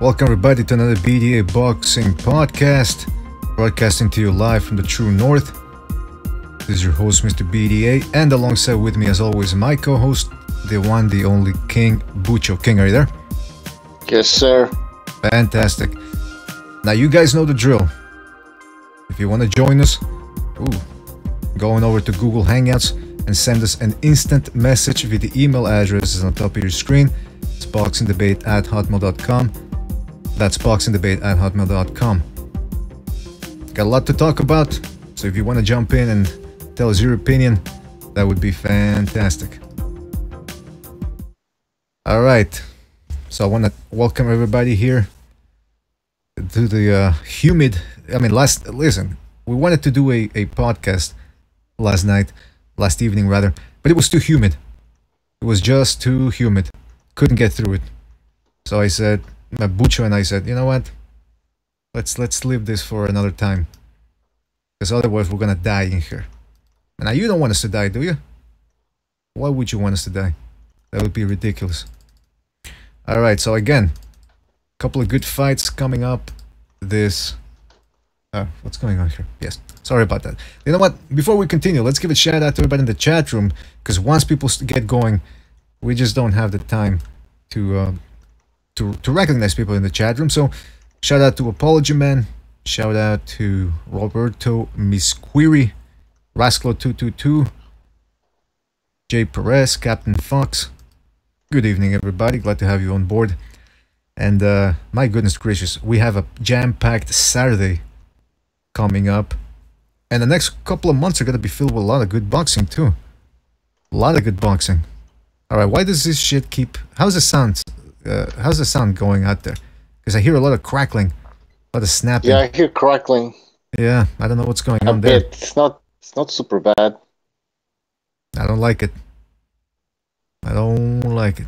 Welcome everybody to another BDA Boxing podcast, broadcasting to you live from the true north. This is your host, Mr. BDA, and alongside with me as always, my co-host, the one, the only King Bucho. King, are you there? Yes, sir. Fantastic. Now you guys know the drill. If you want to join us, go on over to Google Hangouts and send us an instant message via the email address on top of your screen. It's boxingdebate@hotmail.com. That's boxingdebate@hotmail.com. Got a lot to talk about, so if you want to jump in and tell us your opinion, that would be fantastic. All right, so I want to welcome everybody here to the humid. Listen, we wanted to do a podcast last evening rather, but it was too humid. It was just too humid. Couldn't get through it. So I said, Bucho and I said, you know what? Let's leave this for another time, because otherwise we're gonna die in here. And now you don't want us to die, do you? Why would you want us to die? That would be ridiculous. All right, so again, a couple of good fights coming up. What's going on here? Yes, sorry about that. You know what? Before we continue, let's give a shout out to everybody in the chat room, because once people get going, we just don't have the time to recognize people in the chat room. So shout out to Apology Man, shout out to Roberto Misquiri, Rasclo222, Jay Perez, Captain Fox. Good evening, everybody. Glad to have you on board. And my goodness gracious, we have a jam-packed Saturday coming up, and the next couple of months are going to be filled with a lot of good boxing too. A lot of good boxing. All right, why does this shit keep? How's the sound? How's the sound going out there? Because I hear a lot of crackling, a lot of snapping. Yeah, I hear crackling. Yeah, I don't know what's going on there. It's not super bad. I don't like it. I don't like it.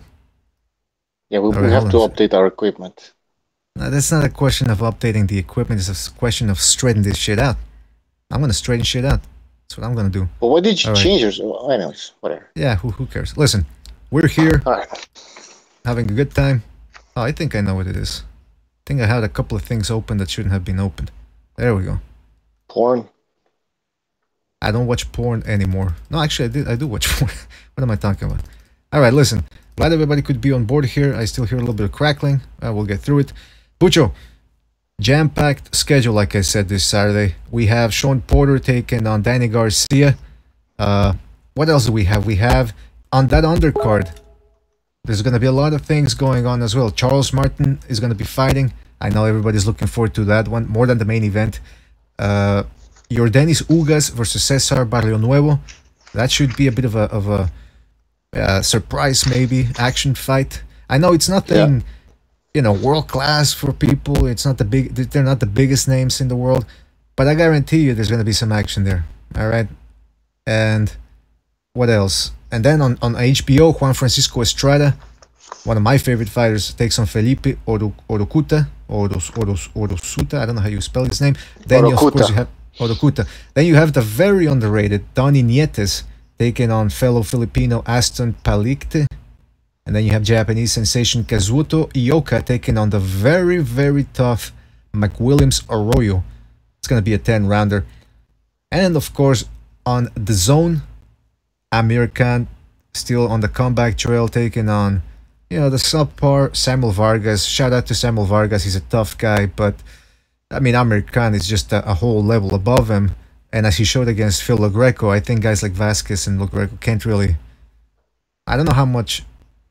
Yeah, we have to update our equipment. No, that's not a question of updating the equipment. It's a question of straightening this shit out. I'm gonna straighten shit out. That's what I'm gonna do. But why did you change yours? Well, anyways, whatever. Yeah, who cares? Listen, we're here. All right. Having a good time. Oh, I think I know what it is. I think I had a couple of things open that shouldn't have been opened. There we go. Porn? I don't watch porn anymore. No, actually, I do watch porn. What am I talking about? All right, listen. Glad everybody could be on board here. I still hear a little bit of crackling. We'll get through it. Bucho, jam-packed schedule, like I said, this Saturday. We have Sean Porter taking on Danny Garcia. What else do we have? We have, on that undercard, there's going to be a lot of things going on as well. Charles Martin is going to be fighting. I know everybody's looking forward to that one, more than the main event. Yordenis Ugas versus Cesar Barrionuevo. That should be a bit of a surprise, maybe, action fight. I know it's nothing... Yeah. World class for people. It's not they're not the biggest names in the world, but I guarantee you there's going to be some action there. All right. And what else? And then on HBO, Juan Francisco Estrada, one of my favorite fighters, takes on Felipe Orocuta. I don't know how you spell his name. Then of course you have Orocuta. Then you have the very underrated Donny Nietes taking on fellow Filipino Aston Palicte. And then you have Japanese sensation Kazuto Ioka taking on the very, very tough McWilliams Arroyo. It's going to be a 10-rounder. And of course, on the zone, Amir Khan still on the comeback trail taking on, the subpar Samuel Vargas. Shout out to Samuel Vargas. He's a tough guy, but I mean, Amir Khan is just a whole level above him. And as he showed against Phil Logreco, I think guys like Vasquez and Logreco can't really... I don't know how much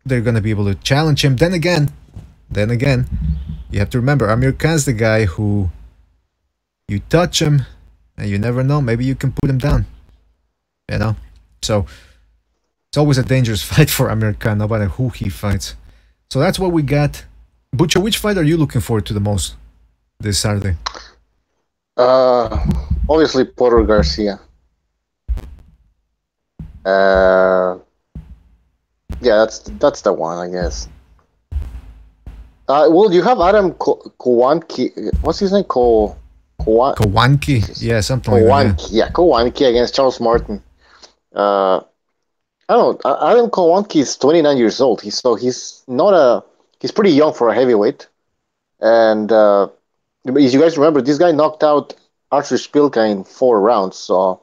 they're going to be able to challenge him. Then again, you have to remember, Amir Khan's the guy who you touch him and you never know, maybe you can put him down. So it's always a dangerous fight for Amir Khan, no matter who he fights. So that's what we got. Butcher, which fight are you looking forward to the most this Saturday? Obviously Porter Garcia. Yeah, that's the one, I guess. Well, you have Adam Kowanki. What's his name? Kowanki? Yeah, something like that. Yeah, Kowanki against Charles Martin. I don't know. Adam Kowanki is 29 years old. He's pretty young for a heavyweight. And as you guys remember, this guy knocked out Arthur Spilka in 4 rounds. So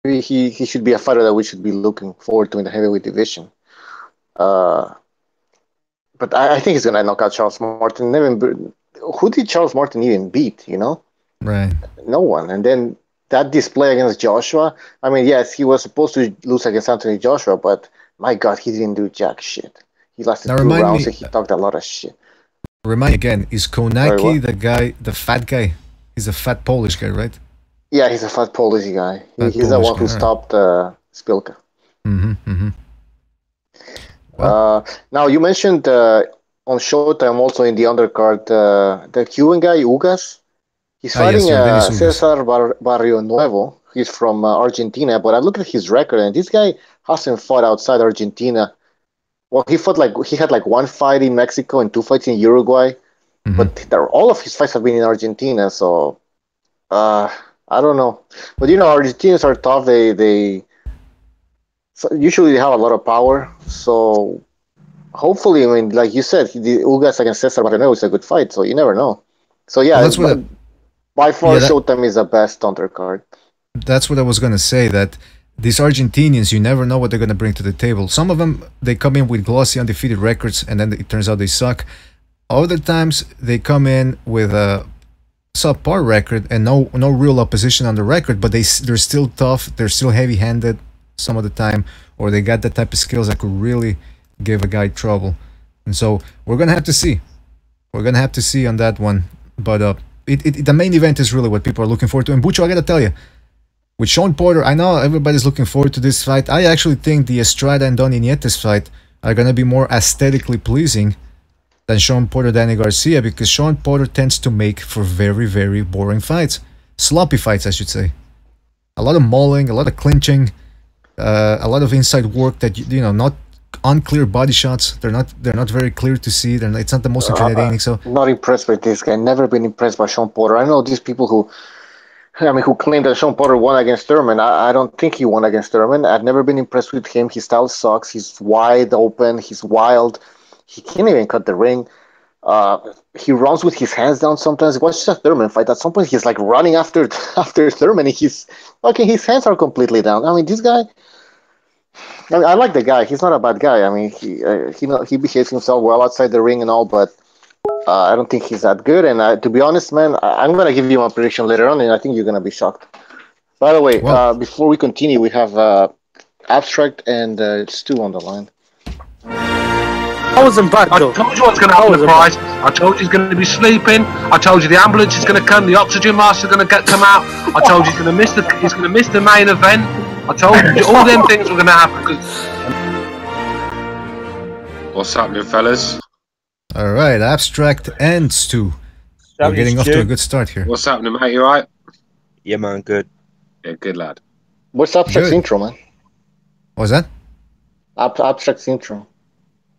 maybe he should be a fighter that we should be looking forward to in the heavyweight division. Uh, but I think he's gonna knock out Charles Martin. Who did Charles Martin even beat? You know, Right. no one. And then that display against Joshua. I mean, yes, he was supposed to lose against Anthony Joshua, but my God, he didn't do jack shit. He lasted Now 2 remind rounds me, and he talked a lot of shit. remind me again, is Sorry, Konaki what? the guy, the fat guy? He's a fat Polish guy, right? Yeah, he's a fat Polish guy. Fat He's the Polish one guy, who all right. stopped Spilka. Mm-hmm, mm-hmm. Well, Now you mentioned on Showtime also in the undercard the Cuban guy Ugas. He's yes, fighting sir, Denis Ugas. Cesar Barrio Nuevo. He's from Argentina, but I look at his record and this guy hasn't fought outside Argentina. Well, he had like 1 fight in Mexico and 2 fights in Uruguay, Mm-hmm. but all of his fights have been in Argentina. So I don't know, but you know Argentinians are tough. Usually they have a lot of power. So hopefully, I mean, like you said, the Ugas against Cesar Barreno is a good fight. So you never know. So Well, yeah, that's what, by far yeah, Showtime is the best undercard. that's what I was gonna say. That these Argentinians, you never know what they're gonna bring to the table. Some of them, they come in with glossy, undefeated records, and then it turns out they suck. Other times, they come in with a subpar record and no real opposition on the record, but they're still tough. They're still heavy-handed some of the time, or they got that type of skills that could really give a guy trouble. And so we're gonna have to see. We're gonna have to see on that one. But the main event is really what people are looking forward to. And Bucho, I gotta tell you, with Sean Porter, I know everybody's looking forward to this fight. I actually think the Estrada and Don Nietes fight are gonna be more aesthetically pleasing than Sean Porter, Danny Garcia, because Sean Porter tends to make for very, very boring fights. Sloppy fights, I should say. A lot of mauling, a lot of clinching, a lot of inside work that, you know, not unclear body shots. They're not very clear to see. It's not the most intimidating. So Not impressed by this guy. Never been impressed by Sean Porter. I know these people who claim that Sean Porter won against Thurman. I don't think he won against Thurman. I've never been impressed with him. His style sucks. He's wide open. He's wild. He can't even cut the ring. He runs with his hands down sometimes. Watch the Thurman fight. At some point, he's like running after Thurman. And his hands are completely down. I mean, this guy. I like the guy. He's not a bad guy. I mean, he behaves himself well outside the ring and all, but I don't think he's that good. And to be honest, man, I'm gonna give you my prediction later on, and I think you're gonna be shocked. By the way, well, before we continue, we have Abstract and Stu on the line. I wasn't back. I told you what's going to happen, Price. I told you he's going to be sleeping. I told you the ambulance is going to come. The oxygen mask is going to come out. I told you he's going to miss the main event. I told you all them things were going to happen. What's happening, fellas? all right, Abstract and Stu. We're getting off to a good start here. What's happening, mate? You right? Yeah, man, good. Yeah, good lad. What's Abstract's Good. intro, man? What was that? Abstract's intro.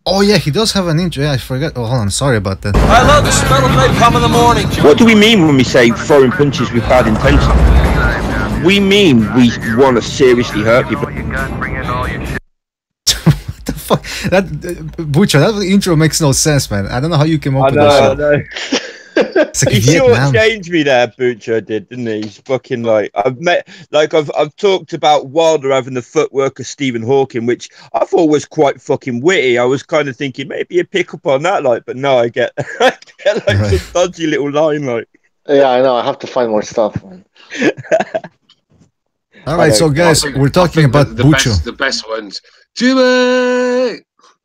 Oh yeah, he does have an intro. Yeah, I forgot. Oh, hold on. Sorry about that. I love the smell of napalm in the morning. What do we mean when we say throwing punches with bad intention? We mean we want to seriously hurt people. What the fuck? That Butcher, that intro makes no sense, man. I don't know how you came up with that shit. It's like He Vietnam. shortchanged me there, Butcher did, didn't he? He's fucking like I've talked about Wilder having the footwork of Stephen Hawking, which I thought was quite fucking witty. I was kind of thinking maybe you pick up on that, like, but no, I get like Right. some dodgy little line, like. Yeah, I know. I have to find more stuff, man. All right, so guys, we're talking about Bucho. The best ones. Jimmy! Oh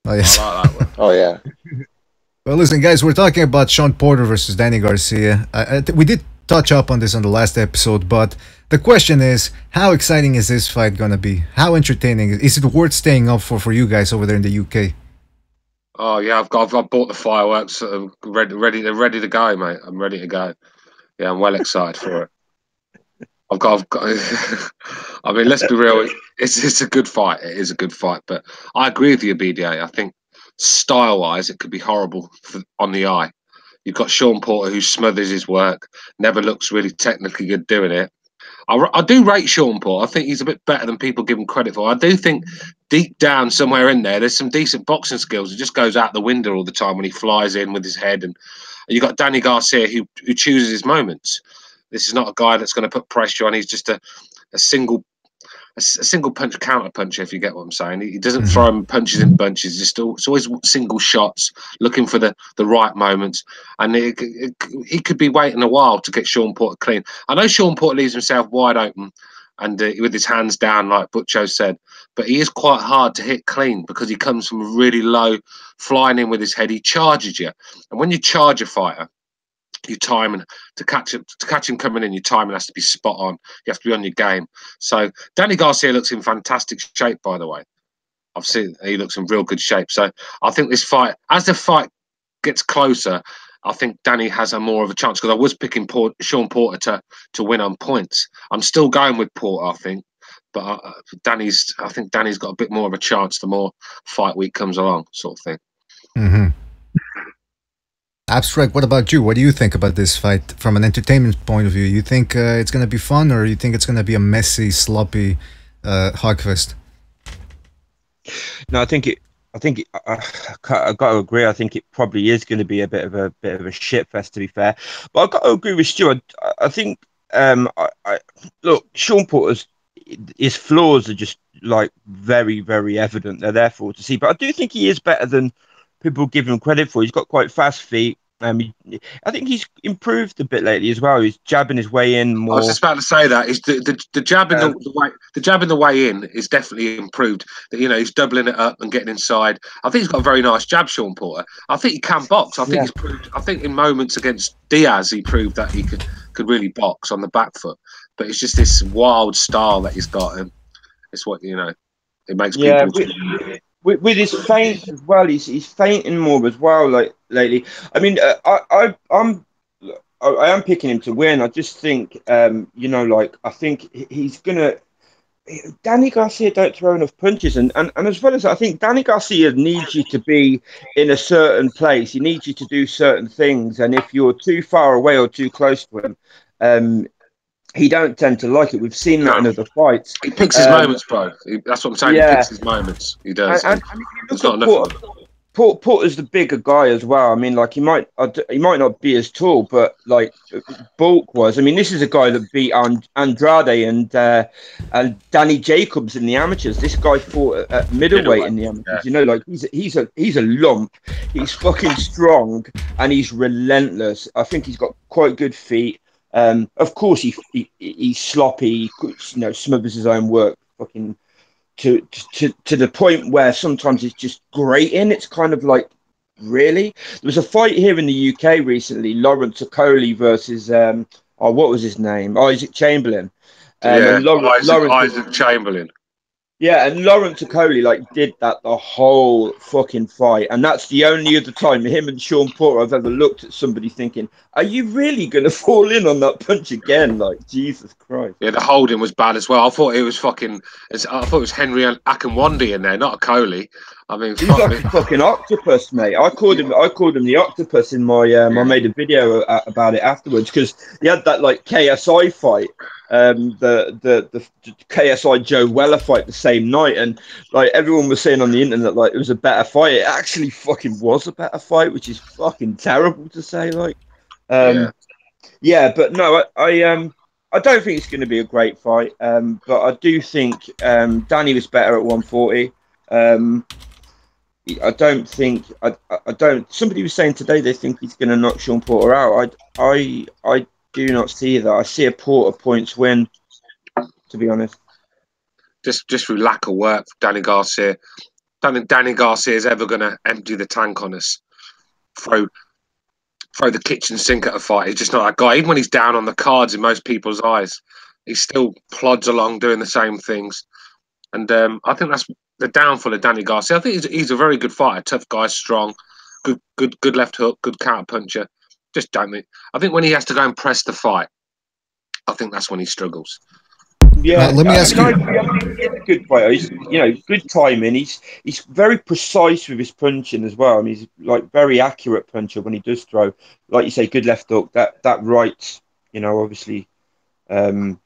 yes. I like that one. Oh yeah. Well, listen, guys, we're talking about Sean Porter versus Danny Garcia. We did touch up on this on the last episode, but the question is, how exciting is this fight gonna be? How entertaining is it? Worth staying up for you guys over there in the UK? Oh yeah, I've bought the fireworks. Ready to go, mate. I'm ready to go. Yeah, I'm well excited for it. I've got. I mean, let's be real. It's a good fight. It is a good fight, but I agree with you, BDA. I think style-wise, it could be horrible on the eye. You've got Sean Porter who smothers his work, never looks really technically good doing it. I do rate Sean Porter. I think he's a bit better than people give him credit for. I do think deep down somewhere in there's some decent boxing skills. It just goes out the window all the time when he flies in with his head. And And you've got Danny Garcia who chooses his moments. This is not a guy that's going to put pressure on. He's just a single punch counter puncher, if you get what I'm saying. He doesn't throw him punches in bunches. It's always single shots, looking for the right moments. And he could be waiting a while to get Sean Porter clean. I know Sean Porter leaves himself wide open and with his hands down, like Butcho said, but he is quite hard to hit clean because he comes from really low, flying in with his head. He charges you, and when you charge a fighter, your timing to catch him coming in, your timing has to be spot on. You have to be on your game. So Danny Garcia looks in fantastic shape, by the way. I've seen he looks in real good shape. So I think this fight, as the fight gets closer, I think Danny has a more of a chance, because I was picking Sean Porter to win on points. I'm still going with Porter, I think, but I think Danny's got a bit more of a chance the more fight week comes along, sort of thing. Abstract, what about you? What do you think about this fight from an entertainment point of view? You think it's going to be fun, or you think it's going to be a messy, sloppy hogfest? No, I got to agree. I think it probably is going to be a bit of a shit fest, to be fair. But I've got to agree with Stu. I think look, Sean Porter's his flaws are just like very, very evident. They're there for all to see. But I do think he is better than people give him credit for. He's got quite fast feet. I think he's improved a bit lately as well. He's jabbing his way in more. I was just about to say that is the jab in the jab in the way in is definitely improved. You know, he's doubling it up and getting inside. I think he's got a very nice jab, Sean Porter. I think he can box. I think he's proved. I think in moments against Diaz, he proved that he could really box on the back foot. But it's just this wild style that he's got, and it's what it makes people. With his feint as well, he's feinting more as well. Like lately, I mean, I am picking him to win. I just think, I think he's gonna. Danny Garcia don't throw enough punches, and as well as that, I think Danny Garcia needs you to be in a certain place. He needs you to do certain things, and if you're too far away or too close to him, he don't tend to like it. We've seen that in other fights. He picks his moments, bro. That's what I'm saying. Yeah. He picks his moments. He does. And it's not enough. Porter's the bigger guy as well. I mean, like he might not be as tall, but like bulk was. I mean, this is a guy that beat Andrade and Danny Jacobs in the amateurs. This guy fought at middleweight in the amateurs. Yeah. You know, like he's a lump. He's fucking strong and he's relentless. I think he's got quite good feet. Of course, he's sloppy. He, smothers his own work, fucking to the point where sometimes it's just grating. It's kind of like, really. There was a fight here in the UK recently, Lawrence Okoli versus what was his name? Isaac Chamberlain. Isaac Chamberlain. Yeah, and Lawrence Okoli did that the whole fucking fight, and that's the only other time him and Sean Porter I've ever looked at somebody thinking, "Are you really going to fall in on that punch again?" Like, Jesus Christ. Yeah, the holding was bad as well. I thought it was Henry Akinwande in there, not Okoli. I mean, he's like a fucking octopus, mate. I called him the octopus in my. I made a video about it afterwards because he had that KSI fight. The KSI Joe Weller fight the same night, and everyone was saying on the internet it was a better fight. It actually fucking was a better fight, which is fucking terrible to say. But no, I don't think it's going to be a great fight. But I do think Danny was better at 140. I don't think I don't. Somebody was saying today they think he's going to knock Sean Porter out. I do not see that. I see a Porter points win, to be honest. Just through lack of work, Danny Garcia. Don't think Danny Garcia is ever going to empty the tank on us. Throw the kitchen sink at a fight. He's just not that guy. Even when he's down on the cards in most people's eyes, he still plods along doing the same things. And I think that's the downfall of Danny Garcia. I think he's a very good fighter, tough guy, strong, good left hook, good counter puncher. Just don't think. I think when he has to go and press the fight, I think that's when he struggles. Yeah, let me ask you. He's a good fighter. He's good timing. He's very precise with his punching as well. I mean, he's very accurate puncher when he does throw. Like you say, good left hook. That right. Obviously. I think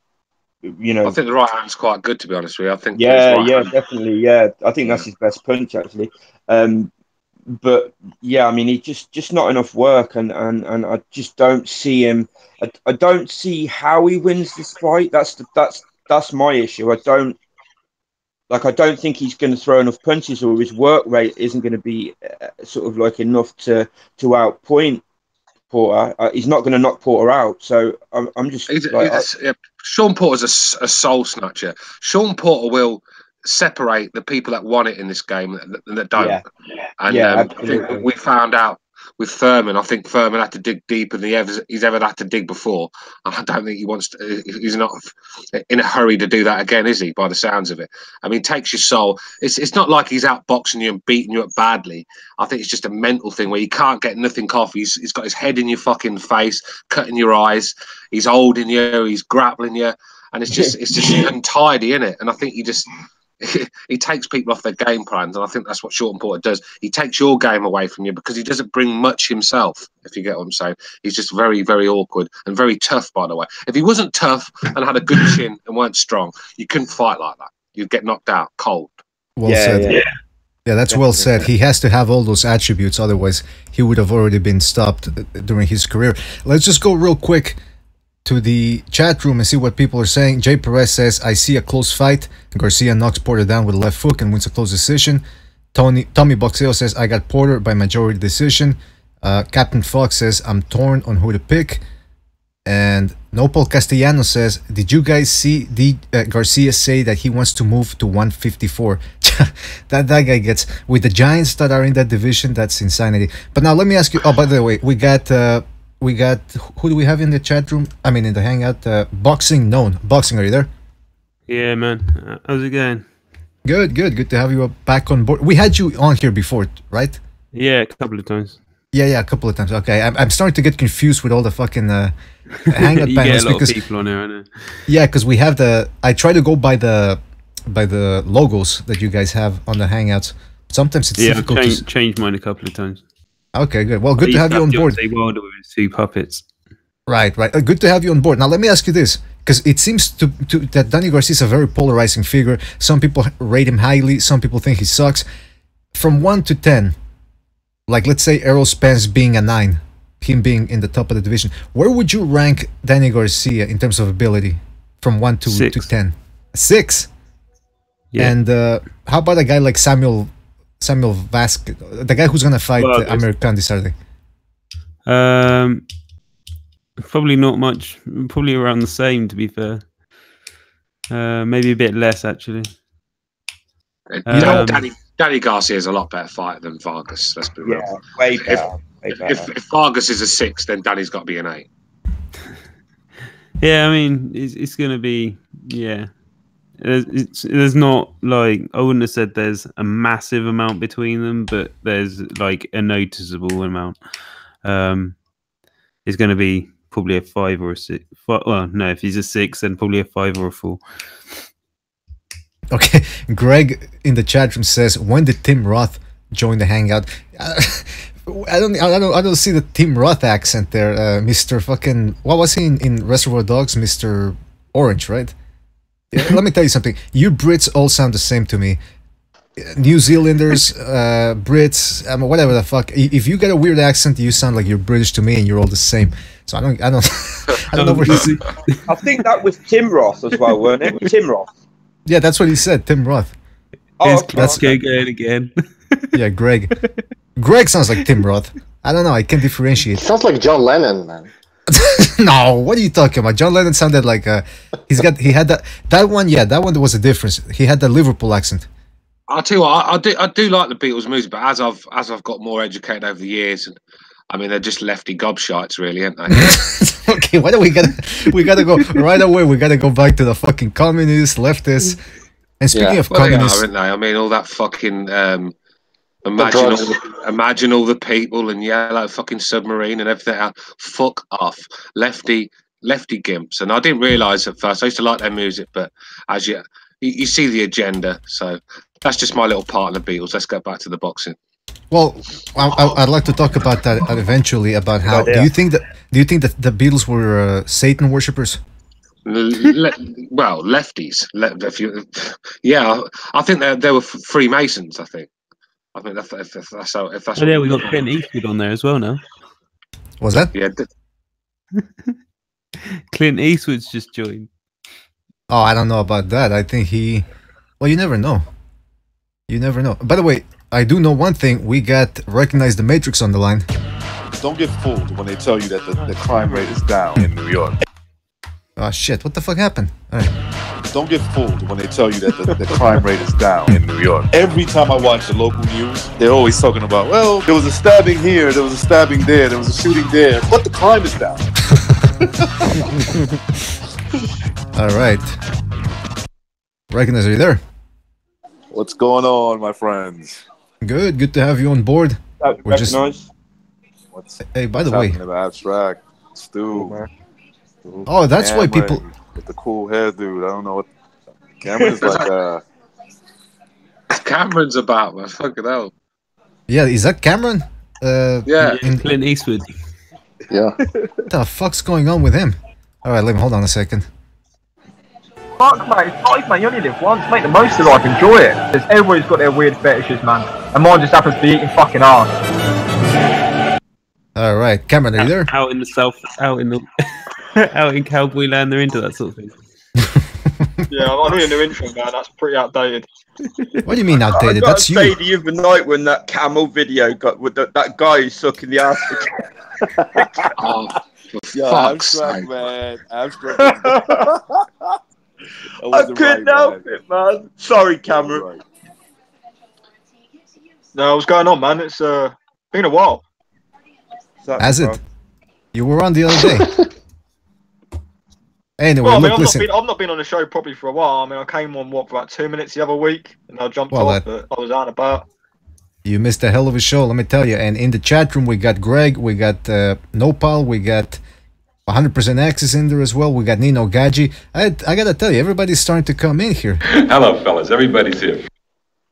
the right hand's quite good, to be honest with you. I think. Yeah, definitely. Yeah, I think that's his best punch actually. But yeah, I mean, he just not enough work, and I just don't see him. I don't see how he wins this fight. That's my issue. I don't think he's going to throw enough punches, or his work rate isn't going to be sort of like enough to outpoint Porter. He's not going to knock Porter out. So I'm just Sean Porter's a soul snatcher. Sean Porter will separate the people that want it in this game and that don't. And I think we found out with Thurman. I think Thurman had to dig deeper than he's ever had to dig before. And I don't think he wants to. He's not in a hurry to do that again, is he? By the sounds of it, I mean, takes your soul. It's not like he's out boxing you and beating you up badly. I think it's just a mental thing where you can't get nothing off. He's got his head in your fucking face, cutting your eyes. He's holding you. He's grappling you, and it's just untidy, isn't it? And I think he takes people off their game plans, and I think that's what Sean Porter does. He takes your game away from you because he doesn't bring much himself, if you get what I'm saying. He's just very, very awkward and very tough, by the way. If he wasn't tough and had a good chin and weren't strong, you couldn't fight like that. You'd get knocked out cold. Well said. Yeah, that's well said. He has to have all those attributes, otherwise he would have already been stopped during his career. Let's just go real quick to the chat room and see what people are saying. Jay Perez says, I see a close fight. Garcia knocks Porter down with a left hook and wins a close decision. Tommy Boxeo says, I got Porter by majority decision. Captain Fox says, I'm torn on who to pick. And Nopal Castellano says, did you guys see Garcia say that he wants to move to 154? that guy gets, with the giants that are in that division, that's insanity. But now let me ask you, oh, by the way, we got, who do we have in the chat room? I mean, in the hangout, Boxing Known. Boxing, are you there? Yeah, man. How's it going? Good to have you back on board. We had you on here before, right? Yeah, a couple of times. Yeah, a couple of times. Okay, I'm starting to get confused with all the fucking hangout you panels get a lot because of people on there, I know. Yeah, because we have I try to go by the logos that you guys have on the hangouts. Sometimes it's difficult. I've changed mine a couple of times. Okay, good. Well, good to have you on board. Wilder with his two puppets. Right. Good to have you on board. Now, let me ask you this, because it seems that Danny Garcia is a very polarizing figure. Some people rate him highly. Some people think he sucks. From 1 to 10, like let's say Errol Spence being a 9, him being in the top of the division, where would you rank Danny Garcia in terms of ability? From 1 to 10? 6? Yeah. And how about a guy like Samuel Vasquez, the guy who's gonna fight Amir Khan this Saturday? Probably not much. Probably around the same, to be fair. Maybe a bit less, actually. Danny Garcia is a lot better fighter than Vargas. Let's be real. Yeah, way better. If Vargas is a 6, then Danny's got to be an 8. Yeah, I mean, it's going to be, yeah. There's not like, I wouldn't have said there's a massive amount between them, but there's like a noticeable amount. It's going to be probably a 5 or a 6. Well, no, if he's a 6, then probably a 5 or a 4. Okay, Greg in the chat room says, when did Tim Roth join the hangout? I don't see the Tim Roth accent there, Mr. Fucking, what was he in Reservoir Dogs? Mr. Orange, right? Yeah, let me tell you something. You Brits all sound the same to me. New Zealanders, Brits, whatever the fuck. If you get a weird accent, you sound like you're British to me, and you're all the same. So I don't know where you see. I think that was Tim Roth as well, weren't it? Tim Roth. Yeah, that's what he said, Tim Roth. Oh, okay. That's going again. Yeah, Greg. Greg sounds like Tim Roth. I don't know. I can't differentiate. Sounds like John Lennon, man. No, what are you talking about? John Lennon sounded like he had that one. Yeah, that one there was a difference. He had the Liverpool accent. I'll tell you what, I do like the Beatles music, but as I've got more educated over the years, and I mean they're just lefty gobshites, really, aren't they? Okay, why do we gotta go right away? We gotta go back to the fucking communists, leftists. And speaking of communists, aren't they? I mean, all that fucking imagine all the people and yellow fucking submarine and everything else. Fuck off, lefty gimps. And I didn't realise at first. I used to like their music, but as you see the agenda. So that's just my little part of the Beatles. Let's get back to the boxing. Well, I'd like to talk about that eventually. About how do you think that the Beatles were Satan worshippers? Well, lefties. Yeah, I think they were Freemasons. I think. I think if that's how, if that's. Oh yeah, we got Clint Eastwood on there as well now. Was that? Yeah. Clint Eastwood's just joined. Oh, I don't know about that. I think he. Well, you never know. You never know. By the way, I do know one thing. We got Recognize the Matrix on the line. Don't get fooled when they tell you that the crime rate is down in New York. Oh shit! What the fuck happened? All right. Don't get fooled when they tell you that the crime rate is down in New York. Every time I watch the local news, they're always talking about, well, there was a stabbing here, there was a stabbing there, there was a shooting there, but the crime is down. All right. Recognize, are you there? What's going on, my friends? Good. Good to have you on board. We're just. Hey, by the way. The abstract Stu. Oh, that's why people. With the cool hair, dude. I don't know what. Cameron's like. Cameron's about, man. Fucking hell. Yeah, is that Cameron? Yeah. Clint Eastwood. Yeah. What the fuck's going on with him? All right, let me hold on a second. Fuck, mate, it's life, man. You only live once. Make the most of life. Enjoy it. Because everybody's got their weird fetishes, man. And mine just happens to be eating fucking ass. All right, Cameron, are you there? Out in the south, out in the, out in cowboy land, they're into that sort of thing. Yeah, I need a new intro, man. That's pretty outdated. What do you mean outdated? That's you. The other night when that camel video got with that guy sucking the ass. Oh, Yo, fuck's abstract, sake. man. Abstract. I couldn't help it, man. Sorry, Cameron. No, what's going on, man? It's been a while. Has it? You were on the other day. Anyway, Well, I mean, look, listen. I've not been on the show probably for a while. I mean, I came on, for about 2 minutes the other week, and I jumped off, but I was out and about. You missed a hell of a show, let me tell you. And in the chat room, we got Greg, we got Nopal, we got 100% Access in there as well. We got Nino Gadji. I gotta tell you, everybody's starting to come in here. Hello, fellas. Everybody's here.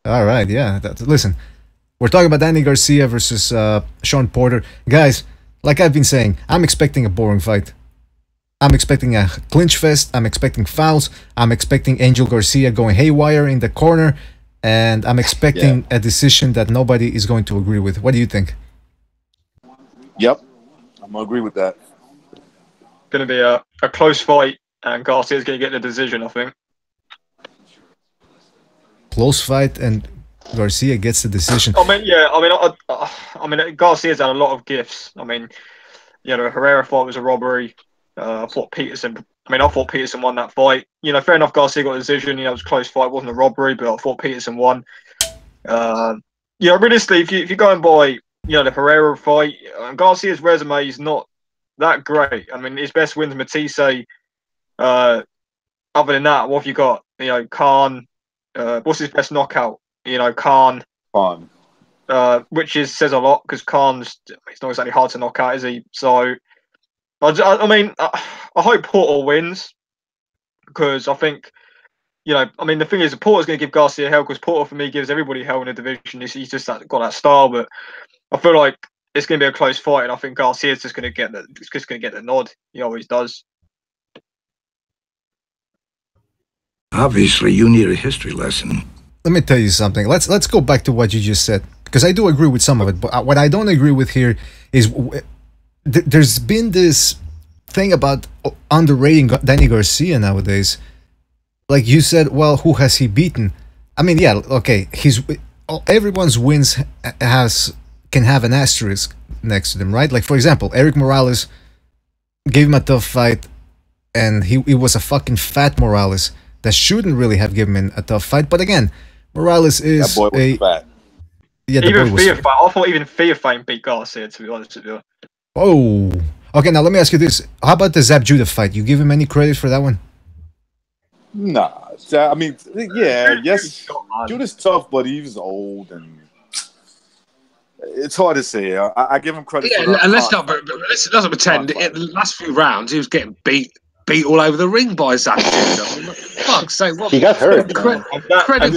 All right, yeah. Listen, we're talking about Danny Garcia versus Sean Porter. Guys, like I've been saying, I'm expecting a boring fight. I'm expecting a clinch fest. I'm expecting fouls. I'm expecting Angel Garcia going haywire in the corner. And I'm expecting a decision that nobody is going to agree with. What do you think? Yep, I'm gonna agree with that. Going to be a close fight, and Garcia's going to get the decision, I think. Close fight, and Garcia gets the decision. I mean, yeah. I mean, Garcia's had a lot of gifts. I mean, you know, Herrera fight was a robbery. I thought Peterson won that fight. You know, fair enough, Garcia got a decision. You know, it was a close fight. It wasn't a robbery, but I thought Peterson won. Yeah, realistically, if you're going by, you know, the Herrera fight, Garcia's resume is not that great. I mean, his best wins, Matisse. Other than that, what have you got? You know, Khan. What's his best knockout? You know, Khan. Which says a lot, because Khan's, it's not exactly hard to knock out, is he? So, I mean, I hope Porter wins, because I think, you know, I mean, the thing is, Porter's going to give Garcia hell, because Porter, for me, gives everybody hell in the division. He's just got that style, but I feel like it's going to be a close fight, and I think Garcia's just going to get the nod. He always does. Obviously, you need a history lesson. Let me tell you something. Let's go back to what you just said, because I do agree with some of it, but what I don't agree with here is there's been this thing about underrating Danny Garcia nowadays. Like you said, well, who has he beaten? I mean, yeah, okay, everyone's wins can have an asterisk next to them, right? Like, for example, Eric Morales gave him a tough fight, and he was a fucking fat Morales that shouldn't really have given him a tough fight. But again, Morales is that boy was fat. Yeah, even I thought even Fear Fame beat Garcia, to be honest with you. Oh, okay. Now let me ask you this: how about the Zab Judah fight? You give him any credit for that one? Nah, I mean, yeah, yes. Judah's tough, but he was old, and it's hard to say. I give him credit. Yeah, and let's not pretend. In the last few rounds, he was getting beat all over the ring by Zab Judah. Fuck's sake, what? He got hurt. Credit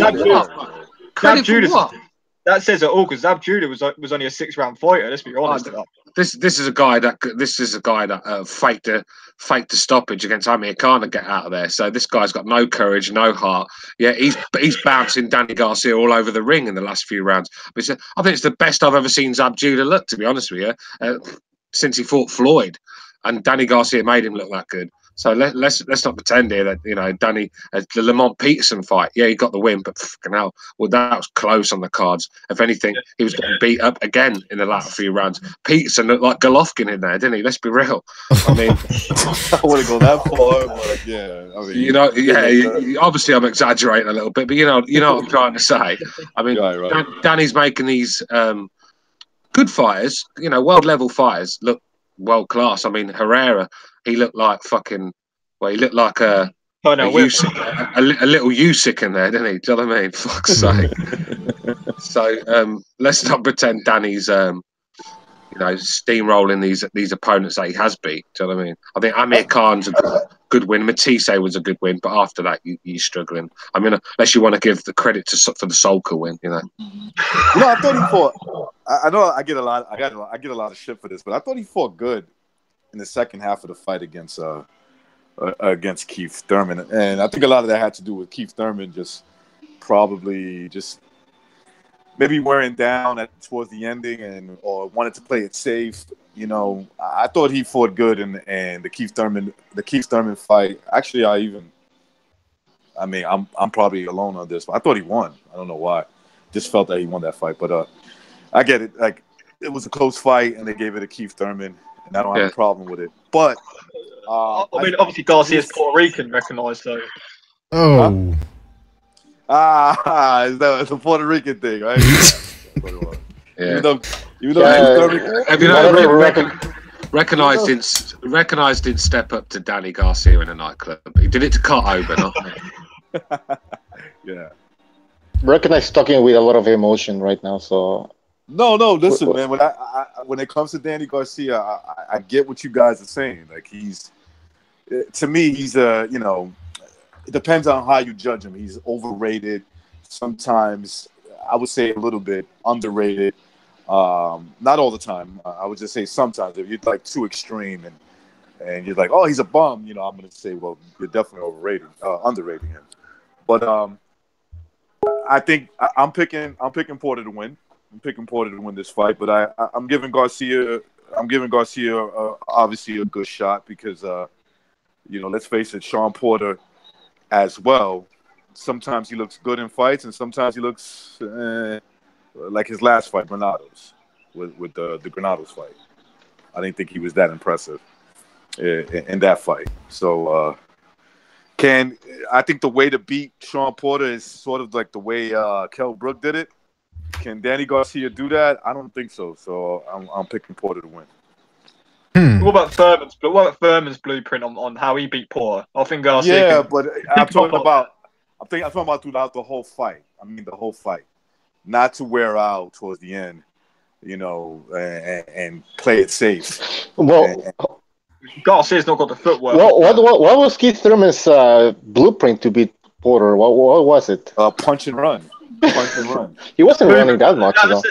for what? that says it all because Zab Judah was only a 6-round fighter. Let's be honest. This is a guy that faked a stoppage against Amir Khan to get out of there. So this guy's got no courage, no heart. Yeah, he's bouncing Danny Garcia all over the ring in the last few rounds. But I think it's the best I've ever seen Zab Judah look, to be honest with you, since he fought Floyd, and Danny Garcia made him look that good. So let's not pretend here that Danny, the Lamont Peterson fight, yeah, he got the win, but fucking hell, well, that was close on the cards. If anything, he was getting beat up again in the latter few rounds. Peterson looked like Golovkin in there, didn't he? Let's be real. I mean, I wouldn't go that far, but yeah, I mean, obviously I'm exaggerating a little bit, but you know what I'm trying to say. I mean, right. Danny's making these good fighters, world level fighters look world class. I mean, Herrera, he looked like he looked like a little Usyk in there, didn't he? Do you know what I mean? Fuck's sake. So let's not pretend Danny's steamrolling these opponents that he has beat. Do you know what I mean? I think Amir Khan's a good win. Matisse was a good win, but after that, you're struggling. I mean, unless you want to give the credit for the Solka win, No, I thought he fought. I know I get a lot of shit for this, but I thought he fought good in the second half of the fight against Keith Thurman, and I think a lot of that had to do with Keith Thurman probably maybe wearing down towards the ending or wanted to play it safe. I thought he fought good in the Keith Thurman fight. Actually, I'm probably alone on this, but I thought he won. I don't know why. Just felt that he won that fight, but I get it. Like, it was a close fight, and they gave it to Keith Thurman, and I don't have a problem with it. But I mean, obviously Garcia's Puerto Rican, recognised though. Oh. It's a Puerto Rican thing, right? Yeah. Even though Recognized didn't step up to Danny Garcia in a nightclub. He did it to Cut Over, not me. Yeah. Recognized talking with a lot of emotion right now, so. No, listen, man. When it comes to Danny Garcia, I get what you guys are saying. Like, to me, he's it depends on how you judge him. He's overrated. Sometimes I would say a little bit underrated. Not all the time. I would just say sometimes. If you're like too extreme and you're like, oh, he's a bum, I'm going to say, well, you're definitely underrating him. But I think I'm picking Porter to win. I'm picking Porter to win this fight, but I'm giving Garcia obviously a good shot because let's face it, Sean Porter as well. Sometimes he looks good in fights, and sometimes he looks like his last fight, Granados, with the Granados fight. I didn't think he was that impressive in that fight. So I think the way to beat Sean Porter is sort of like the way Kell Brook did it. Can Danny Garcia do that? I don't think so. So I'm picking Porter to win. What about Thurman's blueprint on how he beat Porter? I think Garcia. Yeah, but I'm talking about throughout the whole fight. I mean, the whole fight, not to wear out towards the end, and play it safe. Well, Garcia's not got the footwork. What was Keith Thurman's blueprint to beat Porter? What was it? Punch and run. He wasn't running that much, though.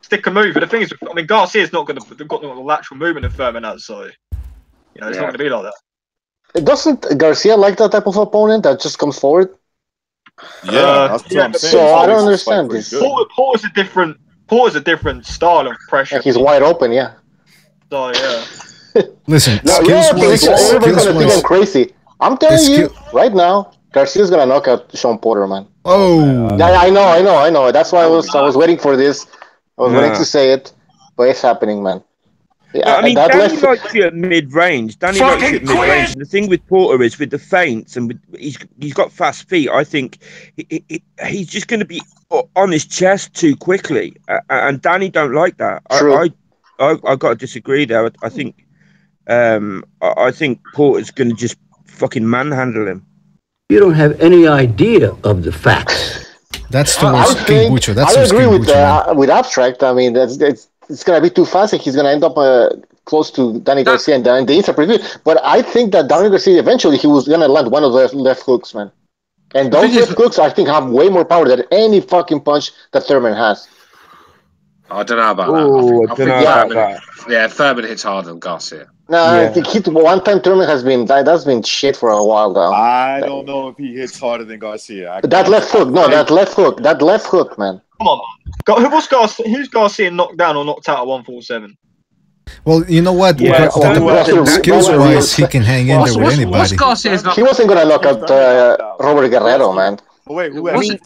Stick a move. But the thing is, I mean, Garcia's not got the lateral movement of Thurman has, so it's not going to be like that. Doesn't Garcia like that type of opponent that just comes forward? Yeah, that's what I'm saying. So I don't understand this. Porter's a different style of pressure. Like he's wide open, yeah. So yeah. Listen, everybody's gonna think I'm crazy. I'm telling you right now, Garcia's gonna knock out Sean Porter, man. Oh, I know. That's why I was waiting for this. I was waiting to say it, but it's happening, man. Yeah, I mean, Danny likes you at mid-range. And the thing with Porter is with the feints and he's got fast feet. I think he's just going to be on his chest too quickly, and Danny don't like that. I got to disagree there. I think Porter's going to just fucking manhandle him. You don't have any idea of the facts. That's towards King Bucho. I agree with Abstract. I mean, it's going to be too fast, and he's going to end up close to Danny Garcia and the inside preview. But I think that Danny Garcia eventually he was going to land one of the left hooks, man. And those left hooks, I think, have way more power than any fucking punch that Thurman has. I don't know about Oh, that. I don't know about that. Yeah, Thurman hits harder than Garcia. No, I think one-time tournament has been that's been shit for a while now. I don't know if he hits harder than Garcia. That left hook, that left hook, man. Come on, who's Garcia knocked down or knocked out at 147? Well, you know what? Yeah, skills-wise, he can hang in there with anybody. He wasn't gonna knock out Robert Guerrero, man. Wait,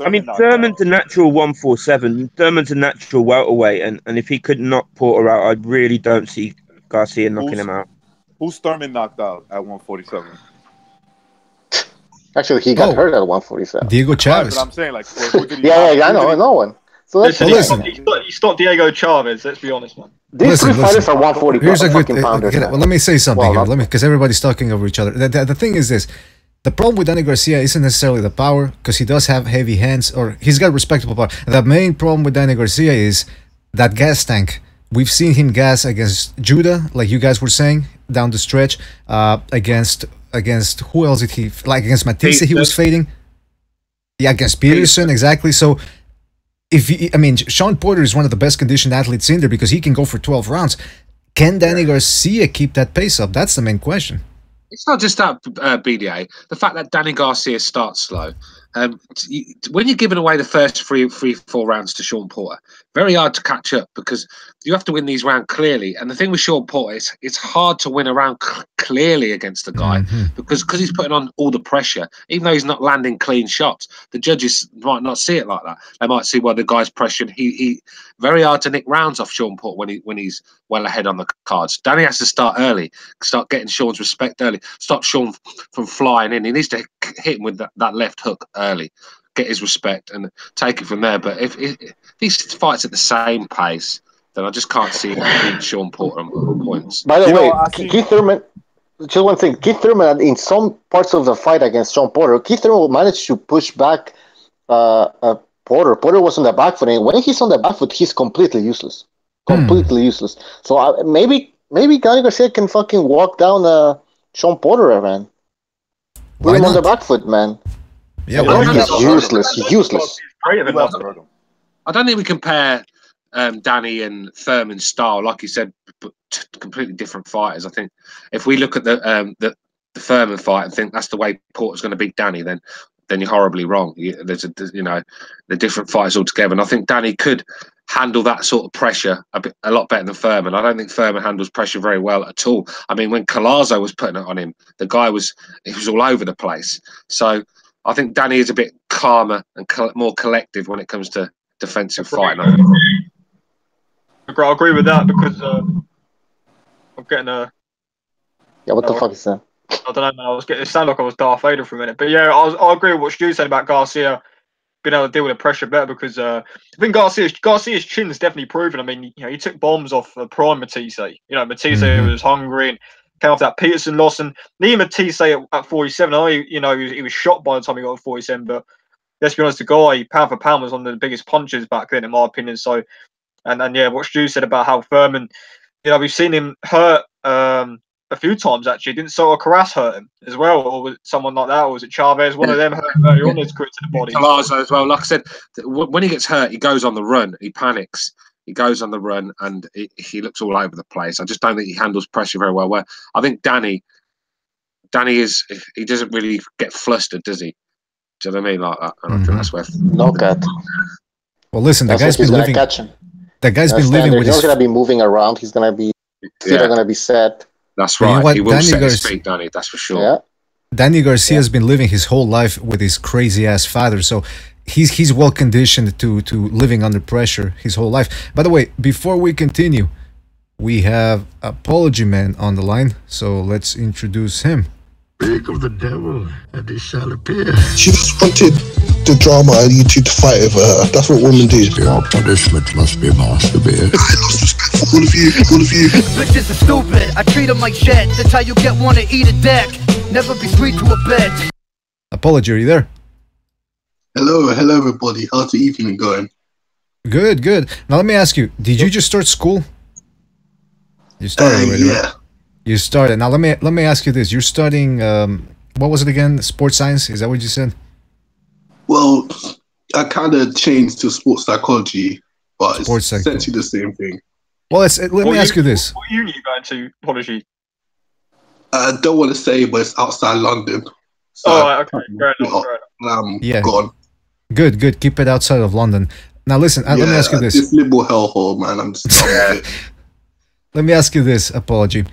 I mean, Thurman's a natural 147. Thurman's a natural welterweight, and if he could knock Porter out, I really don't see Garcia knocking him out. Who's Thurman knocked out at 147? Actually, he got hurt at 147. Diego Chavez. But I'm saying, like, who did he I know, no one. So listen, he stopped Diego Chavez. Let's be honest, man. These three fighters are 140 Here's a good. pounders. Well, let me say something here. Because everybody's talking over each other. The thing is this. The problem with Danny Garcia isn't necessarily the power, because he does have heavy hands, or he's got respectable power. The main problem with Danny Garcia is that gas tank. We've seen him gas against Judah, like you guys were saying, down the stretch. Against who else did he, like against Matisse, he was fading. Yeah, against Peterson, exactly. So, Sean Porter is one of the best conditioned athletes in there because he can go for 12 rounds. Can Danny Garcia keep that pace up? That's the main question. It's not just that, BDA. The fact that Danny Garcia starts slow. When you're giving away the first 4 rounds to Sean Porter, very hard to catch up because you have to win these rounds clearly. And the thing with Sean Porter is it's hard to win a round clearly against the guy because he's putting on all the pressure. Even though he's not landing clean shots, the judges might not see it like that. They might see, well, the guy's pressured. He very hard to nick rounds off Sean Porter when he's well ahead on the cards. Danny has to start early, start getting Sean's respect early, stop Sean from flying in. He needs to hit him with that left hook early, get his respect and take it from there. But if he fights at the same pace, then I just can't see him beat Sean Porter on points. By the way, Keith Thurman, just one thing, Keith Thurman in some parts of the fight against Sean Porter, Keith Thurman managed to push back Porter. Porter was on the back foot, and when he's on the back foot, he's completely useless. Completely useless. So maybe Danny Garcia can fucking walk down Sean Porter, man. Put him on the back foot, man. Yeah, he's useless. He's useless. I don't think we compare Danny and Thurman's style, like you said, but completely different fighters. I think if we look at the Thurman fight and think that's the way Porter's going to beat Danny, then you're horribly wrong. They're different fighters altogether. And I think Danny could handle that sort of pressure a lot better than Thurman. I don't think Thurman handles pressure very well at all. I mean, when Collazo was putting it on him, the guy was all over the place. So I think Danny is a bit calmer and more collective when it comes to defensive fighting. I agree with that because I'm getting a. Yeah, what the fuck is that? I don't know, man. It sounded like I was Darth Vader for a minute. But yeah, I agree with what Stu said about Garcia being able to deal with the pressure better because I think Garcia's chin's definitely proven. I mean, he took bombs off prime Matisse. Matisse was hungry and came off that Peterson loss, and even Matisse at 47. I know, he was shot by the time he got to 47. But let's be honest, the guy pound for pound was one of the biggest punchers back then, in my opinion. So, and yeah, what Stu said about how Thurman, we've seen him hurt a few times actually. Didn't Soto Carras hurt him as well, or was it someone like that, or was it Chavez? One of them hurt him earlier on his career to the body. Collazo as well. Like I said, when he gets hurt, he goes on the run. He panics. He goes on the run, and he looks all over the place. I just don't think he handles pressure very well. Where I think Danny he doesn't really get flustered, does he? Do you know what I mean? Like that. And I think that's where. No cut. Well, listen, the guy's been living. The guy's been living with. He's not gonna be moving around. He's gonna be. Feet are gonna be set. That's right. He will set his feet, Danny. That's for sure. Yeah. Danny Garcia has been living his whole life with his crazy ass father, so he's well conditioned to living under pressure his whole life. By the way, before we continue, we have Apology Man on the line, so let's introduce him. Speak of the devil, and he shall appear. She just wanted the drama and you two to fight over her. That's what women do. Your punishment must be masturbate. I lost respect for all of you. Bitches are stupid. I treat them like shit. That's how you get one to eat a dick. Never be sweet to a bitch. Apology, are you there? Hello everybody. How's the evening going? Good. Now let me ask you, did you just start school? You started already, yeah. Right? You started. Now let me ask you this. You're studying what was it again? Sports science? Is that what you said? Well, I kind of changed to sports psychology. but it's Sports sector. essentially the same thing. Well, let me ask you this. What uni are you going to, Apology? I don't want to say, but it's outside London. So okay. Fair enough. Yeah. Gone. Good. Keep it outside of London. Now listen, let me ask you this. This liberal hellhole, man. I'm just done with it. Let me ask you this, Apology.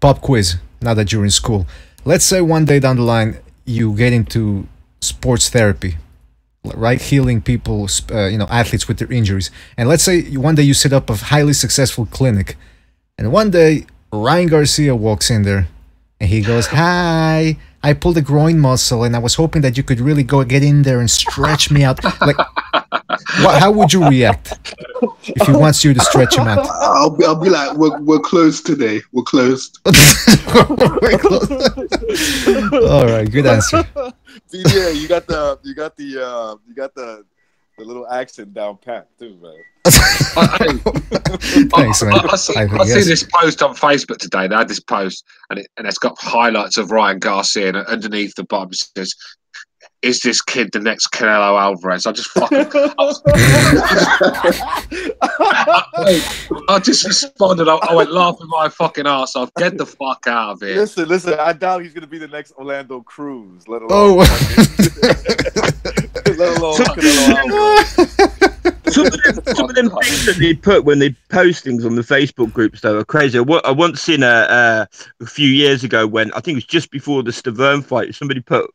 Pop quiz, now that you're in school. Let's say one day down the line, you get into sports therapy, right? Healing people, athletes with their injuries. And let's say one day you set up a highly successful clinic. And one day, Ryan Garcia walks in there and he goes, "Hi, I pulled a groin muscle and I was hoping that you could really get in there and stretch me out." Like, how would you react if he wants you to stretch him out? I'll be like, we're closed today. We're closed. We're closed. All right, good answer. Yeah, you got the little accent down pat too, man. Thanks, man. I see this post on Facebook today. They had this post, and it's got highlights of Ryan Garcia, and underneath the bottom it says, "Is this kid the next Canelo Alvarez?" I just fucking. I just responded. I went laughing my fucking ass off. Get the fuck out of here. Listen. I doubt he's gonna be the next Orlando Cruz. Let alone. Let alone Canelo Alvarez. Some of them things that they put when they post things on the Facebook groups, though, are crazy. I once seen a few years ago when I think it was just before the Stavern fight. Somebody put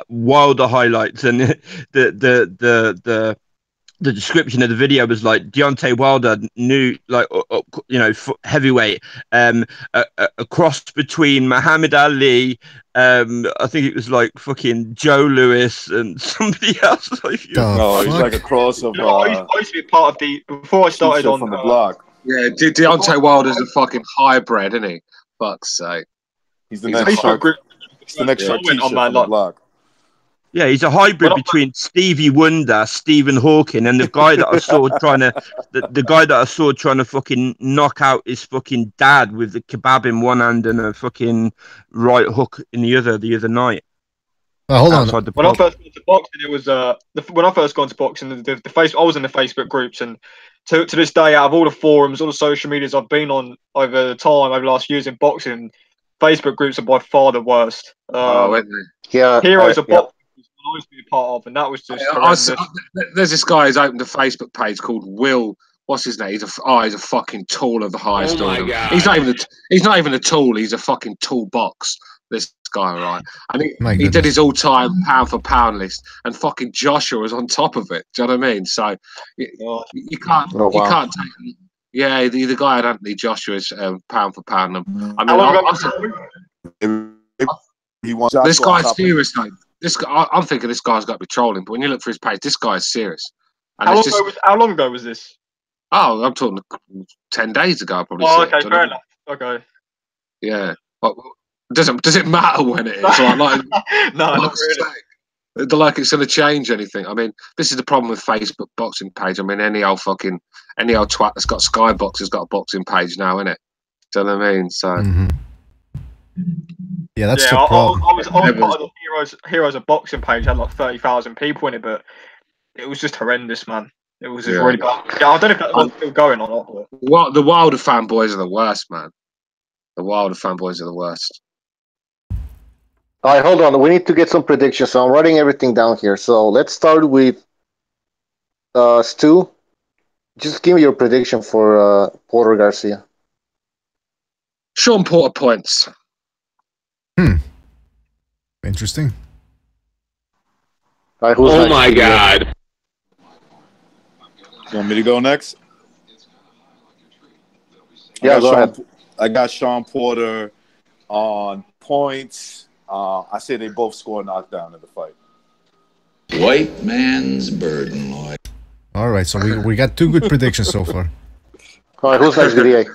Wilder highlights, and the description of the video was like Deontay Wilder heavyweight, a cross between Muhammad Ali, I think it was like fucking Joe Lewis and somebody else. He's like a cross of. I used to be part of before I started on the block. Yeah, Deontay Wilder's a fucking hybrid, isn't he? Fuck's sake. He's the next shark. He's the next shark on my block. Yeah, he's a hybrid between Stevie Wonder, Stephen Hawking, and the guy that I saw trying to fucking knock out his fucking dad with the kebab in one hand and a fucking right hook in the other night. Hold on. When I first got into boxing, it was when I first got into boxing, I was in the Facebook groups, and to this day, out of all the forums, all the social medias I've been on over the last years in boxing, Facebook groups are by far the worst. Heroes of Boxing. I used to be a part of, and that was just there's this guy who's opened a Facebook page called Will. What's his name? He's a fucking tool of the highest order. He's not even a tool. He's a fucking toolbox. This guy, right? And he did his all-time pound for pound list, and fucking Joshua was on top of it. Do you know what I mean? So you can't take. Yeah, the guy had Anthony Joshua's pound for pound. This guy's serious, mate. I'm thinking this guy's got to be trolling, but when you look for his page, this guy's serious. And how long ago was this? Oh, I'm talking 10 days ago, probably. Oh, okay, fair enough. Okay. Yeah. Does it matter when it is? No, not really. Like it's going to change anything. I mean, this is the problem with Facebook boxing page. I mean, any old twat that's got Skybox has got a boxing page now, innit? Do you know what I mean? So. Yeah, that's the problem. I was part of the Heroes of Boxing page, had like 30,000 people in it, but it was just horrendous, man. It was just really bad. Yeah, I don't know if that's still going or not. What the Wilder fanboys are the worst, man. The Wilder fanboys are the worst. All right, hold on. We need to get some predictions. So I'm writing everything down here. So let's start with Stu. Just give me your prediction for Porter Garcia. Sean Porter points. Interesting. All right, oh my God. You want me to go next? Yeah, go ahead. I got Sean Porter on points. I say they both score a knockdown in the fight. White man's burden, Lloyd. All right, so we got two good predictions so far. All right, who's next, BDA?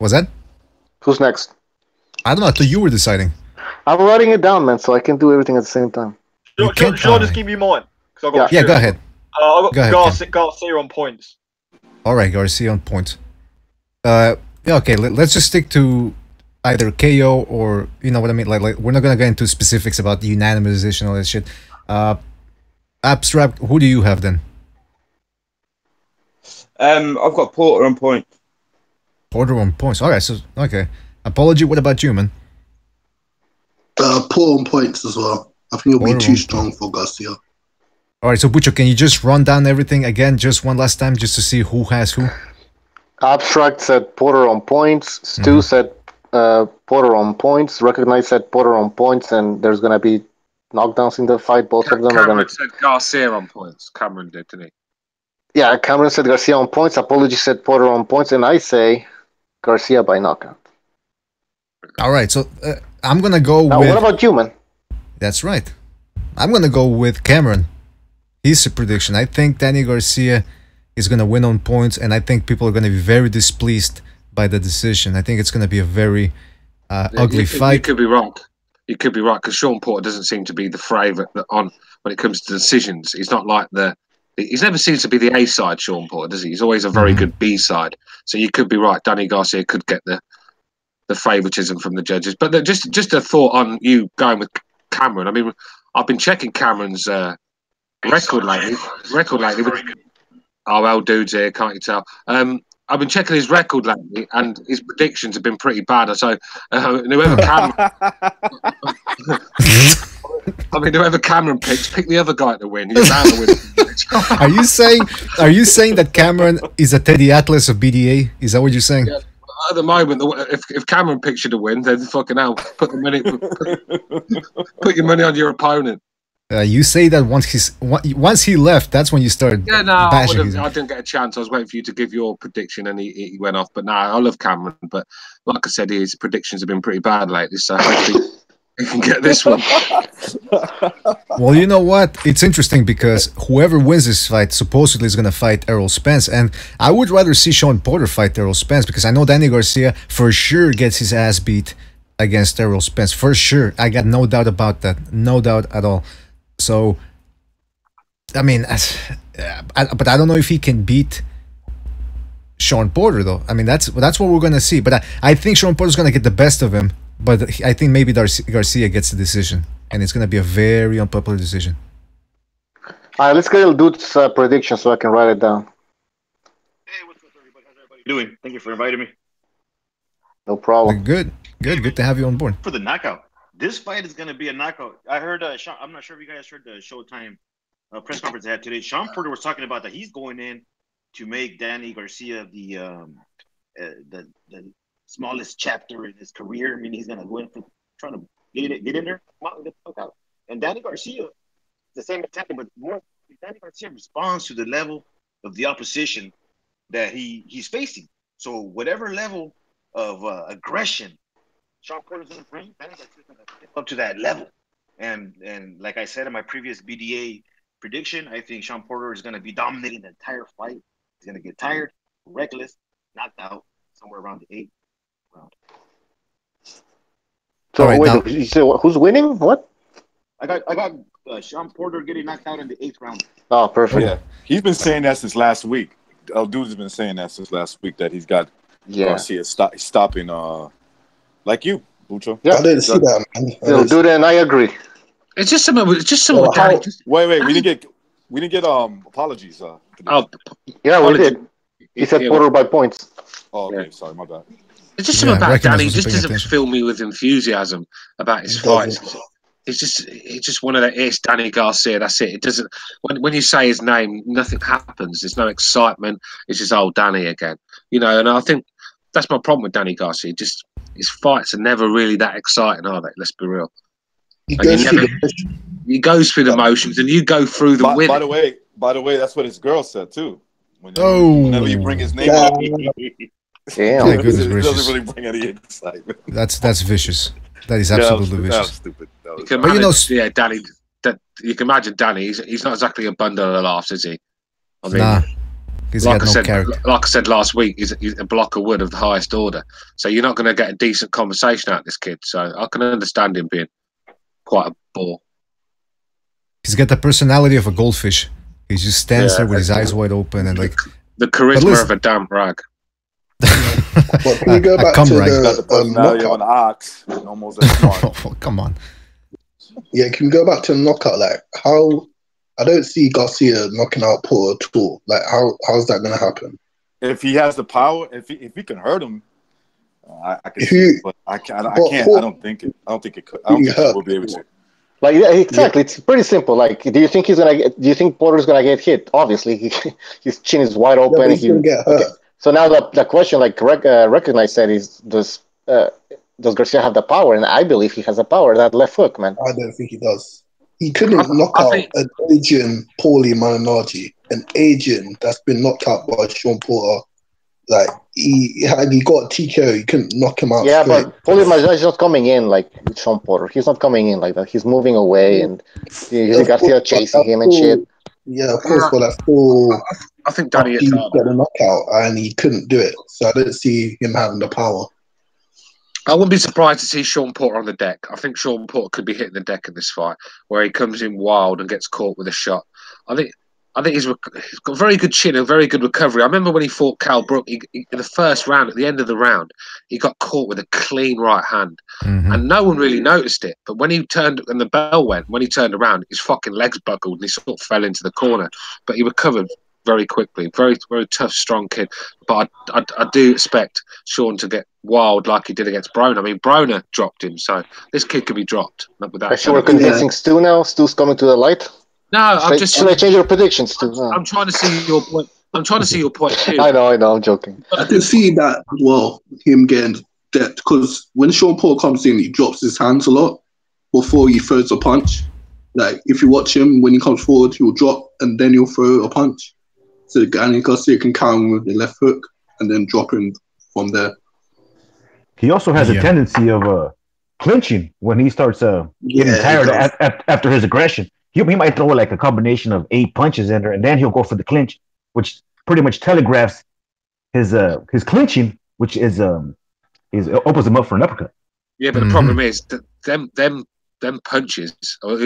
Was that? Who's next? I don't know. I thought you were deciding. I'm writing it down, man, so I can do everything at the same time. Should I just give you mine? Yeah, go ahead. I got Garcia on points. All right, Garcia on points. Yeah, okay. Let's just stick to either KO or you know what I mean. Like we're not gonna get into specifics about the unanimous decision, all that shit. Abstract. Who do you have then? I've got Porter on point. Porter on points. All right, so okay. Apology. What about you, man? Poor on points as well. I think it'll be Porter too on strong for Garcia. All right, so Bucho, can you just run down everything again, just one last time, just to see who has who? Abstract said Porter on points. Stu said Porter on points. Recognize said Porter on points, and there's gonna be knockdowns in the fight. Both of them are Cameron gonna. said Garcia on points. Cameron did, didn't he? Yeah, Cameron said Garcia on points. Apology said Porter on points, and I say Garcia by knockout. All right, so I'm gonna go Now, with. what about you, man? That's right. I'm gonna go with Cameron. His prediction. I think Danny Garcia is gonna win on points, and I think people are gonna be very displeased by the decision. I think it's gonna be a very ugly fight. You could be wrong. You could be right, because Sean Porter doesn't seem to be the favourite on when it comes to decisions. He's not like he's never seems to be the A side, Sean Porter, does he? He's always a very good B side. So you could be right. Danny Garcia could get the favouritism from the judges. But just a thought on you going with Cameron. I mean, I've been checking Cameron's record lately. Oh, well, dude's here, can't you tell? I've been checking his record lately, and his predictions have been pretty bad. So whoever Cameron picks, pick the other guy to win. You're bound to win. Are you saying that Cameron is a Teddy Atlas of BDA? Is that what you're saying? Yeah, at the moment, if Cameron picks you to win, then fucking hell, put your money on your opponent. You say that once he left, that's when you started bashing. I didn't get a chance. I was waiting for you to give your prediction, and he went off. But I love Cameron. But like I said, his predictions have been pretty bad lately. So hopefully he can get this one. Well, you know what? It's interesting because whoever wins this fight supposedly is going to fight Errol Spence. And I would rather see Sean Porter fight Errol Spence, because I know Danny Garcia for sure gets his ass beat against Errol Spence. For sure. I got no doubt about that. No doubt at all. So, I mean, but I don't know if he can beat Sean Porter, though. I mean, that's what we're going to see. But I think Sean Porter's going to get the best of him. But I think maybe Garcia gets the decision. And it's going to be a very unpopular decision. All right, let's get a dude's prediction so I can write it down. Hey, what's up, everybody? How's everybody doing? Thank you for inviting me. No problem. Good to have you on board. For the knockout. This fight is going to be a knockout. I heard, Sean, I'm not sure if you guys heard the Showtime press conference they had today. Sean Porter was talking about that he's going in to make Danny Garcia the smallest chapter in his career. I mean, he's going to go in for trying to get in there, get the fuck out. And Danny Garcia, the same attack, but more. Danny Garcia responds to the level of the opposition that he's facing. So whatever level of aggression Sean Porter's going to bring, Danny Garcia's going to step up to that level. And like I said in my previous BDA prediction, I think Sean Porter is going to be dominating the entire fight. He's going to get tired, reckless, knocked out somewhere around the 8th round. So wait, you said who's winning? What? I got Sean Porter getting knocked out in the 8th round. Oh, perfect. Yeah, he's been saying that since last week. Dude's been saying that since last week that he's got Garcia stopping. Like you, Bucho. Yeah, I didn't see that, man. Dude, and I agree. It's just some. Wait. We didn't get apologies. Yeah, we did. He said Porter by points. Oh, okay. Sorry, my bad. It's just something about Danny. He just doesn't fill me with enthusiasm about his fights. It's just one of the. It's Danny Garcia. That's it. It doesn't. When you say his name, nothing happens. There's no excitement. It's just Danny again. You know, and I think that's my problem with Danny Garcia. Just his fights are never really that exciting, are they? Let's be real. He goes through the motions, and you go through them with. By the way, that's what his girl said too. Whenever you bring his name up, it doesn't really bring any excitement. That's vicious. That is absolutely vicious. That was stupid. You can imagine, Danny. You can imagine Danny. He's not exactly a bundle of laughs, is he? I mean, he's got no character. Like I said last week, he's a block of wood of the highest order. So you're not going to get a decent conversation out of this kid. So I can understand him being quite a bore. He's got the personality of a goldfish. He just stands there with his eyes wide open and like the charisma of a damn rag. Well, can we go back to the personality of an ox? Almost oh, come on. Yeah, can we go back to the knockout? Like, how? I don't see Garcia knocking out Porter at all. Like, how's that going to happen? if he has the power, if he can hurt him, I can see it, but I can't. I don't think it. I don't think it could. I don't think he will be able to. Like, yeah, exactly. It's pretty simple. Like, do you think Porter's gonna get hit? Obviously, his chin is wide open. He's gonna get hurt. Okay. So now the question, like recognized, said is does Garcia have the power? And I believe he has the power. That left hook, man. I don't think he does. He couldn't knock out an Asian Paulie Malignaggi, an Asian that's been knocked out by Sean Porter. Like he got TKO, he couldn't knock him out. Yeah, straight. but Paulie Malignaggi is not coming in like Sean Porter. He's not coming in like that. He's moving away, and Garcia chasing him and shit. Yeah, of course, but that's still. I think Danny he got a knockout and he couldn't do it, so I don't see him having the power. I wouldn't be surprised to see Sean Porter on the deck. I think Sean Porter could be hitting the deck in this fight, where he comes in wild and gets caught with a shot. I think he's got very good chin and very good recovery. I remember when he fought Kell Brook, in the first round, at the end of the round, he got caught with a clean right hand, and no one really noticed it. But when he turned and the bell went, when he turned around, his fucking legs buckled and he sort of fell into the corner. But he recovered very quickly. Very, very tough, strong kid. But I do expect Sean to get wild like he did against Broner. I mean, Broner dropped him, so this kid could be dropped. I sure convincing Stu now. Stu's coming to the light. No, should I change your predictions, Stu? No. I'm trying to see your point. I'm trying to see your point too. I know. I'm joking. I can see that as well. Him getting that because when Sean Paul comes in, he drops his hands a lot before he throws a punch. Like if you watch him when he comes forward, he'll drop and then he'll throw a punch. So Garcia can counter him with the left hook and then drop him from there. He also has a tendency of clinching when he starts getting tired after his aggression. He might throw like a combination of 8 punches in there, and then he'll go for the clinch, which pretty much telegraphs his clinching, which is opens him up for an uppercut. Yeah, but the problem is that them punches,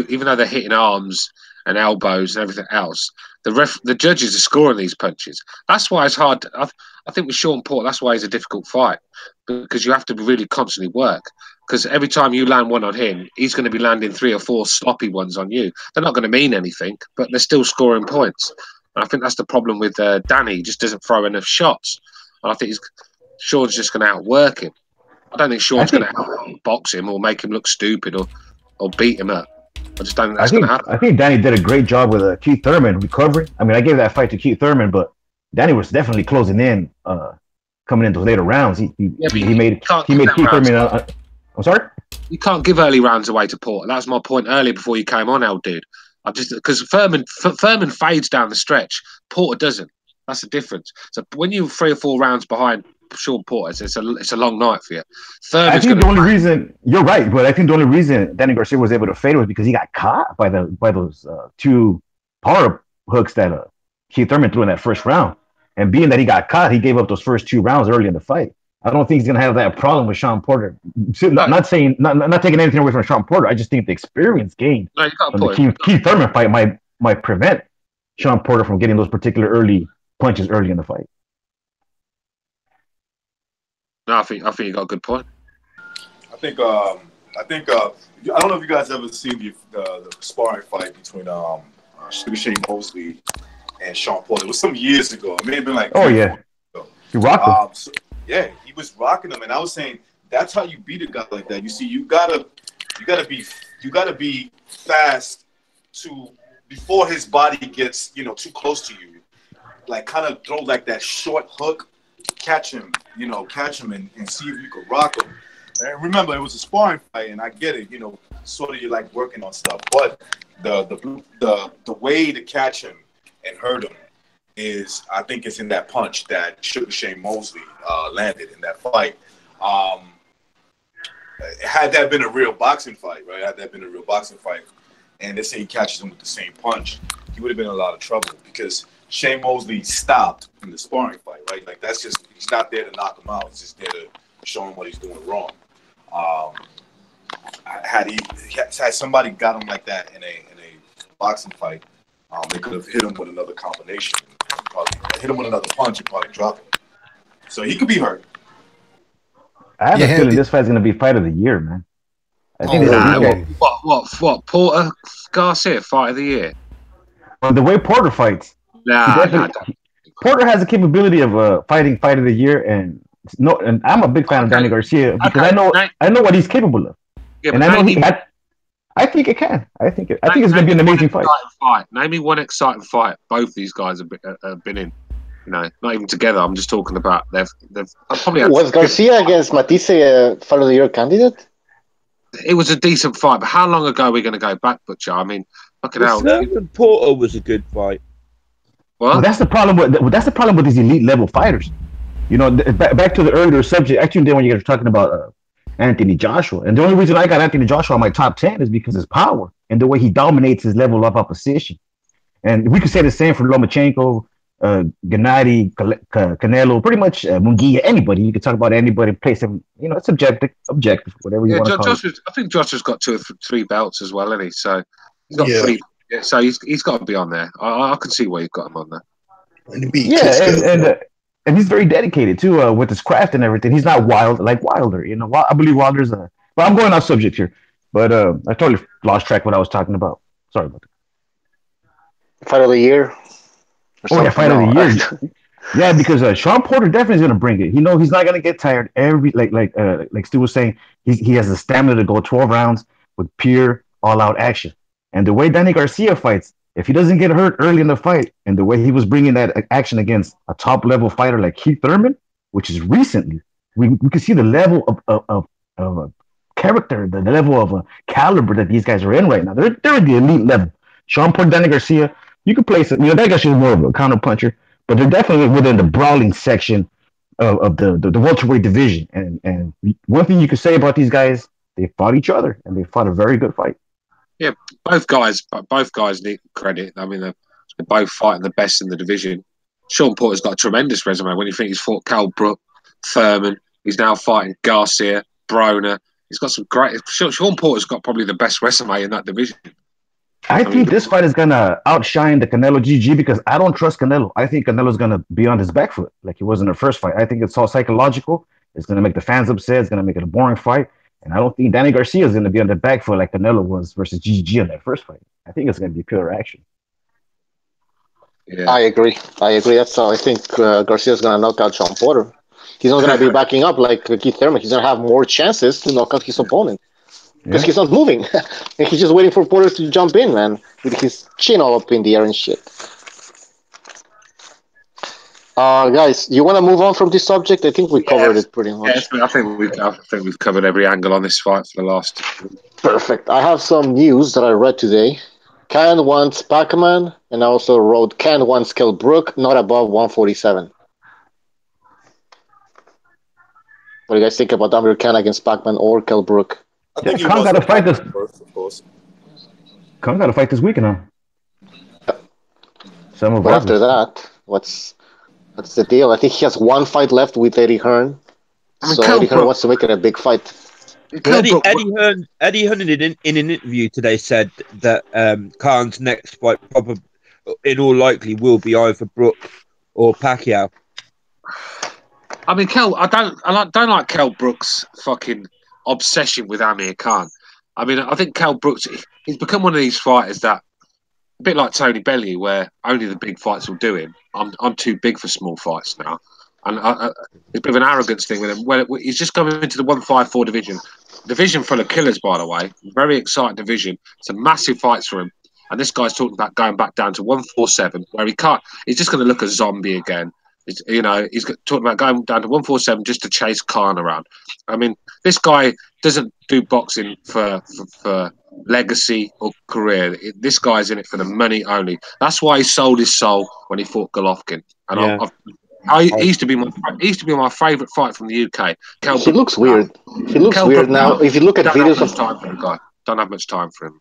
even though they're hitting arms and elbows and everything else, the judges are scoring these punches. That's why it's hard. I think with Sean Porter, that's why it's a difficult fight, because you have to really constantly work. Because every time you land one on him, he's going to be landing 3 or 4 sloppy ones on you. They're not going to mean anything, but they're still scoring points. And I think that's the problem with Danny. He just doesn't throw enough shots. And I think Sean's just going to outwork him. I don't think Sean's going to outbox him or make him look stupid or beat him up. I just don't think that's going to happen. I think Danny did a great job with Keith Thurman recovering. I mean, I gave that fight to Keith Thurman, but Danny was definitely closing in, coming into later rounds. He made Keith Thurman. I'm sorry? You can't give early rounds away to Porter. That was my point earlier before you came on, old dude. Because Thurman fades down the stretch, Porter doesn't. That's the difference. So when you're 3 or 4 rounds behind Sean Porter, it's a long night for you. I think the only reason you're right, but I think the only reason Danny Garcia was able to fade was because he got caught by those 2 power hooks that Keith Thurman threw in that first round. And being that he got caught, he gave up those first 2 rounds early in the fight. I don't think he's gonna have that problem with Sean Porter. Not taking anything away from Sean Porter. I just think the experience gained from the Keith Thurman fight might prevent Sean Porter from getting those particular early punches early in the fight. No, I think you got a good point. I think I don't know if you guys ever seen the sparring fight between Shane Mosley and Sean Porter. It was some years ago. It may have been like he rocked him. Yeah, he was rocking them, and I was saying that's how you beat a guy like that. You see, you gotta be fast before his body gets too close to you. Like kind of throw like that short hook, catch him and see if you could rock him. And remember, it was a sparring fight, and I get it, sort of you're like working on stuff, but the way to catch him and hurt him is, I think it's in that punch that Shane Mosley landed in that fight. Had that been a real boxing fight, right? And they say he catches him with the same punch, he would have been in a lot of trouble because Shane Mosley stopped in the sparring fight, right? Like that's just, he's not there to knock him out. He's just there to show him what he's doing wrong. Had somebody got him like that in a boxing fight, they could have hit him with another combination. Probably hit him with another punch and probably drop him. So he could be hurt. I have a feeling this fight's going to be fight of the year, man. I think what Porter Garcia fight of the year? Well, the way Porter fights, Porter has the capability of fighting fight of the year, and I'm a big fan of Danny Garcia because I know what he's capable of, and I know I think it can. I think it's going to be an amazing fight. Name me one exciting fight both these guys have been in. You know, not even together. I'm just talking about they've probably was Garcia against Matisse a fight of the year candidate? It was a decent fight, but how long ago are we going to go back, Butcher? I mean, fucking hell. Porter was a good fight. What? Well, that's the problem with these elite level fighters. You know, back to the earlier subject. Actually, when you guys were talking about Anthony Joshua, and the only reason I got Anthony Joshua on my top 10 is because his power and the way he dominates his level of opposition. And we could say the same for Lomachenko, Gennady, Canelo, pretty much Munguia, anybody. You could talk about anybody, place him. You know, it's objective, whatever you want to call it. I think Joshua's got 2 or 3 belts as well, hasn't he? So he's got 3. Yeah, so he's got to be on there. I can see why you've got him on there. And he's very dedicated too with his craft and everything. He's not wild like Wilder. You know, I believe Wilder's but I'm going off subject here. But I totally lost track of what I was talking about. Sorry about that. Fight of the year. Oh yeah, fight of the year. Yeah, because Sean Porter definitely is going to bring it. You know, he's not going to get tired. Like Stu was saying, he has the stamina to go 12 rounds with pure all-out action. And the way Danny Garcia fights, if he doesn't get hurt early in the fight, and the way he was bringing that action against a top-level fighter like Keith Thurman, which is recently, we can see the level of character, the level of caliber that these guys are in right now. They're at the elite level. Sean Porter, Danny Garcia, you can place it. You know, Danny Garcia is more of a counter puncher, but they're definitely within the brawling section of the welterweight division. And one thing you could say about these guys, they fought each other, and they fought a very good fight. Yeah, both guys need credit. I mean, they're both fighting the best in the division. Sean Porter's got a tremendous resume. When you think he's fought Kell Brook, Thurman, he's now fighting Garcia, Broner. He's got some great. Sean Porter's got probably the best resume in that division. I think this fight is gonna outshine the Canelo GG because I don't trust Canelo. I think Canelo's gonna be on his back foot like he was in the first fight. I think it's all psychological. It's gonna make the fans upset. It's gonna make it a boring fight. And I don't think Danny Garcia is going to be on the back foot like Canelo was versus GG in that first fight. I think it's going to be pure action. Yeah. I agree. That's how I think Garcia is going to knock out Sean Porter. He's not going to be backing up like Keith Thurman. He's going to have more chances to knock out his opponent because he's not moving. And he's just waiting for Porter to jump in, man, with his chin all up in the air and shit. Guys, you want to move on from this subject? I think we covered it pretty much. Yes, I think we've covered every angle on this fight for the last. Perfect. I have some news that I read today. Can wants Pac-Man, and I also wrote Can wants Kell Brook, not above 147. What do you guys think about Amir Khan against Pac-Man or Kell Brook? Khan got to fight this. Khan got to fight this weekend, huh? But after that, what's the deal? I think he has one fight left with Eddie Hearn. So Eddie Hearn wants to make it a big fight. Eddie Hearn in an interview today said that Khan's next fight probably, in all likely, will be either Brook or Pacquiao. I mean, I don't like Kell Brook's fucking obsession with Amir Khan. I mean, I think Kell Brook's he's become one of these fighters that a bit like Tony Bellew, where only the big fights will do him. I'm too big for small fights now, and it's a bit of an arrogance thing with him. Well, he's just coming into the 154 division full of killers, by the way. Very exciting division. It's a massive fights for him, and this guy's talking about going back down to 147, where he can't. He's just going to look a zombie again. He's talking about going down to 147 just to chase Khan around. I mean, this guy doesn't do boxing for legacy or career. This guy's in it for the money only. That's why he sold his soul when he fought Golovkin. And he used to be my favourite fight from the UK. He looks weird. He looks weird now. If you look at videos of time for the guy, don't have much time for him.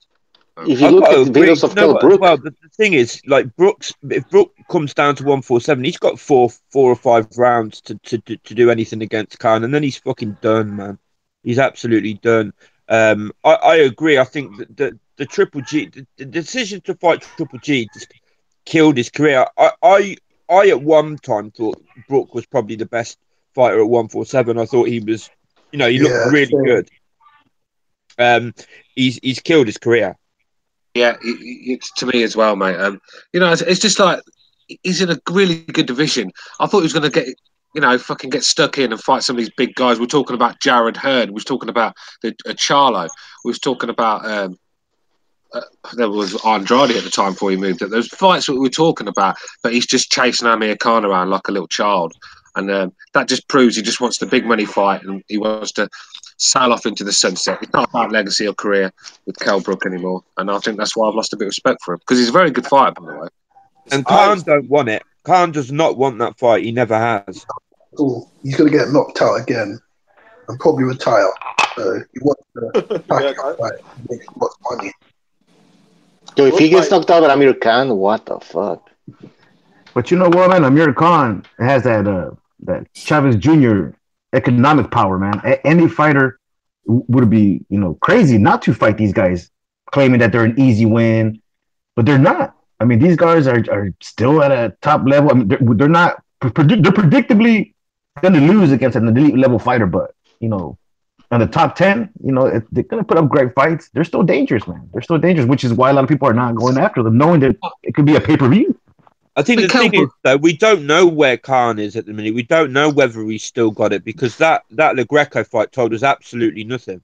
If you look at videos of Kell Brook, well, the thing is, like if Brook comes down to 147, he's got four or five rounds to do anything against Khan, and then he's fucking done, man. He's absolutely done. I agree. I think that the Triple G, the decision to fight Triple G, just killed his career. I at one time thought Brook was probably the best fighter at 147. I thought he was, he looked really good. He's killed his career. Yeah, it's to me as well, mate. It's just like he's in a really good division. I thought he was going to get, fucking get stuck in and fight some of these big guys. We're talking about Jared Hurd. We're talking about Charlo. We was talking about there was Andrade at the time before he moved. Those fights that we were talking about, but he's just chasing Amir Khan around like a little child, and that just proves he just wants the big money fight and he wants to sail off into the sunset. It's not about legacy or career with Kell Brook anymore, and I think that's why I've lost a bit of respect for him because he's a very good fighter, by the way. And Khan don't want it. Khan does not want that fight. He never has. Cool. He's going to get knocked out again and probably retire. So he wants to pack up fight and make lots of money. Yo, if he gets knocked out at Amir Khan, what the fuck? But you know what, man? Amir Khan has that Chavez Jr. economic power, man. Any fighter would be, crazy not to fight these guys, claiming that they're an easy win, but they're not. I mean, these guys are still at a top level. I mean, they're not. They're predictably going to lose against an elite level fighter, but on the top 10, they're going to put up great fights. They're still dangerous, man. They're still dangerous, which is why a lot of people are not going after them, knowing that it could be a pay-per-view. I think the thing is, though, we don't know where Khan is at the minute. We don't know whether he's still got it because that Le Greco fight told us absolutely nothing.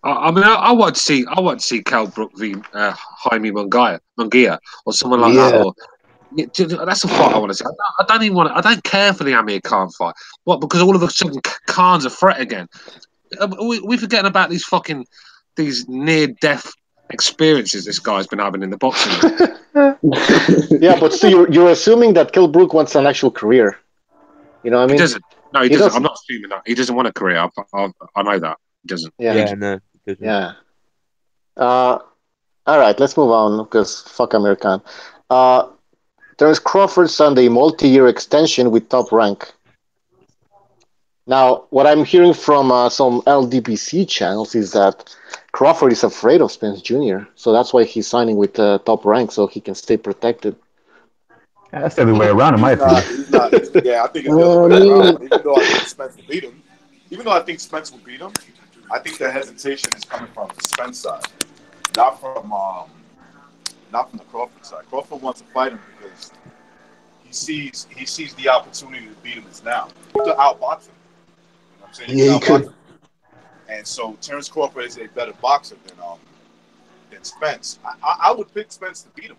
I mean, I want to see Kell Brook v Jaime Munguia or someone like that. Or that's a fight I want to see. I don't even want. I don't care for the Amir Khan fight. What? Because all of a sudden Khan's a threat again. We're forgetting about these near-death experiences this guy's been having in the boxing. Yeah, but still, you're assuming that Kell Brook wants an actual career. You know what I mean? He doesn't. No, he doesn't. I'm not assuming that. He doesn't want a career. I know that. He doesn't. Yeah. No. He doesn't. Yeah. All right, let's move on because fuck Amir Khan. Terence Crawford signed a multi-year extension with Top Rank. Now, what I'm hearing from some LDBC channels is that Crawford is afraid of Spence Jr., so that's why he's signing with Top Rank, so he can stay protected. Yeah, that's the other way around, in my opinion. Yeah, I think it's the other way around. Even though I think Spence will beat him, I think the hesitation is coming from the Spence side, not from the Crawford side. Crawford wants to fight him because he sees the opportunity to beat him is now. He could outbox him. You know what I'm saying? Yeah, he could. And so Terence Crawford is a better boxer than Spence. I would pick Spence to beat him.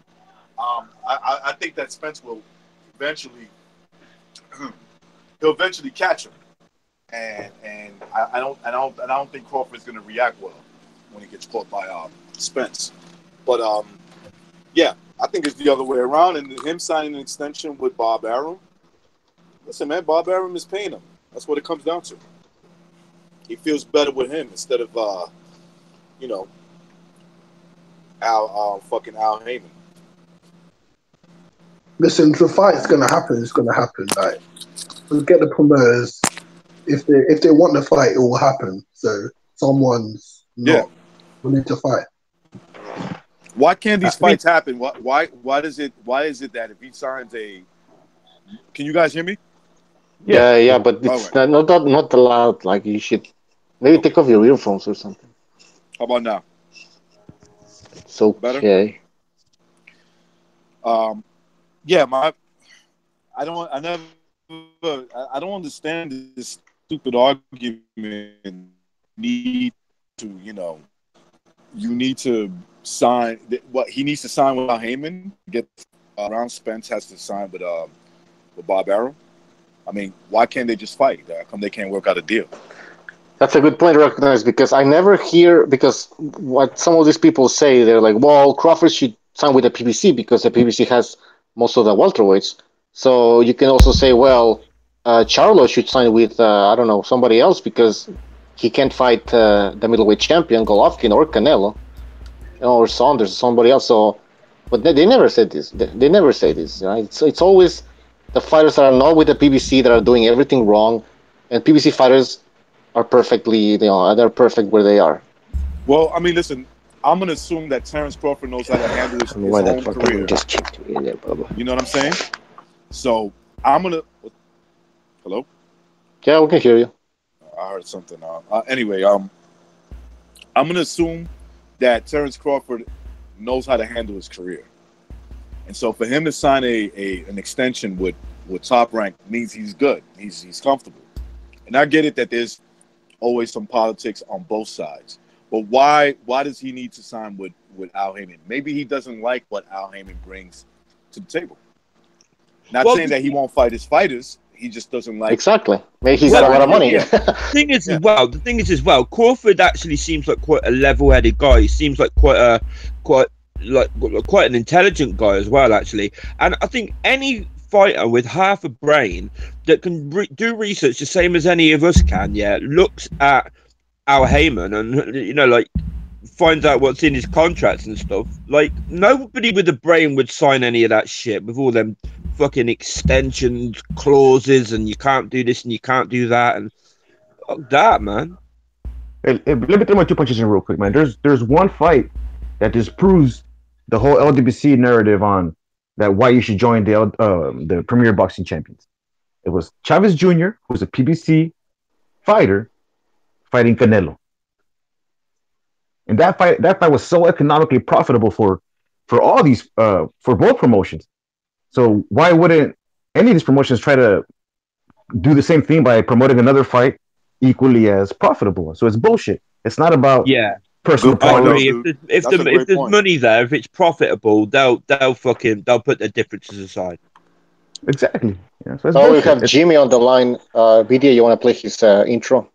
I think that Spence will eventually catch him. And I don't think Crawford's going to react well when he gets caught by Spence. But yeah, I think it's the other way around. And him signing an extension with Bob Arum. Listen, man, Bob Arum is paying him. That's what it comes down to. He feels better with him instead of Al Heyman. Listen, the fight's gonna happen. It's gonna happen. Like, forget the promoters. If they want the fight, it will happen. So someone's not willing to fight. Why can't these fights happen? Why is it that if he signs a? Can you guys hear me? Yeah, but it's not allowed. Like, you should maybe take off your earphones or something. How about now? So better. Yeah, I don't understand this stupid argument. You need to sign. What he needs to sign with Heyman. Get around Spence has to sign with Bob Arum. I mean, why can't they just fight? How come they can't work out a deal? That's a good point to recognize because I never hear, because what some of these people say, they're like, well, Crawford should sign with the PBC because the PBC has most of the welterweights. So you can also say, well, Charlo should sign with, somebody else because he can't fight the middleweight champion, Golovkin or Canelo, or Saunders or somebody else. So, but they never said this. They never say this. Right? So it's always the fighters that are not with the PBC that are doing everything wrong, and PBC fighters are perfectly, they're perfect where they are. Well, I mean, listen, I'm going to assume that Terence Crawford knows how to handle his own career. You know what I'm saying? So I'm going to... Hello? Yeah, we can hear you. I heard something. Anyway, I'm going to assume that Terence Crawford knows how to handle his career. And so for him to sign an extension with Top Rank means he's good. He's comfortable. And I get it that there's always some politics on both sides. But why does he need to sign with Al Heyman? Maybe he doesn't like what Al Heyman brings to the table. Not saying that he won't fight his fighters. He just doesn't like exactly. Maybe he's got a lot of money. The thing is as well, Crawford actually seems like quite a level-headed guy. He seems like quite an intelligent guy as well, actually. And I think any fighter with half a brain that can do research the same as any of us can, looks at Al Heyman and like finds out what's in his contracts and stuff. Like nobody with a brain would sign any of that shit with all them fucking extensions clauses and you can't do this and you can't do that and fuck that, man. Hey, let me throw my 2 punches in real quick, man. There's one fight that disproves the whole LWC narrative on that why you should join the Premier Boxing Champions. It was Chavez Jr., who's a PBC fighter, fighting Canelo. And that fight was so economically profitable for all these for both promotions. So why wouldn't any of these promotions try to do the same thing by promoting another fight equally as profitable? So it's bullshit. It's not about personal power. If there's money there, if it's profitable, they'll put their differences aside. Exactly. Yeah, so we have Jimmy on the line. BDA, you want to play his intro?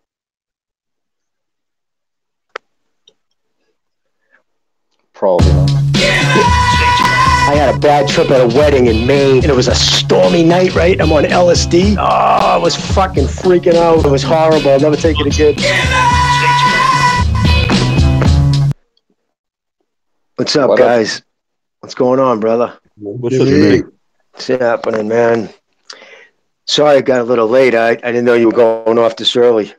Probably not. I had a bad trip at a wedding in Maine, and it was a stormy night, right? I'm on LSD. Oh, I was fucking freaking out. It was horrible. I'll never take it again. What's up, guys? What's going on, brother? What's happening, man? Sorry I got a little late. I didn't know you were going off this early.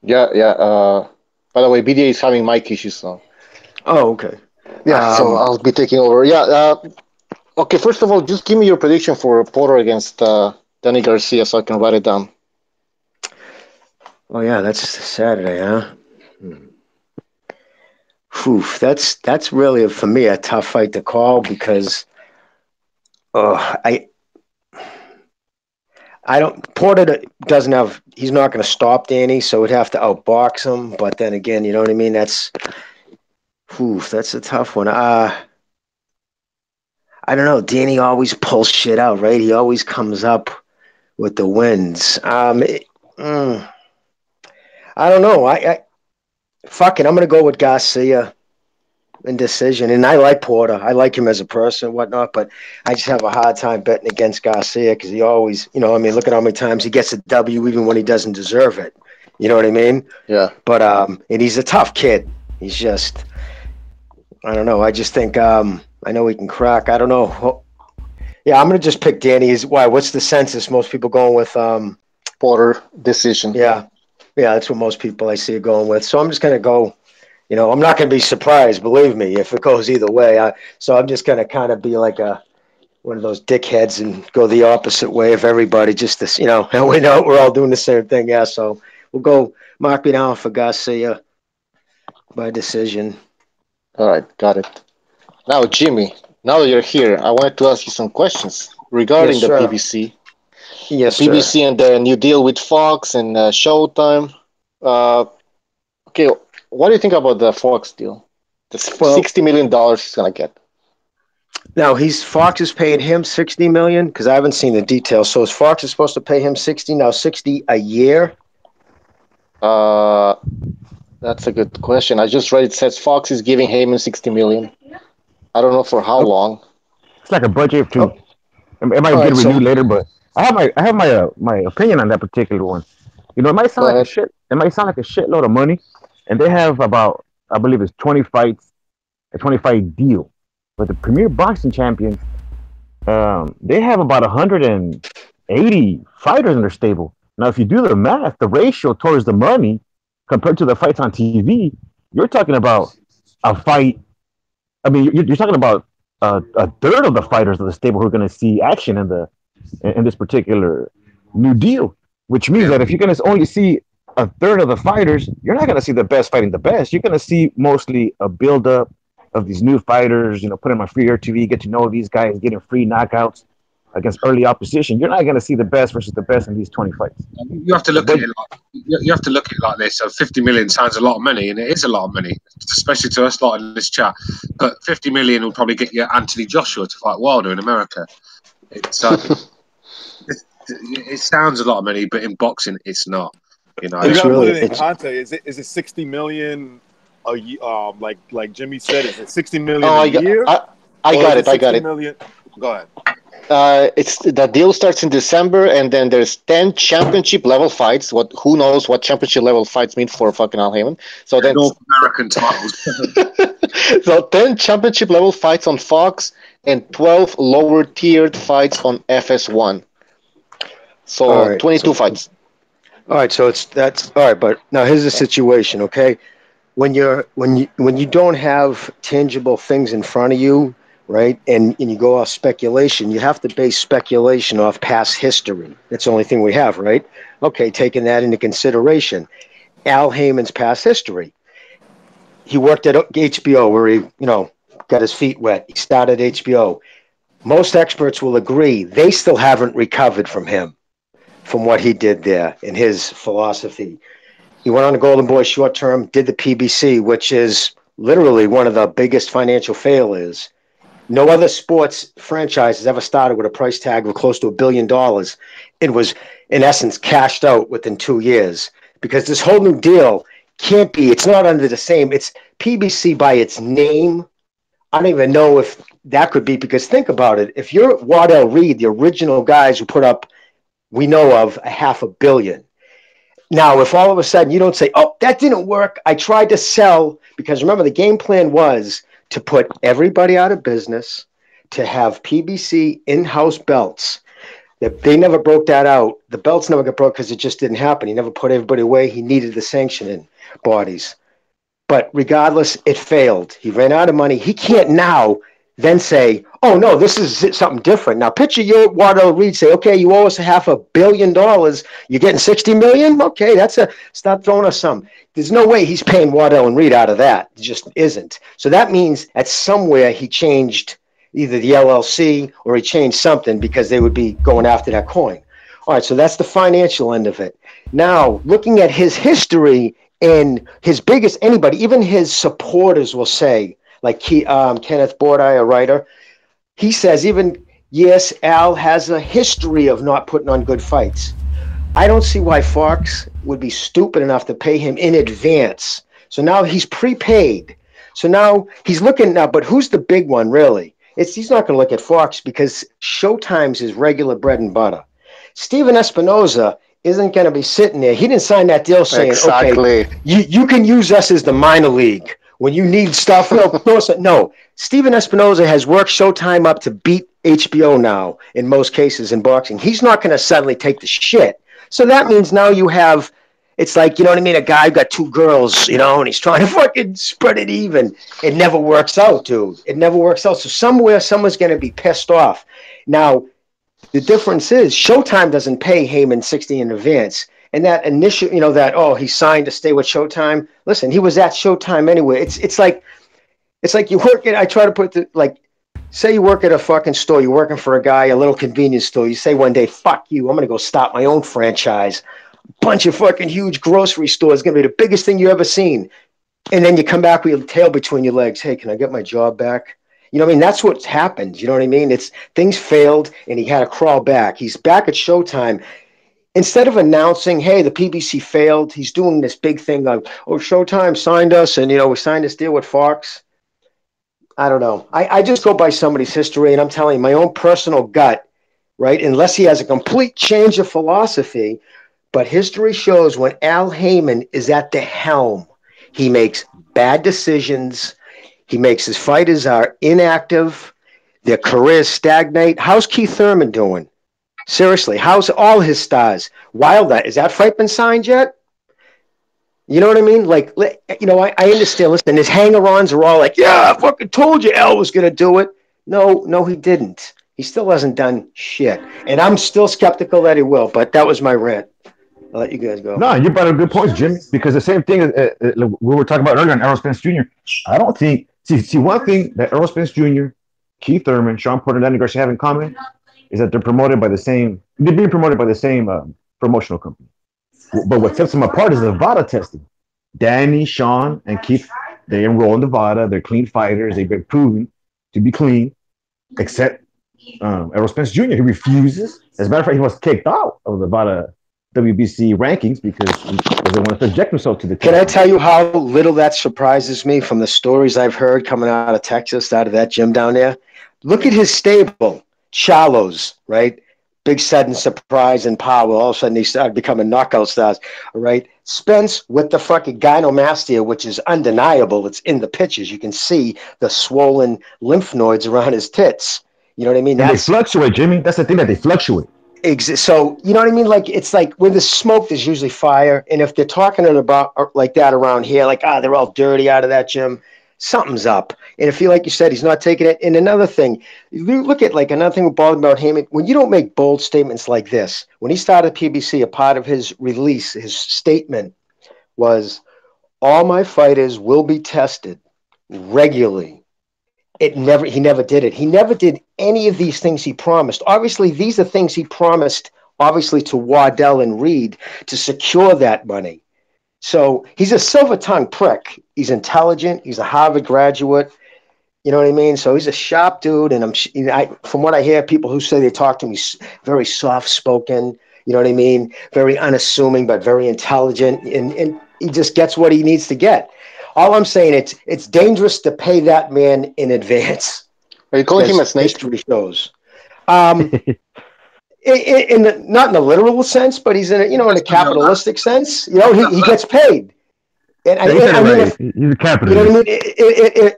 Yeah. By the way, BDA is having mic issues, so. Oh, okay. Yeah, so I'll be taking over. Yeah. Okay, first of all, just give me your prediction for Porter against Danny Garcia so I can write it down. Oh, yeah, that's Saturday, huh? Whew, that's really, for me, a tough fight to call because Porter doesn't have, he's not going to stop Danny, so we'd have to outbox him. But then again, you know what I mean? That's a tough one. I don't know. Danny always pulls shit out, right? He always comes up with the wins. I don't know. Fuck it. I'm going to go with Garcia in decision. And I like Porter. I like him as a person and whatnot, but I just have a hard time betting against Garcia because he always, look at how many times he gets a W even when he doesn't deserve it. You know what I mean? Yeah. But, and he's a tough kid. He's just, I don't know. I just think, I know he can crack. I don't know. Yeah, I'm going to just pick Danny. What's the census? Most people going with Porter decision. Yeah, that's what most people I see are going with. So I'm just going to go, I'm not going to be surprised, believe me, if it goes either way. So I'm just going to kind of be like one of those dickheads and go the opposite way of everybody just to, and we know we're all doing the same thing. Yeah, so we'll go mark me down for Garcia by decision. All right, got it. Now, Jimmy, now that you're here, I wanted to ask you some questions regarding the PBC. Yes, PBC and the new deal with Fox and Showtime. Okay, what do you think about the Fox deal? The $60 million he's gonna get. Now Fox is paying him $60 million because I haven't seen the details. So is Fox is supposed to pay him $60 a year? That's a good question. I just read it says Fox is giving Heyman $60 million. I don't know for how long. It's like a budget too. It might get renewed later, but I have my opinion on that particular one. It might sound like a shit. It might sound like a shitload of money, and they have about, I believe it's 20 fights, a 20-fight deal. But the Premier Boxing Champions, they have about 180 fighters in their stable. Now, if you do the math, the ratio towards the money compared to the fights on TV, you're talking about a fight. I mean, you're talking about a third of the fighters of the stable who are going to see action in this particular new deal, which means that if you're going to only see a third of the fighters, you're not going to see the best fighting the best. You're going to see mostly a build-up, of these new fighters, put them on free air TV, get to know these guys, getting free knockouts against early opposition, you're not going to see the best versus the best in these 20 fights. You have to look at it like this. So 50 million sounds a lot of money, and it is a lot of money, especially to us lot in this chat. But 50 million will probably get you Anthony Joshua to fight Wilder in America. It sounds a lot of money, but in boxing, it's not. You got to put it in context. Is it 60 million a year? Like Jimmy said, is it 60 million a year? I got it. Million? Go ahead. It's the deal starts in December, and then there's 10 championship level fights. Who knows what championship level fights mean for fucking Al Heyman? So then North American titles. So 10 championship level fights on Fox and 12 lower tiered fights on FS1. So 22 fights. All right, so that's all right. But now here's the situation, okay? When you don't have tangible things in front of you, right, and you go off speculation, you have to base speculation off past history. That's the only thing we have, right? Okay, taking that into consideration, Al Heyman's past history. He worked at HBO where he, got his feet wet. He started HBO. Most experts will agree they still haven't recovered from what he did there in his philosophy. He went on to Golden Boy short term, did the PBC, which is literally one of the biggest financial failures. No other sports franchise has ever started with a price tag of close to $1 billion. It was, in essence, cashed out within 2 years because this whole new deal can't be, it's not under the same, it's PBC by its name. I don't even know if that could be, because think about it. If you're Waddell Reed, the original guys who put up, we know of, $500 million. Now, if all of a sudden you don't say, oh, that didn't work, I tried to sell, because remember, the game plan was to put everybody out of business, to have PBC in-house belts. They never broke that out. The belts never got broke because it just didn't happen. He never put everybody away. He needed the sanctioning bodies. But regardless, it failed. He ran out of money. He can't now then say, oh, no, this is something different. Now, picture your Waddell Reed say, okay, you owe us $500 million. You're getting $60 million? Okay, start throwing us some. There's no way he's paying Waddell and Reed out of that. It just isn't. So that means at somewhere he changed either the LLC or he changed something because they would be going after that coin. All right, so that's the financial end of it. Now, looking at his history and his biggest, anybody, even his supporters will say, like Kenneth Bordai, a writer, he says yes, Al has a history of not putting on good fights. I don't see why Fox would be stupid enough to pay him in advance. So now he's prepaid. So now he's looking now, but who's the big one really? He's not going to look at Fox because Showtime's his regular bread and butter. Steven Espinoza isn't going to be sitting there. He didn't sign that deal saying, okay, you can use us as the minor league when you need stuff. No, Steven Espinoza has worked Showtime up to beat HBO now in most cases in boxing. He's not going to suddenly take the shit. So that means now you have, it's like, you know what I mean? A guy got 2 girls, and he's trying to fucking spread it even. It never works out, dude. It never works out. So somewhere, someone's going to be pissed off. Now, the difference is Showtime doesn't pay Heyman 60 in advance. And that initial, he signed to stay with Showtime. Listen, he was at Showtime anyway. It's like you work at, I try to put say you work at a fucking store, you're working for a guy, a little convenience store. You say one day, fuck you, I'm going to go start my own franchise. Bunch of fucking huge grocery stores, going to be the biggest thing you ever seen. And then you come back with your tail between your legs. Hey, can I get my job back? You know what I mean? That's what happened. You know what I mean? Things failed and he had to crawl back. He's back at Showtime. Instead of announcing, hey, the PBC failed, he's doing this big thing of, oh, Showtime signed us and, we signed this deal with Fox. I don't know. I just go by somebody's history, and I'm telling you, my own personal gut, right? Unless he has a complete change of philosophy, but history shows when Al Heyman is at the helm, he makes bad decisions. He makes his fighters are inactive. Their careers stagnate. How's Keith Thurman doing? Seriously, how's all his stars? Wilder, is that fight been signed yet? You know what I mean? I understand. Listen, his hanger-ons are all like, yeah, I fucking told you Al was going to do it. No, he didn't. He still hasn't done shit. And I'm still skeptical that he will, but that was my rant. I'll let you guys go. No, you brought up good points, Jimmy, because the same thing we were talking about earlier on Errol Spence Jr. I don't think See, one thing that Errol Spence Jr., Keith Thurman, Sean Porter, and Danny Garcia have in common is that they're promoted by the same. They're being promoted by the same promotional company. But what sets them apart is the VADA testing. Danny, Sean, and Keith, they enroll in the VADA. They're clean fighters. They've been proven to be clean, except Errol Spence Jr., he refuses. As a matter of fact, he was kicked out of the VADA WBC rankings because he doesn't want to subject himself to the test. Can I tell you how little that surprises me from the stories I've heard coming out of Texas, out of that gym down there? Look at his stable, Chalos, right? Big sudden surprise and power. All of a sudden, they started becoming knockout stars, all right? Spence with the fucking gynomastia, which is undeniable. It's in the pictures. You can see the swollen lymph nodes around his tits. You know what I mean? And they fluctuate, Jimmy. That's the thing, that they fluctuate. So, you know what I mean? Like, it's like when there's smoke, there's usually fire. And if they're talking about like that around here, like, they're all dirty out of that gym, something's up. And if you, like you said, he's not taking it. And another thing, you look at like another thing that bothered me about him, when you don't make bold statements like this, when he started PBC, a part of his release, his statement was, all my fighters will be tested regularly. He never did it. He never did any of these things he promised. Obviously, these are things he promised, obviously, to Waddell and Reed to secure that money. So he's a silver-tongued prick. He's intelligent. He's a Harvard graduate. You know what I mean? So he's a sharp dude. And from what I hear, people who say they talk to him, he's very soft-spoken. You know what I mean? Very unassuming, but very intelligent. And he just gets what he needs to get. All I'm saying, it's dangerous to pay that man in advance. Are you calling him a snake? History shows. Not in the literal sense, but he's in a capitalistic sense. You know, he gets paid. And I mean, he's a capitalist. You know what I mean?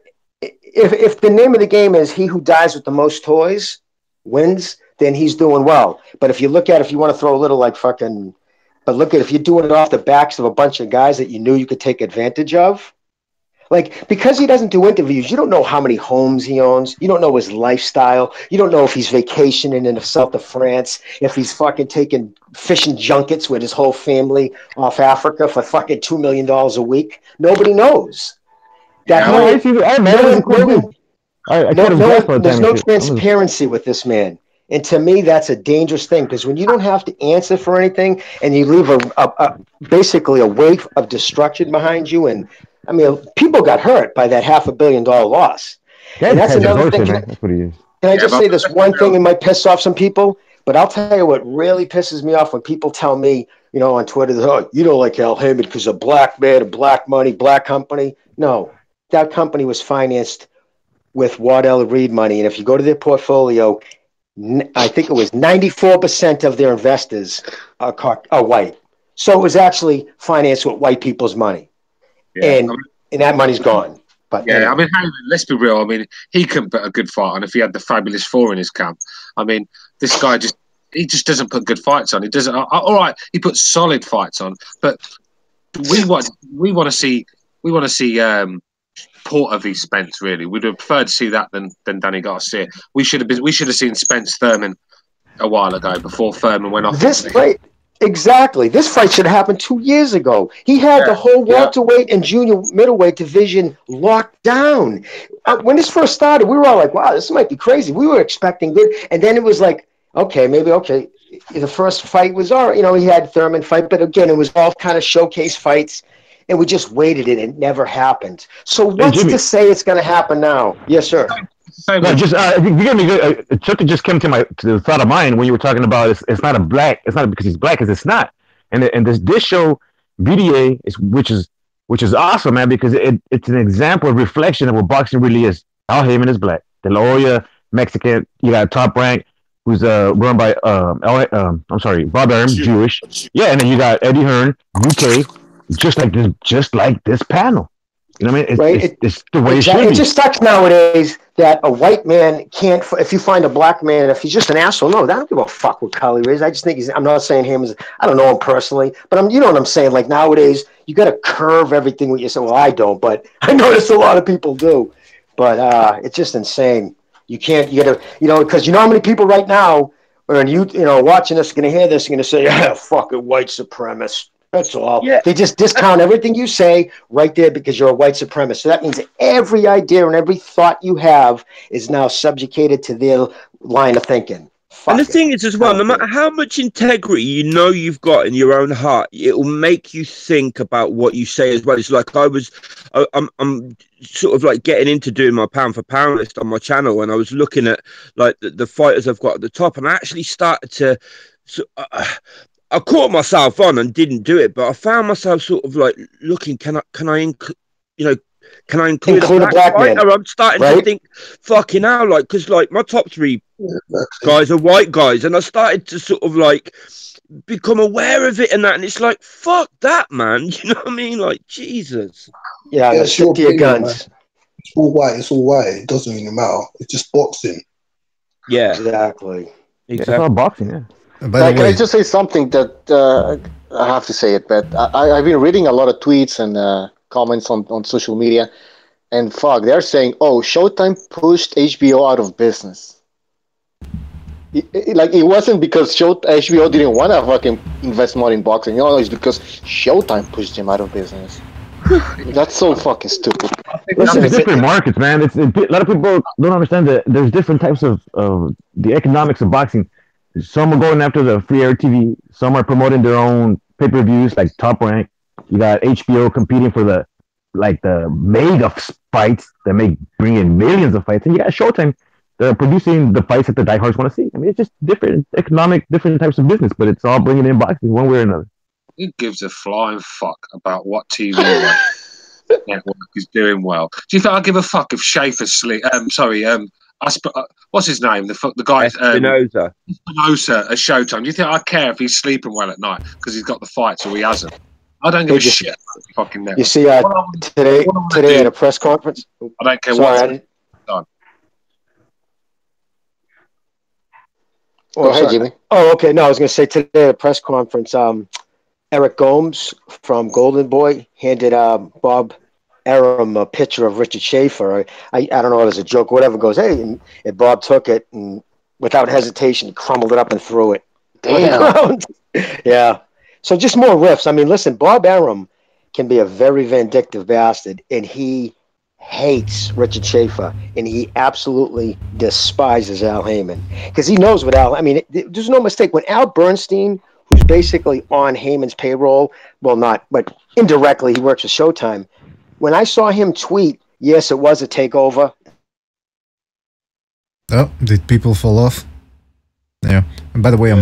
If the name of the game is he who dies with the most toys wins, then he's doing well. But if you look at, if you want to throw a little like fucking, but look at if you're doing it off the backs of a bunch of guys that you knew you could take advantage of. Like, because he doesn't do interviews, you don't know how many homes he owns. You don't know his lifestyle. You don't know if he's vacationing in the south of France, if he's fucking taking fishing junkets with his whole family off Africa for fucking $2 million a week. Nobody knows. There's no transparency with this man. And to me, that's a dangerous thing, because when you don't have to answer for anything and you leave basically a wave of destruction behind you, and I mean, people got hurt by that $500 million loss. And that's another thing. That's what he is. Can I just say this one thing? It might piss off some people, but I'll tell you what really pisses me off when people tell me, you know, on Twitter, oh, you don't like Al Heyman because a black man, a black money, black company. No, that company was financed with Waddell Reed money. And if you go to their portfolio, I think it was 94% of their investors are white. So it was actually financed with white people's money. Yeah, and that money's gone. But yeah, anyway. I mean, let's be real. I mean, he couldn't put a good fight on if he had the Fabulous Four in his camp. I mean, this guy just doesn't put good fights on. He doesn't. All right, he puts solid fights on, but we want to see Porter v Spence. Really, we'd have preferred to see that than Danny Garcia. We should have seen Spence Thurman a while ago before Thurman went off. This fight. Exactly. This fight should have happened 2 years ago. He had the whole welterweight and junior middleweight division locked down. When this first started, we were all like, wow, this might be crazy. We were expecting good. And then it was like, okay. The first fight was all right. You know, he had Thurman fight, but again, it was all kind of showcase fights. And we just waited and it never happened. So what's to say it's going to happen now? Yes, sir. No, just something just came to the thought of mine when you were talking about it's not because he's black, because it's not. And this show BDA which is awesome, man, because it's an example, reflection of what boxing really is. Al Heyman is black. De La Hoya, Mexican. You got Top Rank, who's run by Bob Arum, Jewish. Yeah, and then you got Eddie Hearn, UK, just like this panel. You know what I mean? It's the way it should be. It just sucks nowadays that a white man can't, if you find a black man, if he's just an asshole, no, I don't give a fuck what color he is. I just think I'm not saying him as, I don't know him personally, but you know what I'm saying? Like nowadays, you got to curve everything with you. So, well, I don't, but I notice a lot of people do. But it's just insane. You got to, because you know how many people right now, and watching this, going to hear this, going to say, yeah, fucking white supremacist. That's all. Yeah. They just discount everything you say right there because you're a white supremacist. So that means every idea and every thought you have is now subjugated to their line of thinking. And the thing is, as well, no matter how much integrity you know you've got in your own heart, it will make you think about what you say as well. It's like I'm sort of like getting into doing my pound for pound list on my channel, and I was looking at like the fighters I've got at the top, and I actually started to. I caught myself on and didn't do it, but I found myself sort of like looking. Can I include a black fighter? I'm starting to think, fucking hell, like, because like my top three guys are white guys, and I started to sort of like become aware of it and that, and it's like, fuck that, man. You know what I mean? Like, Jesus. Yeah, stick to your guns. Man. It's all white. It's all white. It doesn't really matter. It's just boxing. Yeah, exactly. It's all boxing. Yeah. Can I just say something that I have to say it, but I've been reading a lot of tweets and comments on social media, and fuck, they're saying, oh, Showtime pushed HBO out of business. It wasn't because HBO didn't want to fucking invest more in boxing. No, it's because Showtime pushed him out of business. That's so fucking stupid. Listen, it's different markets, man. A lot of people don't understand that there's different types of the economics of boxing. Some are going after the free air TV. Some are promoting their own pay-per-views like Top Rank. You got HBO competing for the mega fights that bring in millions of fights. And you got Showtime. They're producing the fights that the diehards want to see. I mean, it's just different types of business, but it's all bringing in boxing one way or another. Who gives a flying fuck about what TV network is doing well? Do you think I give a fuck if Schaefer what's his name? The guy Espinosa. Espinosa at Showtime. Do you think I care if he's sleeping well at night because he's got the fights or he hasn't? I don't give a shit about the fucking network. You see, today at a press conference. I don't care what. Go ahead, Jimmy. Oh, okay. No, I was going to say today at a press conference, Eric Gomes from Golden Boy handed Bob Arum a picture of Richard Schaefer. I don't know, it was a joke, whatever. Goes, hey, and Bob took it and without hesitation crumbled it up and threw it. Damn. Yeah. So just more riffs. I mean, listen, Bob Arum can be a very vindictive bastard, and he hates Richard Schaefer, and he absolutely despises Al Heyman because he knows what Al. I mean, there's no mistake when Al Bernstein, who's basically on Heyman's payroll, well, not, but indirectly, he works with Showtime. When I saw him tweet, yes, it was a takeover. Oh, did people fall off? Yeah. And by the way,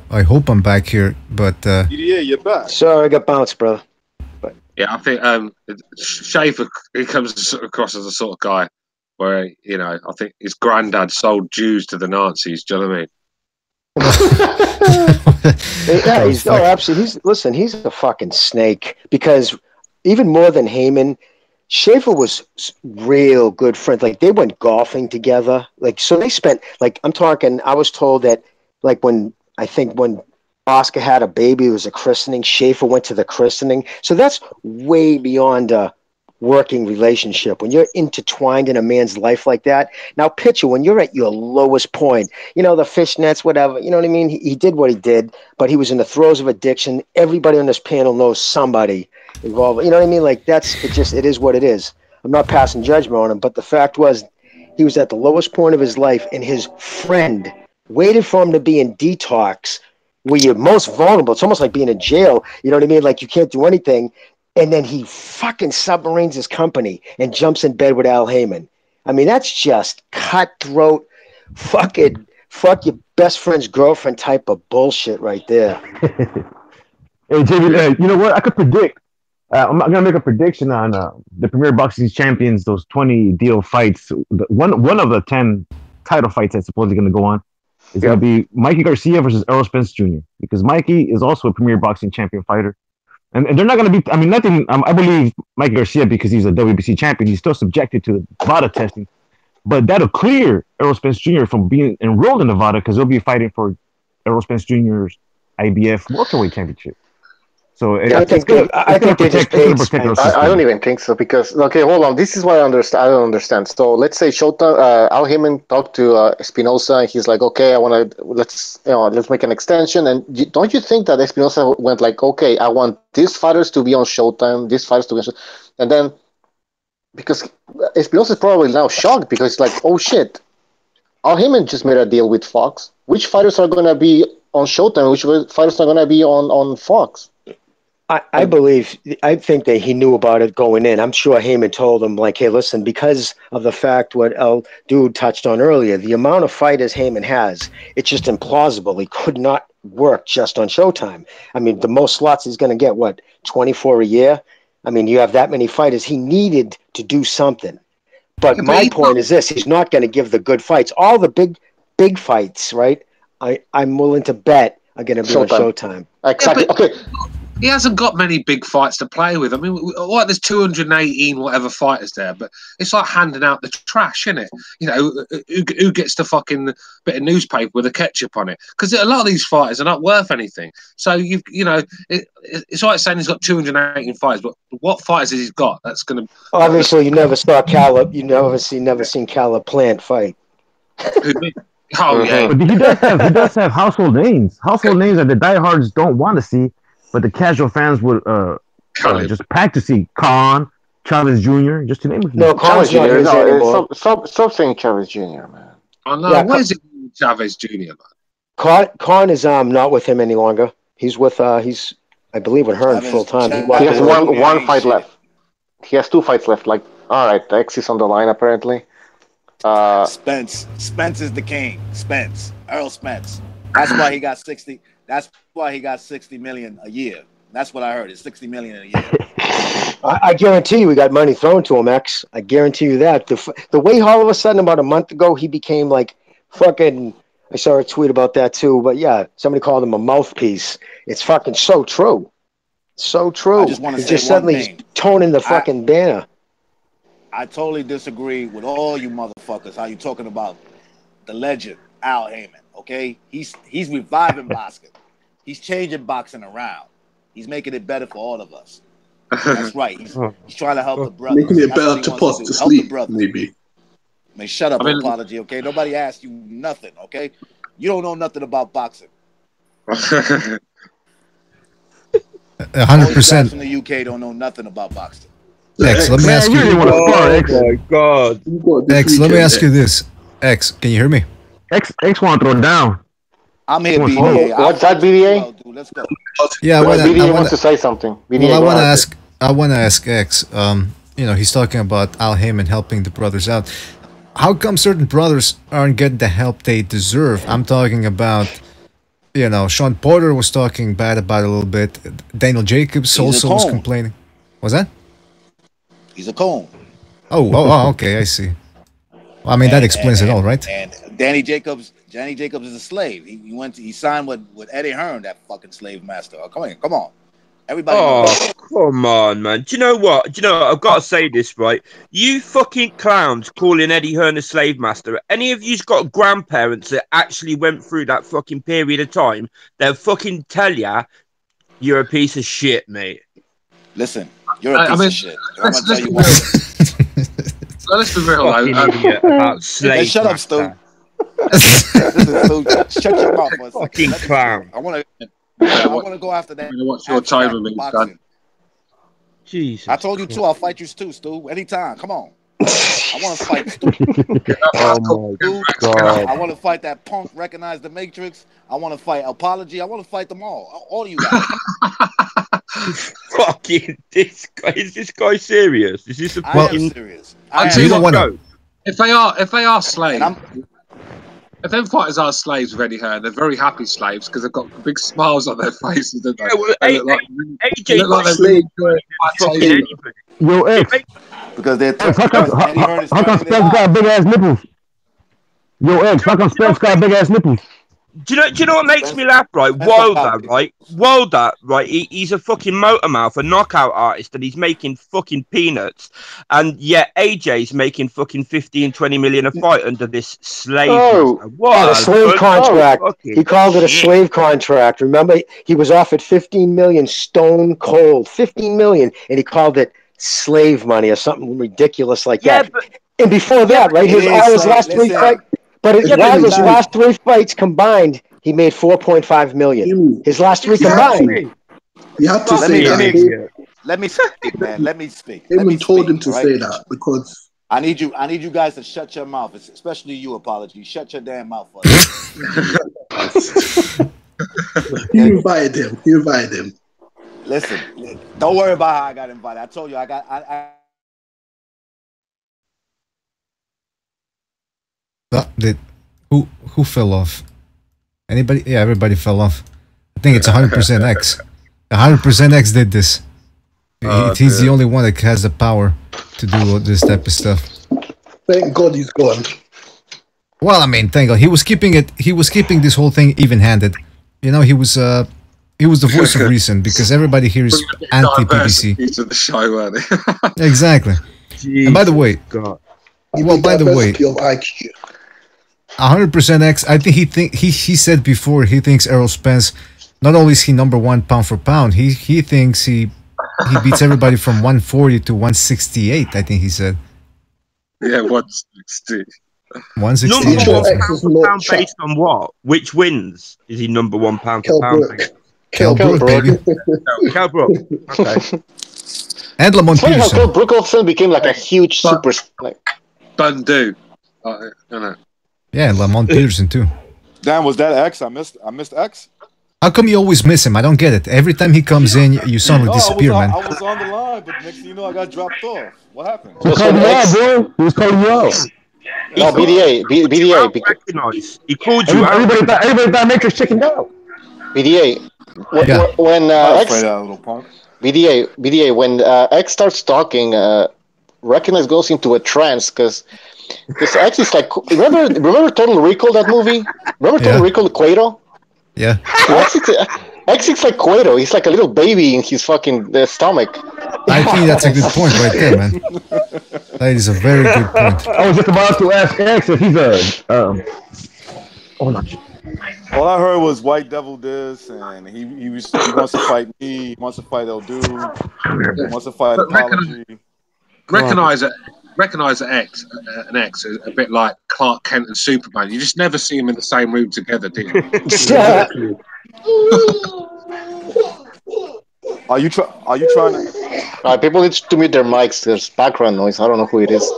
I hope I'm back here, but BDA, you're back. Sorry, I got bounced, brother. But yeah, I think Schaefer, he comes across as a sort of guy where, you know, I think his granddad sold Jews to the Nazis. Do you know what I mean? Yeah, absolutely. He's a fucking snake because even more than Heyman, Schaefer was real good friends. Like, they went golfing together. Like, so they spent, like, I was told that, like, when Oscar had a baby, it was a christening, Schaefer went to the christening. So that's way beyond a working relationship. When you're intertwined in a man's life like that, now picture when you're at your lowest point, you know, the fishnets, whatever, you know what I mean? He did what he did, but he was in the throes of addiction. Everybody on this panel knows somebody involved. You know what I mean? Like, it is what it is. I'm not passing judgment on him, but the fact was he was at the lowest point of his life, and his friend waited for him to be in detox where you're most vulnerable. It's almost like being in jail. You know what I mean? Like, you can't do anything. And then he fucking submarines his company and jumps in bed with Al Heyman. I mean, that's just cutthroat, fucking fuck your best friend's girlfriend type of bullshit right there. Hey, Jamie, you know what? I could predict. I'm going to make a prediction on the Premier Boxing Champions, those 20 deal fights. One of the 10 title fights that's supposedly going to go on is going to be Mikey Garcia versus Errol Spence Jr. Because Mikey is also a Premier Boxing Champion fighter. And they're not going to be, I mean, nothing, I believe Mikey Garcia, because he's a WBC champion, he's still subjected to VADA testing. But that'll clear Errol Spence Jr. from being enrolled in Nevada because he'll be fighting for Errol Spence Jr.'s IBF welterweight championship. So I think they just paid Spence. I don't even think so because okay, hold on. This is what I understand. I don't understand. So let's say Showtime, Al Heyman talked to Espinosa, and he's like, okay, let's make an extension. And don't you think that Espinosa went like, okay, I want these fighters to be on Showtime, these fighters to be on Showtime, and then because Espinosa is probably now shocked because it's like, oh shit, Al Heyman just made a deal with Fox. Which fighters are going to be on Showtime? Which fighters are going to be on Fox? I think that he knew about it going in. I'm sure Heyman told him, like, hey, listen, because of the fact what El Dude touched on earlier, the amount of fighters Heyman has, it's just implausible. He could not work just on Showtime. I mean, the most slots he's going to get, 24 a year? I mean, you have that many fighters. He needed to do something. But my point is this, he's not going to give the good fights. All the big fights, right, I'm willing to bet are going to be on Showtime. Exactly. Okay. He hasn't got many big fights to play with. I mean, there's 218 whatever fighters there, but it's like handing out the trash, isn't it? You know, who gets the fucking bit of newspaper with the ketchup on it? Because a lot of these fighters are not worth anything. So it's like saying he's got 218 fighters, but what fighters has he got? That's going to obviously you never saw Caleb. You never seen Caleb Plant fight. Oh yeah, but he does have household names that the diehards don't want to see. But the casual fans would just pack to see Khan, Chavez Jr., just to name a few. No, Khan's not his anymore. Stop saying Chavez Jr., man. I know. Yeah, where's it Chavez Jr., man? Khan is not with him any longer. He's with he's I believe with Hearn full time. He has one fight left. He has 2 fights left. Like, all right, the X is on the line apparently. Spence is the king. Earl Spence. That's why he got 60. That's why he got 60 million a year. That's what I heard. It's 60 million a year. I guarantee you, we got money thrown to him, X. I guarantee you that. The way all of a sudden, about a month ago, he became like fucking. I saw a tweet about that too. But yeah, somebody called him a mouthpiece. It's fucking so true. So true. I just want to say just suddenly he's toning the fucking banner. I totally disagree with all you motherfuckers. How you talking about the legend Al Heyman? Okay, he's reviving boxing. He's changing boxing around. He's making it better for all of us. That's right. He's trying to help the brothers. Making it better to put to sleep, maybe. Man, shut up, Apology. Okay, nobody asked you nothing. Okay, you don't know nothing about boxing. 100%. From the UK don't know nothing about boxing. X, let me ask you. Oh my God. X, let me ask you this. X, can you hear me? X want to throw down. I'm here, BDA. What's that, BDA? Let's go. Yeah, BDA wants to say something. BDA, well, I want to ask X. He's talking about Al Heyman helping the brothers out. How come certain brothers aren't getting the help they deserve? I'm talking about, Sean Porter was talking bad about it a little bit. Daniel Jacobs also was complaining. Was that? He's a coon. Oh, okay, I see. Well, I mean, that explains it all, right? And Danny Jacobs is a slave. He signed with Eddie Hearn, that fucking slave master. Oh, come on. Everybody knows. Come on, man. Do you know what? I've got to say this, right? You fucking clowns calling Eddie Hearn a slave master. Any of you's got grandparents that actually went through that fucking period of time, they'll fucking tell ya you're a piece of shit, mate. Listen, you're a piece of shit. I'm going to tell you what. So let's be real. About slave shut up, Stu. Shut your mouth for a second. Fucking clown. I want to go after that. What's your time with me, son? Jesus. I told you too. I'll fight you too, Stu. Anytime. Come on. I want to fight Stu. Oh my God. I want to fight that punk. Recognize the Matrix. I want to fight Apology. I want to fight them all. All of you guys. Fucking this guy. Is this guy serious? Is this a fucking serious? I'll tell you what, though. If they are slaves, if them fighters are slaves of Eddie Hearn, they're very happy slaves because they've got big smiles on their faces. Don't they? Yeah, well, they look like they're really enjoying it. Yo, X. Because they're how come Spence got big ass nipples? Yo, X, how come Spence got big ass nipples? Do you know what makes me laugh, right? Wilder, right? He's a fucking motor mouth, a knockout artist, and he's making fucking peanuts. And yet AJ's making fucking 15-20 million a fight under this slave. What a slave contract. He called it a slave contract. Remember, he was offered 15 million stone cold, 15 million, and he called it slave money or something ridiculous like that. And before that, right, his last three fights. But his last three fights combined, he made 4.5 million. His last three combined. You have to say that. Let me speak, man. Let me speak. Him told him to say that because I need you guys to shut your mouth, especially you, Apology. Shut your damn mouth. You invited him. Listen, don't worry about how I got invited. I told you I Who fell off? Anybody? Yeah, everybody fell off. I think it's 100% X. 100% X did this. He's the only one that has the power to do this type of stuff. Thank God he's gone. Well, I mean, thank God he was keeping it. He was keeping this whole thing even-handed. You know, he was the voice of reason because everybody here is anti-PBC. To the show, weren't they? Exactly. Jesus and by the way, God. Well, by the way, 100% X. I think he said before he thinks Errol Spence. Not only is he #1 pound for pound, he thinks he beats everybody from 140 to 168. I think he said. Yeah, 160. 168. #1 pound for pound based on what? Which wins is he #1 pound for pound? Kell Brook, baby. Kell Brook. Okay. And Lamont Funny how Peterson. Kell Brook all of a sudden became like a huge super. Bundu. Yeah, and Lamont Peterson too. Damn, was that X? I missed X. How come you always miss him? I don't get it. Every time he comes in, you suddenly disappear, man. I was on the line, but next thing you know, I got dropped off. What happened? He was calling you out, bro. He was calling you out. No, BDA. He called you out. Everybody thought Matrix chickened out. BDA. When BDA, when X starts talking, Recognize goes into a trance because X is like, remember Total Recall, that movie? Remember Total Recall, Cueto? Yeah. X is like Cueto. He's like a little baby in his fucking stomach. I think that's a good point right there, man. That is a very good point. I was just about to ask X if he's a All I heard was White Devil this, and he wants to fight me. He wants to fight El Dude. He wants to fight Apology. Recognize that X is a bit like Clark Kent and Superman. You just never see them in the same room together, do you? Are you trying to? People need to mute their mics. There's background noise. I don't know who it is.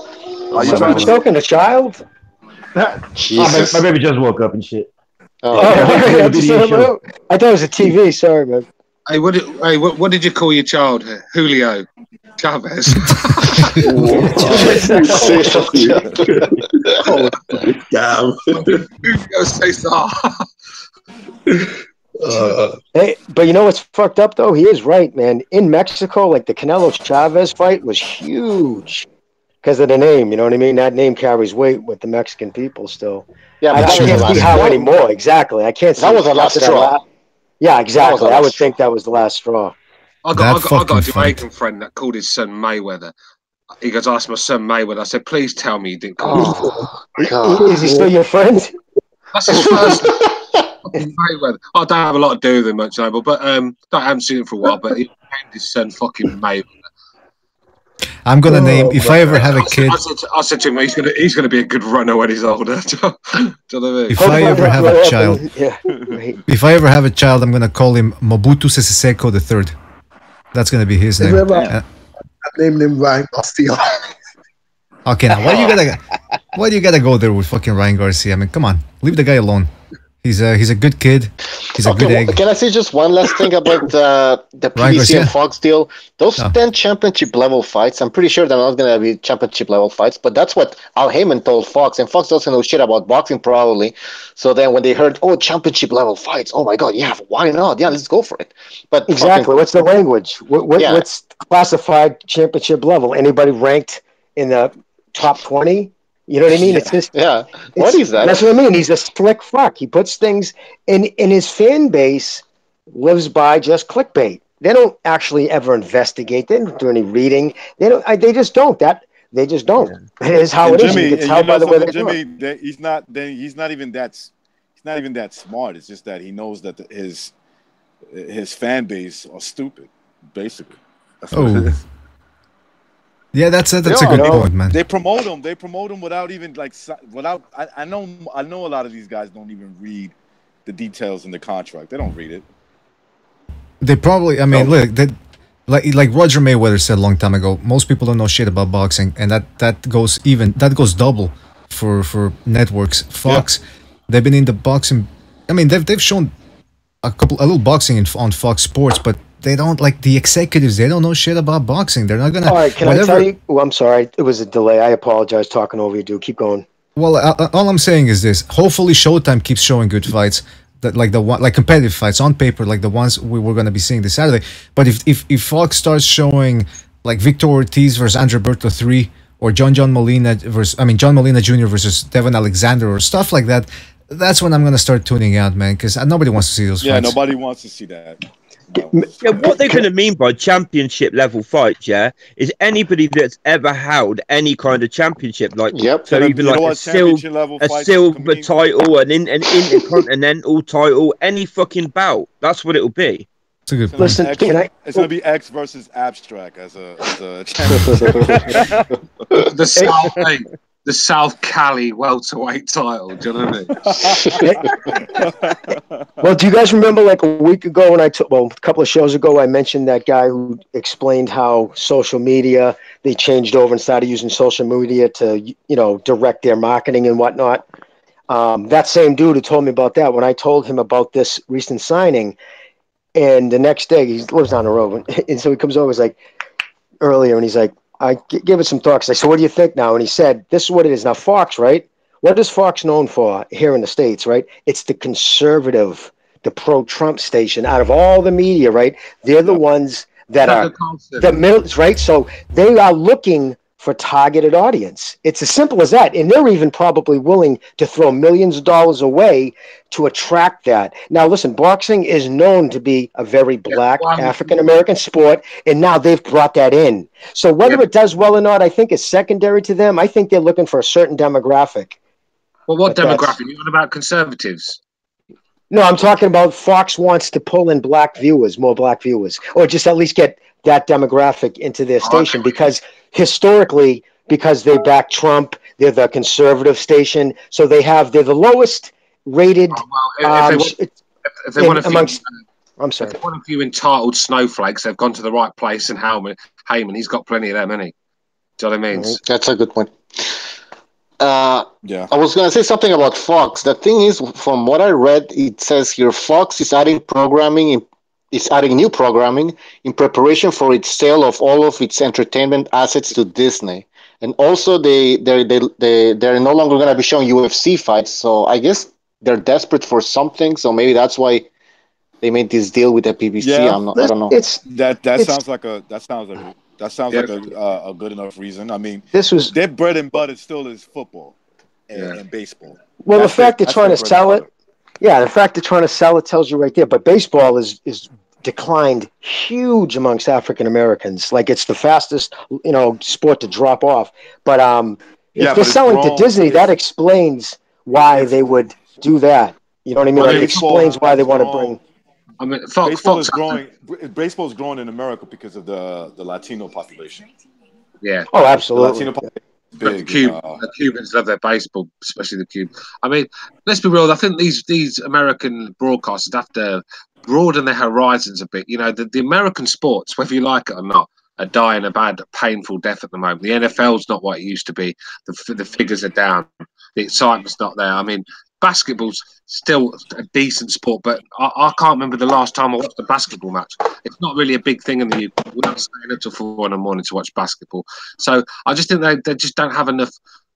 Are you choking a child? Jesus. My baby just woke up and shit. I thought it was a TV. Sorry, man. Hey, what did you call your child? Julio Chavez. Julio Cesar. Hey, but you know what's fucked up though? He is right, man. In Mexico, like the Canelo Chavez fight was huge because of the name. You know what I mean? That name carries weight with the Mexican people still. Yeah, I can't see how anymore. Exactly. I can't see. That was the last straw. Yeah, exactly. I would think that was the last straw. I got a Jamaican friend that called his son Mayweather. He goes, asked my son Mayweather. I said, please tell me you didn't call him. Is he still your friend? That's his first Mayweather. I don't have a lot to do with him much, no, but I haven't seen him for a while, but he named his son fucking Mayweather. I'm gonna name if I ever have a kid. I said to him, he's gonna be a good runner when he's older. Do you know what I mean? If I ever have a child, I'm gonna call him Mobutu Sese Seko III. That's gonna be his name. I named him Ryan Garcia. Okay, now why do you gotta go there with fucking Ryan Garcia? I mean, come on, leave the guy alone. He's a good kid. He's a good egg. Can I say just one last thing about the PBC and Fox deal? Those 10 championship level fights, I'm pretty sure they're not going to be championship level fights, but that's what Al Heyman told Fox, and Fox doesn't know shit about boxing probably. So then when they heard, championship level fights, oh my God, yeah, why not? Yeah, let's go for it. But exactly, what's the language? What's classified championship level? Anybody ranked in the top 20? You know what I mean? It's just What is that? That's what I mean. He's a slick fuck. He puts things in his fan base lives by just clickbait. They don't actually ever investigate. They don't do any reading. They don't. They just don't. They just don't. It is how it is. Jimmy, You can tell by the way they do Jimmy, it. he's not even that smart. It's just that he knows that his fan base are stupid, basically. That's what it is. Yeah, that's a good point, man. They promote them. They promote them without even without. I know a lot of these guys don't even read the details in the contract. They don't read it. They probably. I mean, look, like Roger Mayweather said a long time ago. Most people don't know shit about boxing, and that goes double for networks. Fox, they've been in the boxing. I mean, they've shown a little boxing on Fox Sports, but they don't, like, the executives, they don't know shit about boxing. They're not gonna. All right, can I tell you? Oh, I'm sorry, it was a delay. I apologize, talking over you, dude. Keep going. Well, all I'm saying is this: hopefully, Showtime keeps showing good fights, that like competitive fights on paper, like the ones we were gonna be seeing this Saturday. But if Fox starts showing like Victor Ortiz versus Andre Berto 3, or John Molina Jr. versus Devon Alexander, or stuff like that, that's when I'm gonna start tuning out, man, because nobody wants to see those fights. Yeah, nobody wants to see that. Yeah, what they're going to mean by championship level fights, is anybody that's ever held any kind of championship, like so even like a silver title, an intercontinental title, any fucking belt. That's what it'll be. It's a good point. Listen, It's going to be X versus Abstract as a championship. The South Cali welterweight title. Do you know what I mean? Well, do you guys remember, like, a week ago when a couple of shows ago, I mentioned that guy who explained how social media, they changed over and started using social media to, direct their marketing and whatnot. That same dude who told me about that, when I told him about this recent signing, and the next day, he lives down the road, and so he comes over, he's like, earlier, and he's like, I gave it some thoughts. I said, what do you think now? And he said, this is what it is. Now, Fox, right? What is Fox known for here in the States, right? It's the conservative, the pro-Trump station. Out of all the media, right? They're the ones that are the middle, right? So they are looking for targeted audience. It's as simple as that. And they're even probably willing to throw millions of dollars away to attract that. Now, listen, boxing is known to be a very black African-American sport, and now they've brought that in. So whether it does well or not, I think is secondary to them. I think they're looking for a certain demographic. Well, what demographic? You want about conservatives? No, I'm talking about Fox wants to pull in black viewers, more black viewers, or just at least get that demographic into their station, because historically, because they back Trump, they're the conservative station, so they're the lowest rated. If they want I'm sorry. If they want a few entitled snowflakes, they've gone to the right place. And Heyman, he's got plenty of them, hasn't he? Do you know what I mean? That's a good point. I was going to say something about Fox. The thing is, from what I read, it says here Fox is adding new programming in preparation for its sale of all of its entertainment assets to Disney. And also, they're no longer going to be showing UFC fights. So I guess they're desperate for something. So maybe that's why they made this deal with the PBC. Yeah, I don't know. That sounds like a good enough reason. I mean, their bread and butter still is football and baseball. Well, the fact they're trying to sell it, the fact they're trying to sell it tells you right there. But baseball is declined huge amongst African Americans. Like, it's the fastest, sport to drop off. But if they're selling to Disney, that explains why they would do that. You know what I mean? Like, it explains why they want to bring. I mean, baseball is growing. Baseball is growing in America because of the Latino population. Yeah. Oh, absolutely. The Latino population is big. The Cubans love their baseball, especially the Cubans. I mean, let's be real. I think these American broadcasters have to broaden their horizons a bit. The American sports, whether you like it or not, are dying a bad, painful death at the moment. The NFL's not what it used to be. The figures are down. The excitement's not there. I mean, basketball's still a decent sport, but I can't remember the last time I watched a basketball match. It's not really a big thing in the UK. We're not staying up till 4 in the morning to watch basketball. So I just think they just don't have enough.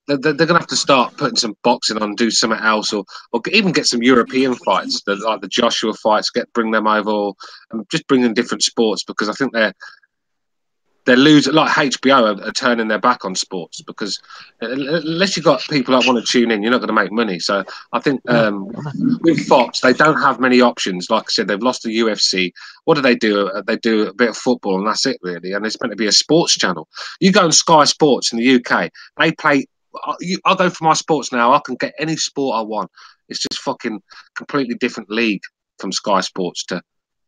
They're going to have to start putting some boxing on, do something else, or even get some European fights, like the Joshua fights, bring them over, and just bring in different sports, because I think they're they're losing. Like HBO are turning their back on sports because unless you've got people that want to tune in, you're not going to make money. So I think with Fox, they don't have many options. Like I said, they've lost the UFC. What do? They do a bit of football, and that's it really. And it's meant to be a sports channel. You go on Sky Sports in the UK, they play. I go for my sports now. I can get any sport I want. It's just fucking completely different league from Sky Sports to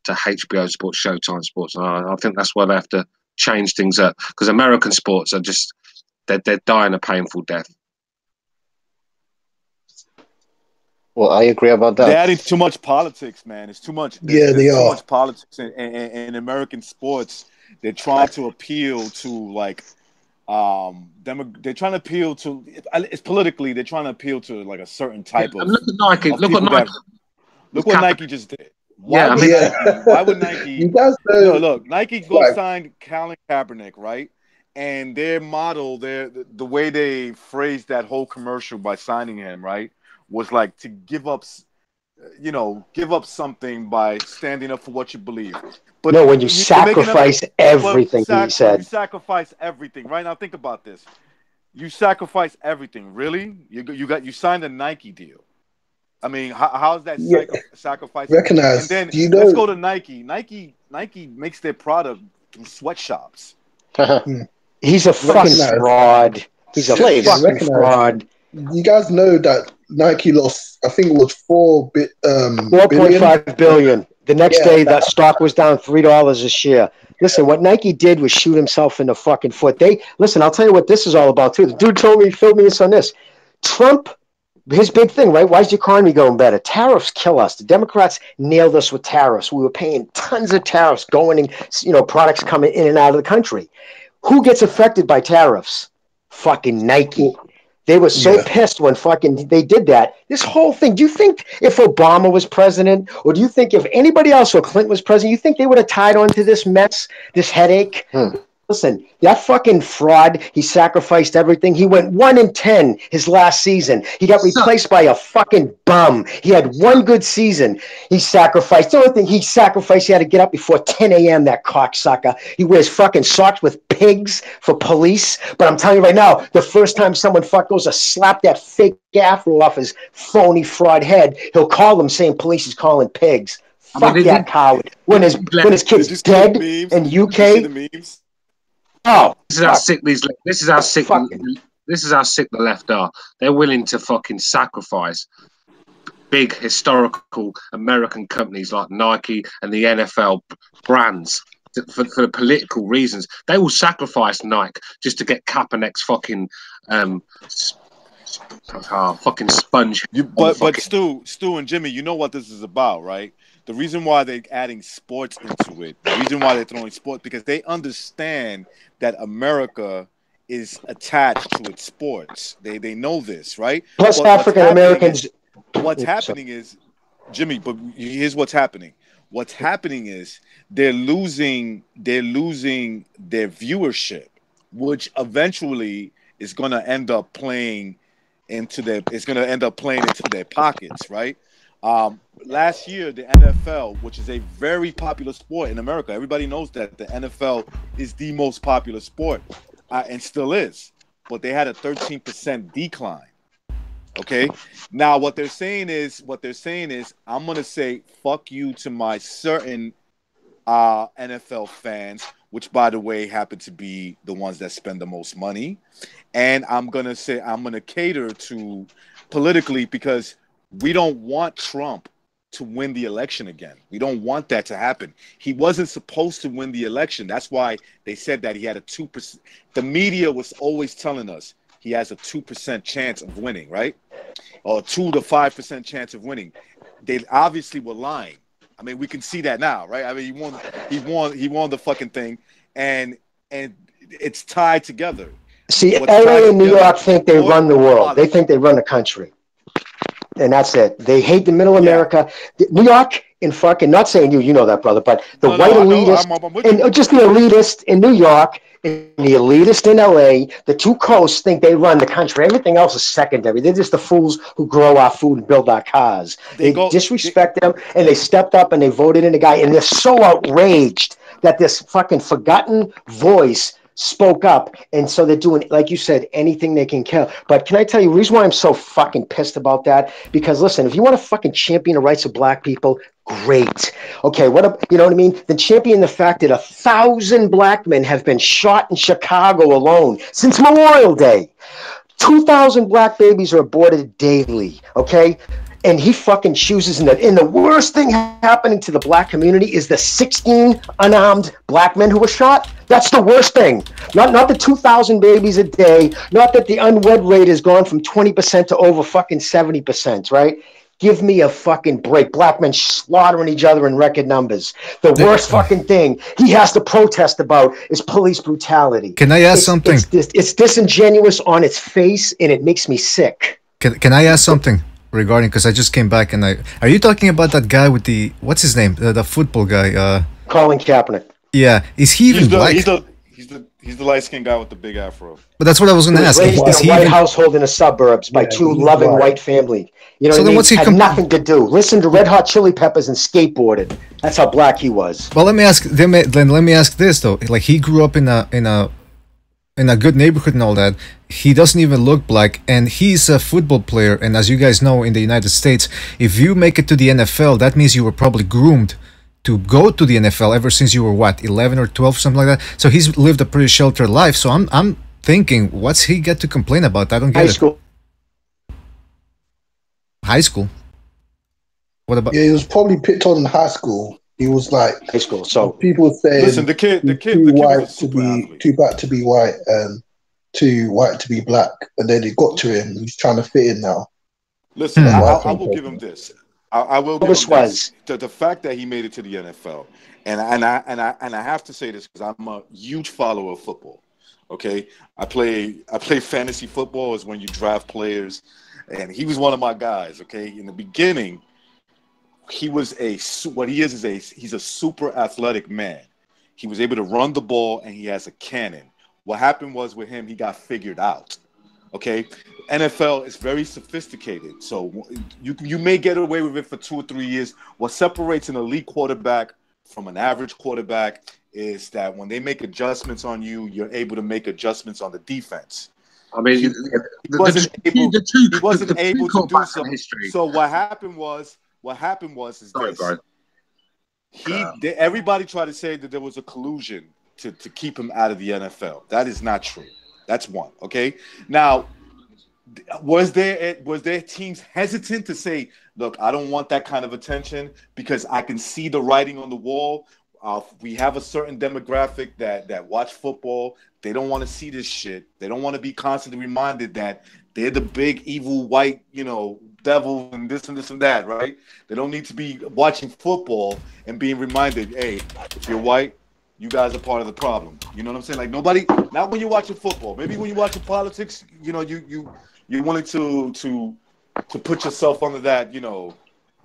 HBO Sports, Showtime Sports. And I think that's why they have to change things up because American sports are just they're dying a painful death. Well, I agree about that. They're adding too much politics, man. It's too much. There's too much politics in American sports. They're trying to appeal to like. They're trying to appeal to. It's politically. They're trying to appeal to like a certain type of. Look at Nike. Look what Nike just did. Why would Nike? You guys know, look, Nike go sign Colin Kaepernick, right? And their model, the way they phrased that whole commercial by signing him, right, was like to give up something by standing up for what you believe. But no, when you sacrifice everything, he said. You sacrifice everything. Right now, think about this. You sacrifice everything. Really? You signed a Nike deal. I mean, how's that sacrifice? Recognize. And then let's go to Nike. Nike makes their product in sweatshops. He's a fucking fraud. He's a fucking fraud. You guys know that Nike lost, I think it was 4.5 billion. The next day, that stock was down $3 a share. Listen, what Nike did was shoot himself in the fucking foot. I'll tell you what this is all about, too. The dude filled me in on this. Trump, his big thing, right? Why is the economy going better? Tariffs kill us. The Democrats nailed us with tariffs. We were paying tons of tariffs going, products coming in and out of the country. Who gets affected by tariffs? Fucking Nike. They were so pissed when they did that. This whole thing, do you think if Obama was president, or do you think if anybody else or Clinton was president, you think they would have tied on to this mess, this headache? Listen, that fucking fraud, he sacrificed everything. He went 1-10 his last season. He got replaced by a fucking bum. He had one good season. He sacrificed. The only thing he sacrificed, he had to get up before 10 a.m., that cocksucker. He wears fucking socks with pigs for police. But I'm telling you right now, the first time someone goes to slap that fake afro off his phony fraud head, he'll call them saying police is calling pigs. Fuck that coward. When his kid's dead in UK. Oh, this is how sick This is how sick the left are. They're willing to fucking sacrifice big historical American companies like Nike and the NFL brands for political reasons. They will sacrifice Nike just to get Kaepernick's fucking fucking sponge. But Stu and Jimmy, you know what this is about, right? The reason why they're adding sports into it, the reason why they're throwing sports, because they understand that America is attached to its sports. They know this, right? Plus African Americans. What's happening is, Jimmy, but here's what's happening. What's happening is they're losing their viewership, which eventually is going to end up playing into their pockets, right? Last year, the NFL, which is a very popular sport in America, everybody knows that the NFL is the most popular sport and still is, but they had a 13% decline. Okay. Now, what they're saying is, I'm going to say, fuck you to my certain NFL fans, which, by the way, happen to be the ones that spend the most money. And I'm going to cater to politically, because we don't want Trump to win the election again. We don't want that to happen. He wasn't supposed to win the election. That's why they said that he had a 2%. The media was always telling us he has a 2% chance of winning, right? Or 2 to 5% chance of winning. They obviously were lying. I mean, we can see that now, right? I mean, he won the fucking thing, and it's tied together. See, LA and New York think they run the world. They think they run the country. And that's it. They hate the middle America. New York and fucking, not saying you know that, brother, but the white elitist and just the elitist in New York and the elitist in LA, the two coasts think they run the country. Everything else is secondary. They're just the fools who grow our food and build our cars. They disrespect them, and they stepped up and they voted in a guy, and they're so outraged that this fucking forgotten voice spoke up, and so they're doing, like you said, anything they can kill. But can I tell you the reason why I'm so fucking pissed about that? Because listen, if you want to fucking champion the rights of black people, great. Okay, you know what I mean? Then champion the fact that 1,000 black men have been shot in Chicago alone since Memorial Day. 2,000 black babies are aborted daily. Okay. And he fucking chooses, and the worst thing happening to the black community is the 16 unarmed black men who were shot. That's the worst thing. Not the 2,000 babies a day. Not that the unwed rate has gone from 20% to over fucking 70%, right? Give me a fucking break. Black men slaughtering each other in record numbers. The worst fucking thing he has to protest about is police brutality. Can I ask something? It's disingenuous on its face, and it makes me sick. Can I ask something? Regarding, because I just came back and are you talking about that guy with the, what's his name, the football guy? Colin Kaepernick. Yeah, is he even black? He's the light-skinned guy with the big afro. But that's what I was going to ask. Raised in a white household in the suburbs by two loving white family. You know, so what I mean? Had nothing to do. Listen to Red Hot Chili Peppers and skateboarded. That's how black he was. Well, let me ask this though. Like, he grew up in a good neighborhood and all that. He doesn't even look black, and he's a football player. And as you guys know, in the United States, if you make it to the NFL, that means you were probably groomed to go to the NFL ever since you were what, 11 or 12, something like that. So he's lived a pretty sheltered life. So I'm thinking, what's he get to complain about? I don't get it. High school. What about? Yeah, he was probably picked on in high school. He was like high school. So people saying, listen, the kid too white to be too black to be white and too white to be black, and then it got to him. He's trying to fit in now. Listen, I will give him this. I will give him this. The fact that he made it to the NFL, and I have to say this because I'm a huge follower of football. Okay, I play fantasy football, is when you draft players, and he was one of my guys. Okay, in the beginning, he was he's a super athletic man. He was able to run the ball, and he has a cannon. What happened was with him, he got figured out. Okay, NFL is very sophisticated, so you may get away with it for 2 or 3 years. What separates an elite quarterback from an average quarterback is that when they make adjustments on you, you're able to make adjustments on the defense. I mean, he wasn't able to do so. So what happened was this. Everybody tried to say that there was a collusion to keep him out of the NFL. That is not true. That's one. Okay. Now, was there teams hesitant to say, look, I don't want that kind of attention because I can see the writing on the wall. We have a certain demographic that watch football. They don't want to see this shit. They don't want to be constantly reminded that they're the big evil white, devil and this and this and that, right? They don't need to be watching football and being reminded, hey, if you're white, you guys are part of the problem. You know what I'm saying? Like, nobody, not when you're watching football. Maybe when you're watching politics, you're willing to put yourself under that,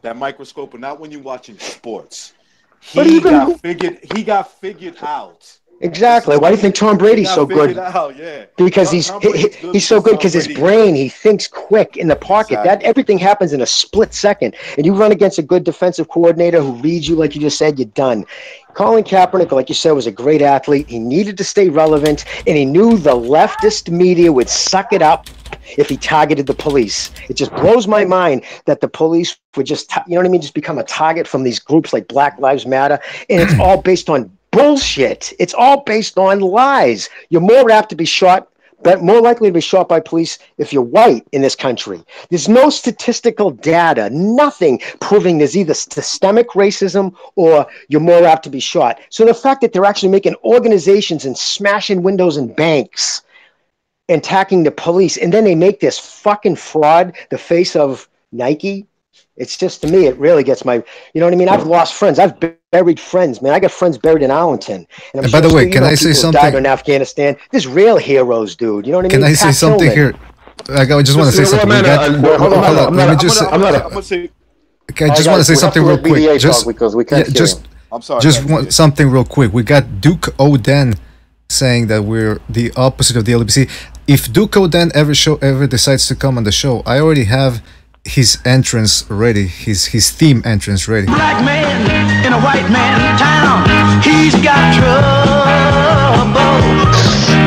that microscope, but not when you're watching sports. He got figured out. Exactly. Why do you think Tom Brady's so good? Because he's so good because his brain, he thinks quick in the pocket. Exactly. That everything happens in a split second. And you run against a good defensive coordinator who reads you like you just said, you're done. Colin Kaepernick, like you said, was a great athlete. He needed to stay relevant, and he knew the leftist media would suck it up if he targeted the police. It just blows my mind that the police would just, just become a target from these groups like Black Lives Matter. And it's all based on bullshit. It's all based on lies. You're more apt to be shot, but more likely to be shot by police if you're white in this country. There's no statistical data, nothing proving there's either systemic racism or you're more apt to be shot. So the fact that they're actually making organizations and smashing windows in banks, attacking the police, and then they make this fucking fraud the face of Nike. It's just, to me, it really gets my, you know what I mean? I've lost friends. I've buried friends, man. I got friends buried in Arlington. And by the way, can I say something? Died in Afghanistan. There's real heroes, dude. You know what I mean? Can I say something here? I just want to say something. Hold on. Let me just say. Okay, I just want to say something real quick. Just something real quick. We got Duke Oden saying that we're the opposite of the LBC. If Duke Oden ever decides to come on the show, I already have his entrance ready, his theme entrance ready. Black man in a white man town. He's got trouble.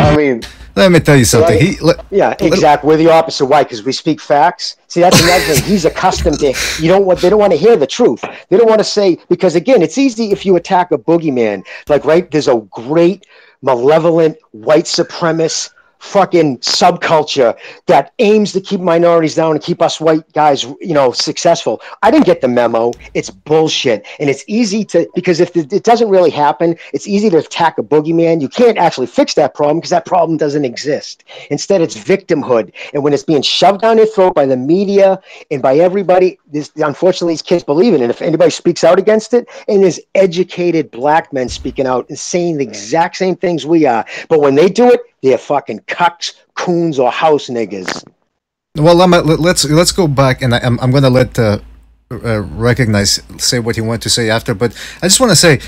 I mean, let me tell you something. Yeah, exactly. We're the opposite. Why? Because we speak facts. See, that's another thing. He's accustomed to. They don't want to hear the truth. They don't want to say, because again, it's easy if you attack a boogeyman. Like, right? There's a great malevolent white supremacist fucking subculture that aims to keep minorities down and keep us white guys, successful. I didn't get the memo. It's bullshit. And it's easy to, because if it doesn't really happen, it's easy to attack a boogeyman. You can't actually fix that problem because that problem doesn't exist. Instead, it's victimhood. And when it's being shoved down their throat by the media and by everybody, unfortunately, these kids believe it. And if anybody speaks out against it, and there's educated black men speaking out and saying the exact same things we are. But when they do it, they're fucking cucks, coons, or house niggas. Well, let's go back, and I'm gonna let Recognize say what you want to say after. But I just want to say,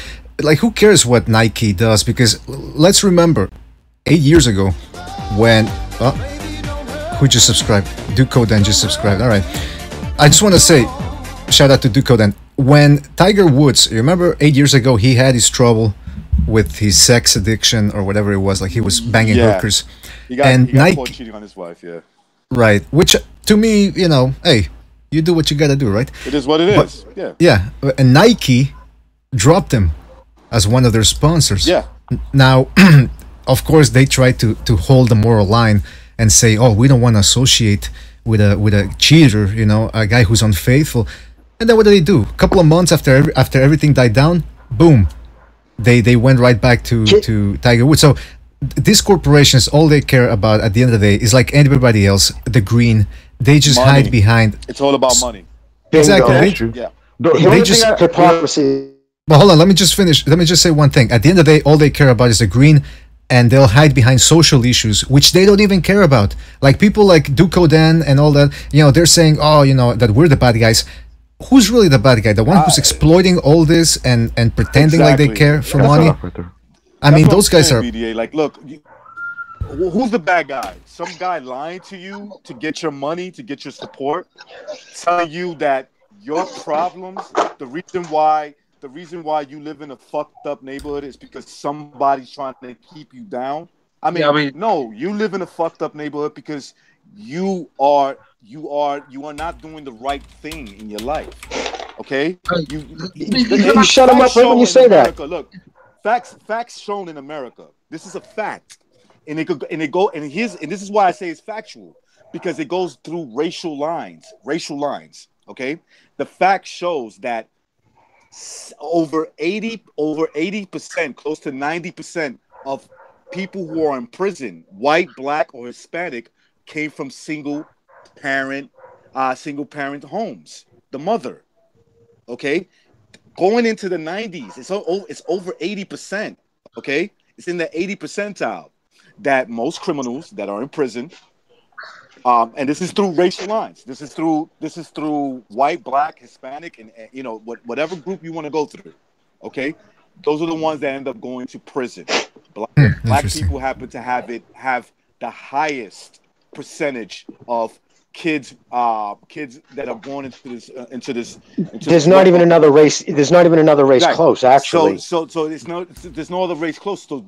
like, who cares what Nike does? Because let's remember, 8 years ago, when who just subscribed? Ducoden just subscribed. All right, I just want to say, shout out to Ducoden. When Tiger Woods, you remember 8 years ago, he had his trouble with his sex addiction or whatever it was, like he was banging hookers. He got caught cheating on his wife, Right, which to me, hey, you do what you gotta do, right? It is what it is. Yeah, and Nike dropped him as one of their sponsors. Yeah. Now, of course, they try to hold the moral line and say, oh, we don't want to associate with a cheater, a guy who's unfaithful. And then what do? A couple of months after everything died down, boom. They went right back to Tiger Woods. So these corporations, all they care about at the end of the day is like everybody else, the green. They just hide behind. It's all about money. Exactly. That's true. Yeah. They just hypocrisy. But hold on, let me just finish. Let me just say one thing. At the end of the day, all they care about is the green, and they'll hide behind social issues, which they don't even care about. Like people like Ducoden and all that. They're saying, oh, that we're the bad guys. Who's really the bad guy? The one who's exploiting all this and pretending like they care for money? I mean, those guys are... BDA. Like, look, who's the bad guy? Some guy lying to you to get your money, to get your support, telling you that your problems, the reason why you live in a fucked up neighborhood is because somebody's trying to keep you down. No, you live in a fucked up neighborhood because you are not doing the right thing in your life. Okay? You shut them up right when you say that. Look, facts shown in America. This is a fact. And this is why I say it's factual, because it goes through racial lines. Okay? The fact shows that over 80%, close to 90% of people who are in prison, white, black, or Hispanic, came from single parent homes. The mother, okay, going into the 90s, it's over 80%. Okay, it's in the 80 percentile that most criminals that are in prison, and this is through racial lines. This is through white, black, Hispanic, and whatever group you want to go through. Okay, those are the ones that end up going to prison. Black people happen to have the highest percentage of kids that are born into this. There's not even another race. There's not even another race close, actually. So there's no other race close. So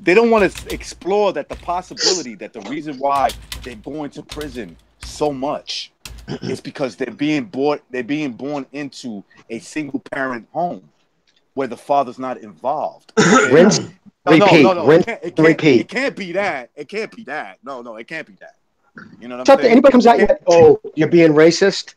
they don't want to explore the possibility that the reason why they're going to prison so much is because they're being born into a single parent home where the father's not involved. Rinse, repeat. It can't be that. It can't be that. No, it can't be that. You know what I'm saying? Anybody comes out, you're being racist,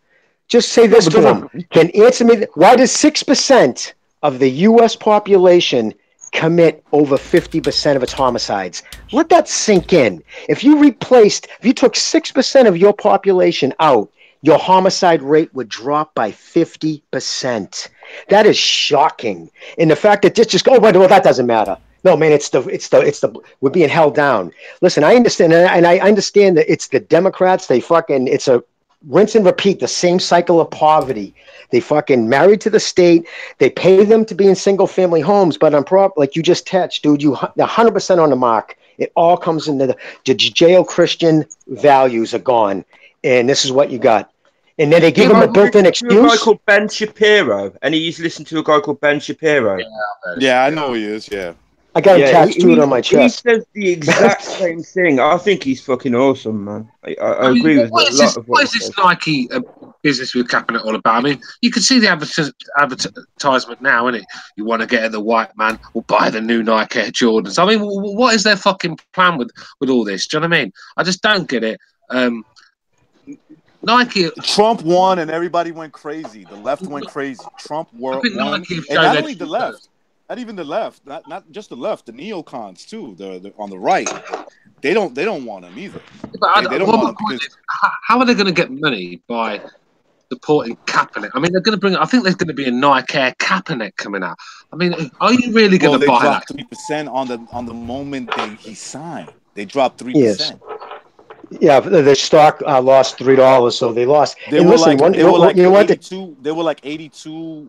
just say this to them. Can answer me, why does 6% of the U.S. population commit over 50% of its homicides? Let that sink in. If you took 6% of your population out, your homicide rate would drop by 50%. That is shocking. And the fact that well, that doesn't matter. No, man, it's the we're being held down. Listen, I understand, and I understand that it's the Democrats. It's a rinse and repeat, the same cycle of poverty. They fucking married to the state. They pay them to be in single family homes, but like you just touched, dude, you 100% on the mark. It all comes into the Judeo-Christian values are gone, and this is what you got. And then they give him a built-in A guy excuse. called Ben Shapiro, and he used to listen to a guy called Ben Shapiro. Yeah, I know who he is. Yeah. I got him tattooed on my chest. He says the exact same thing. I think he's fucking awesome, man. I agree with what a is lot this, of what what is he this says. Nike business with Kaepernick all about? I mean, you can see the advertisement now, innit? You want to get at the white man, or buy the new Nike Air Jordans. I mean, what is their fucking plan with all this? Do you know what I mean? I just don't get it. Nike. Trump won, and everybody went crazy. The left went crazy. Trump won, and not only the left. Not even the left, not just the left, the neocons too. The on the right, they don't want him either. But they don't want him because how are they going to get money by supporting Kaepernick? I mean, they're going to bring. I think there's going to be a Nike Air Kaepernick coming out. I mean, are you really going to buy that? They dropped 3% on the moment he signed. They dropped 3%. Yeah, the stock lost $3, so they lost. They were like $82.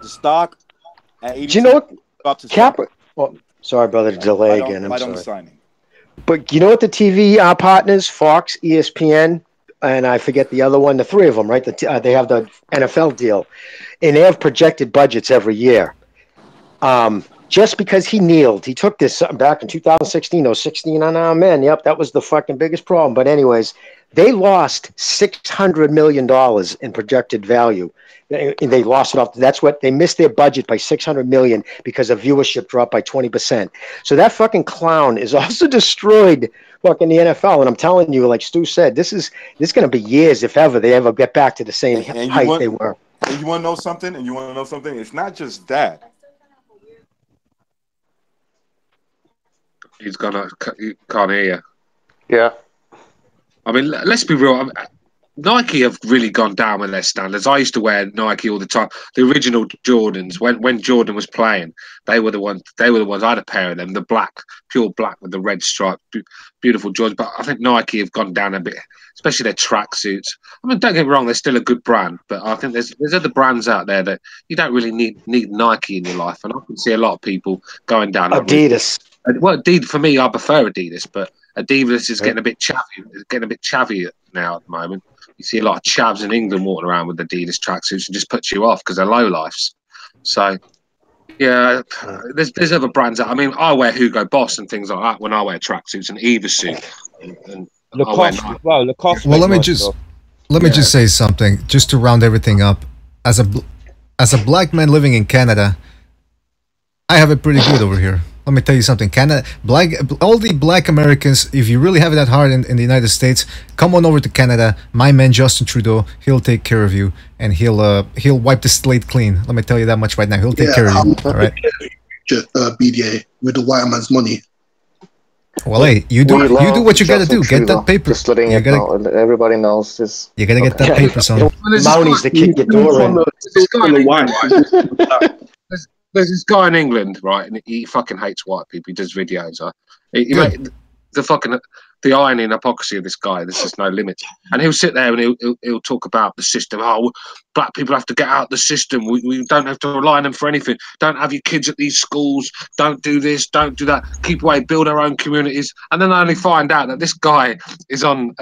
The stock. Do you know what? Well, sorry, brother, to delay again. I'm sorry. Signing. But you know what the TV partners, Fox, ESPN, and I forget the other one, the three of them, right? They have the NFL deal, and they have projected budgets every year. Just because he kneeled, he took this back in 2016, those 16 unarmed men. Yep, that was the fucking biggest problem. But anyways, they lost $600 million in projected value. They lost it off. That's what they missed their budget by $600 million because of viewership dropped by 20%. So that fucking clown is also destroyed fucking the NFL. And I'm telling you, like Stu said, this is going to be years if ever they ever get back to the same height they were. And you want to know something? It's not just that. He's gonna. He can't hear you. Yeah. I mean, let's be real. Nike have really gone down with their standards. I used to wear Nike all the time. The original Jordans, when Jordan was playing, they were the ones. I had a pair of them, the black, pure black with the red stripe, beautiful Jordans. But I think Nike have gone down a bit, especially their tracksuits. I mean, don't get me wrong, they're still a good brand, but I think there's other brands out there that you don't really need Nike in your life. And I can see a lot of people going down. Adidas. Well, Adidas, for me, I prefer Adidas, but Adidas is getting a bit chavvy. It's getting a bit chavvy now at the moment. You see a lot of chavs in England walking around with Adidas tracksuits and just puts you off because they're low lifes. So, yeah, there's other brands. I mean, I wear Hugo Boss and things like that when I wear tracksuits and Eva suit. And Lacoste. Lacoste. Well, let me just say something just to round everything up. As a black man living in Canada, I have it pretty good over here. Let me tell you something. Canada, all the black Americans, if you really have it that hard in the United States, come on over to Canada. My man Justin Trudeau, he'll take care of you, and he'll wipe the slate clean. Let me tell you that much right now. He'll take care of you. All right. BDA with the white man's money. Well, hey, you do what you gotta do. Get that paper. Just letting everybody knows this. You gotta get that paper, son. Mounties to kick your door in. There's this guy in England, right, and he fucking hates white people. He does videos. The irony and hypocrisy of this guy, there's just no limit. And he'll sit there and he'll talk about the system. Oh, black people have to get out of the system. We don't have to rely on them for anything. Don't have your kids at these schools. Don't do this. Don't do that. Keep away. Build our own communities. And then I only find out that this guy is on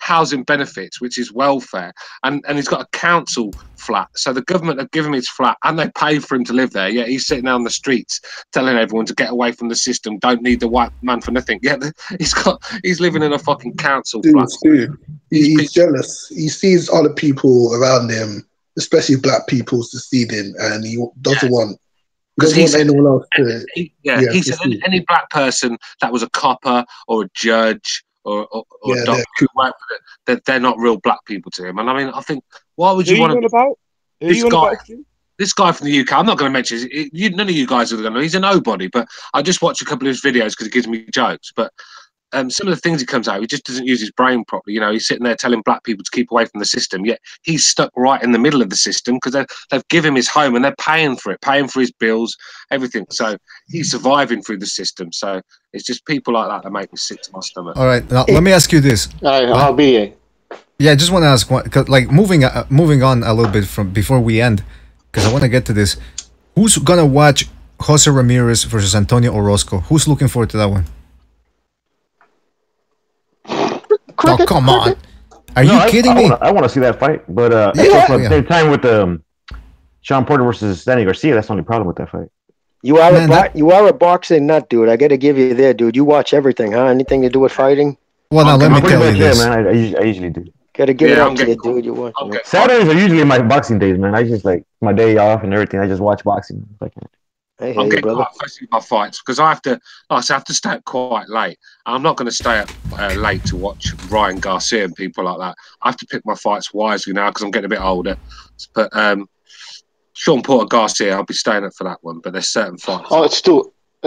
housing benefits, which is welfare. And he's got a council flat. So the government have given him his flat and they pay for him to live there. Yeah, he's sitting there on the streets telling everyone to get away from the system. Don't need the white man for nothing. Yeah, he's living in a fucking council flat. He's jealous. He sees other people around him, especially black people, succeeding, and he doesn't want anyone else to. He said any black person that was a copper or a judge or a doctor who worked with it, that they're not real black people to him. And I mean, I think, why would you want to? This guy from the UK, I'm not going to mention none of you guys are going to know. He's a nobody, but I just watch a couple of his videos because it gives me jokes. But some of the things he comes out, he just doesn't use his brain properly. You know, he's sitting there telling black people to keep away from the system, yet he's stuck right in the middle of the system because they've given him his home and they're paying for it, paying for his bills, everything. So he's surviving through the system. So it's just people like that make me sick to my stomach. All right, now let me ask you this. I'll be. Yeah, I just want to ask one, like moving on a little bit from before we end, because I want to get to this. Who's gonna watch Jose Ramirez versus Antonio Orozco? Who's looking forward to that one? Oh, come on. Are you kidding me? I want to see that fight, but at the same time with Sean Porter versus Danny Garcia, that's the only problem with that fight. You are a boxing nut, dude. I got to give you there, dude. You watch everything, huh? Anything to do with fighting? Well, now let me tell you this, man. I usually do. Got to give it up to you, dude. You watch. Saturdays are usually my boxing days, man. I just like my day off and everything. I just watch boxing. I'm getting quite fussy with my fights because I have to stay up quite late. I'm not going to stay up late to watch Ryan Garcia and people like that. I have to pick my fights wisely now because I'm getting a bit older. But Sean Porter Garcia, I'll be staying up for that one. But there's certain fights. Oh,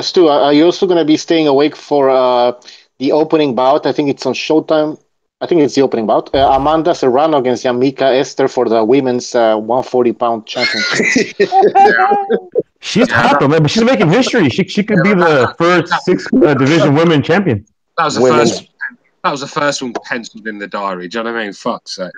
Stu, are you also going to be staying awake for the opening bout? I think it's on Showtime. I think it's the opening bout. Amanda Serrano against Yamika Esther for the women's 140-pound championship. She's hot though, man, but she's making history. She could be the first 6th division women champion. That was the first. That was the first one penciled in the diary. Do you know what I mean? Fuck's sake.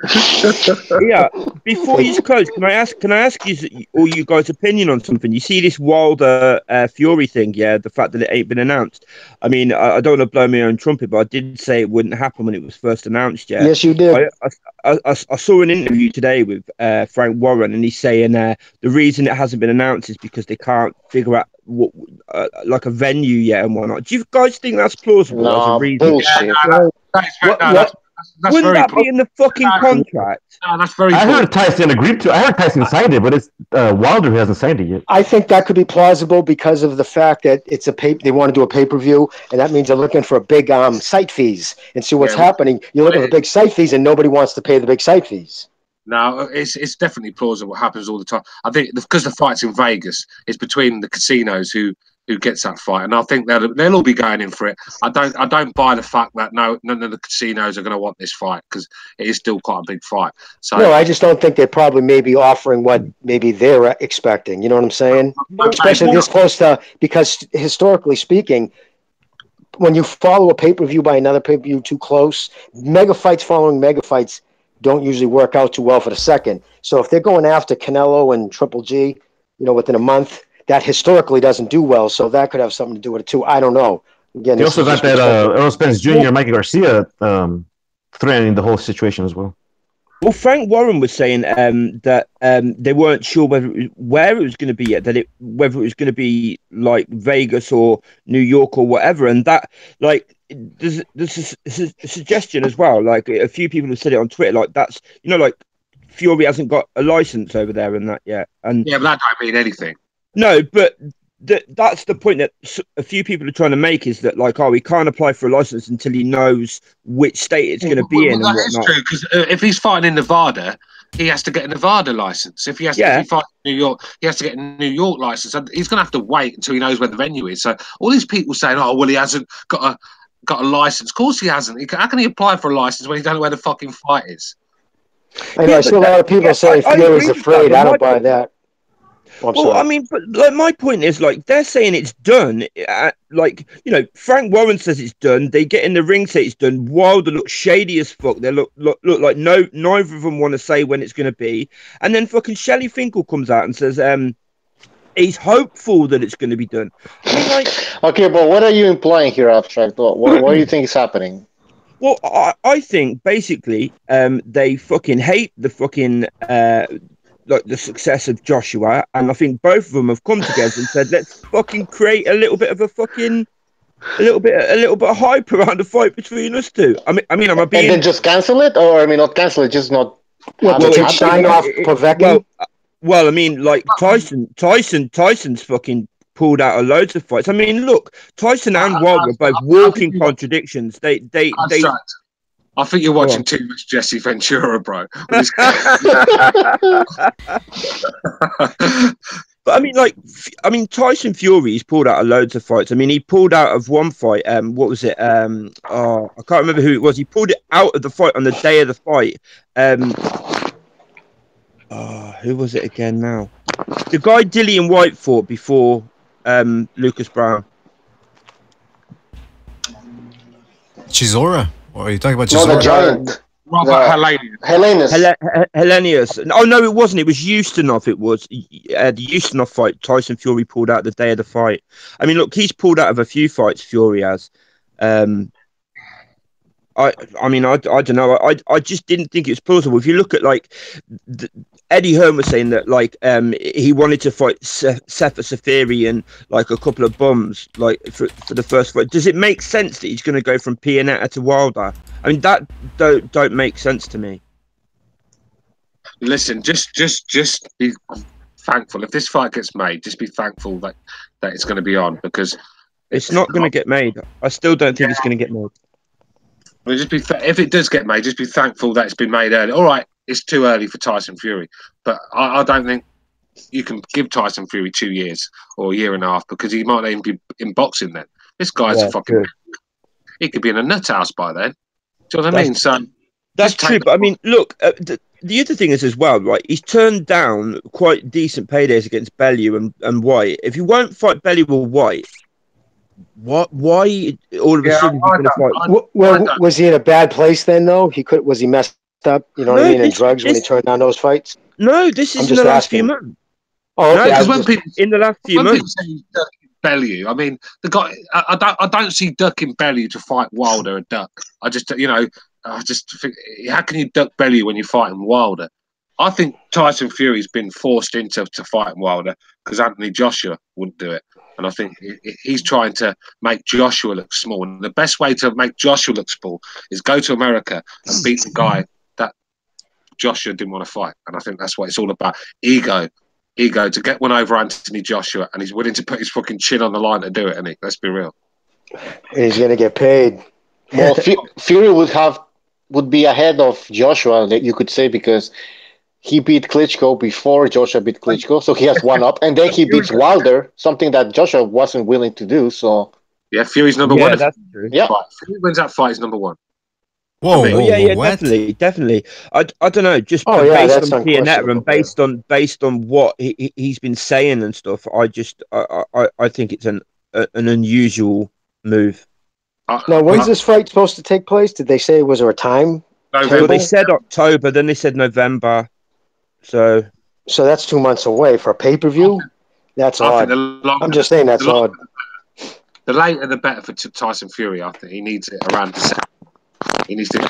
Yeah. Before you close, can I ask you all you guys' opinion on something? You see this Wilder Fury thing, yeah? The fact that it ain't been announced. I mean, I don't want to blow my own trumpet, but I did say it wouldn't happen when it was first announced. Yeah. Yes, you did. I saw an interview today with Frank Warren, and he's saying the reason it hasn't been announced is because they can't figure out what like a venue yet and whatnot. Do you guys think that's plausible as a reason? Bullshit. Wouldn't that be in the fucking contract? No, that's very. I heard Tyson agreed to. I heard Tyson signed it, but it's Wilder who hasn't signed it yet. I think that could be plausible because of the fact that it's they want to do a pay-per-view, and that means they're looking for big site fees. And see what's happening. You're looking for big site fees, and nobody wants to pay the big site fees. No, it's definitely plausible. What happens all the time. I think because the fight's in Vegas, it's between the casinos who gets that fight, and I think they'll all be going in for it. I don't buy the fact that none of the casinos are going to want this fight because it is still quite a big fight. So no, I just don't think they're probably maybe offering what maybe they're expecting. You know what I'm saying? Especially this close to, because historically speaking, when you follow a pay-per-view by another pay-per-view too close, mega fights following mega fights don't usually work out too well for the second. So if they're going after Canelo and Triple G, within a month, that historically doesn't do well. So that could have something to do with it too. I don't know. Again, they also got that Errol Spence Jr. and Mikey Garcia threatening the whole situation as well. Well, Frank Warren was saying that they weren't sure where it was going to be yet, whether it was going to be like Vegas or New York or whatever, and that there's a suggestion as well. Like a few people have said it on Twitter, like that's like Fury hasn't got a license over there and that yet, and yeah, but that don't mean anything. No, but that's the point that a few people are trying to make is that he can't apply for a license until he knows which state it's going to be in. That is true because if he's fighting in Nevada, he has to get a Nevada license. If he has to fight in New York, he has to get a New York license. And he's going to have to wait until he knows where the venue is. So all these people saying, "Oh, well, he hasn't got a license." Of course, he hasn't. How can he apply for a license when he don't know where the fucking fight is? I see a lot of people saying Fury's afraid. I don't buy that. Well, I mean, but my point is, they're saying it's done. Frank Warren says it's done. They get in the ring, say it's done. Wilder looks shady as fuck. They look like neither of them want to say when it's going to be. And then fucking Shelley Finkel comes out and says he's hopeful that it's going to be done. I mean, okay, but what are you implying here, Abstract? What do you think is happening? Well, I think basically they fucking hate the fucking the success of Joshua, and I think both of them have come together and said, let's fucking create a little bit of a little bit of hype around the fight between us two. I mean, am I being... And then just cancel it, or not cancel it, just not. Sign off Povetkin. Well, I mean, Tyson's fucking pulled out of loads of fights. I mean, look, Tyson and Wilder are both walking contradictions. They I think you're watching too much Jesse Ventura, bro. But I mean, Tyson Fury's pulled out of loads of fights. I mean, he pulled out of one fight. What was it? I can't remember who it was. He pulled it out of the fight on the day of the fight. Who was it again now? The guy Dillian White fought before Lucas Brown. Chisora? Or are you talking about Chisora? No, the giant. Hellenius. Oh, no, it wasn't. It was Ustinov. It was the Ustinov fight. Tyson Fury pulled out the day of the fight. I mean, look, he's pulled out of a few fights, Fury has. I I mean, I don't know. I just didn't think it was plausible. If you look at like Eddie Hearn was saying that like he wanted to fight Sefer Safiri and like a couple of bums like for the first fight. Does it make sense that he's going to go from Pianetta to Wilder? I mean, that don't make sense to me. Listen, just be thankful if this fight gets made. Just be thankful that it's going to be on, because it's not going to get made. I still don't think it's going to get made. Well, if it does get made, just be thankful that it's been made early. All right, it's too early for Tyson Fury, but I don't think you can give Tyson Fury 2 years or a year and a half, because he might not even be in boxing then. This guy's a fucking. He could be in a nut house by then. Do you know what I mean? So that's true. But I mean, look, the other thing is as well, right? He's turned down quite decent paydays against Bellew and White. If you won't fight Bellew or White, why all of a sudden you're going to fight? Well, was he in a bad place then? Though was he messed up? You know what I mean? In drugs when he turned down those fights. No, this is in the last few months. Oh, okay. Because when people in the last few months, people say he's ducking Bellew, I mean, the guy. I don't see ducking Bellew to fight Wilder a duck. I just think, how can you duck Bellew when you're fighting Wilder? I think Tyson Fury's been forced into fighting Wilder because Anthony Joshua wouldn't do it. And I think he's trying to make Joshua look small. And the best way to make Joshua look small is go to America and beat the guy that Joshua didn't want to fight. And I think that's what it's all about. Ego to get one over Anthony Joshua, and he's willing to put his fucking chin on the line to do it, isn't he? Let's be real. And he's going to get paid. Well, Fury would be ahead of Joshua, you could say, because he beat Klitschko before Joshua beat Klitschko, so he has one up, and then he beats Wilder, something that Joshua wasn't willing to do. So yeah, Fury's number one. That's true. Yeah, if Fury wins that fight, he's number one. Whoa, definitely. I don't know, just based on Pianetta and based on what he's been saying and stuff. I think it's an unusual move. Now, when's this fight supposed to take place? Did they say, was there a time? November. They said October, then they said November. So that's 2 months away for a pay-per-view? That's odd. I'm just saying that's odd. The later the better for Tyson Fury. I think he needs it around December. He needs to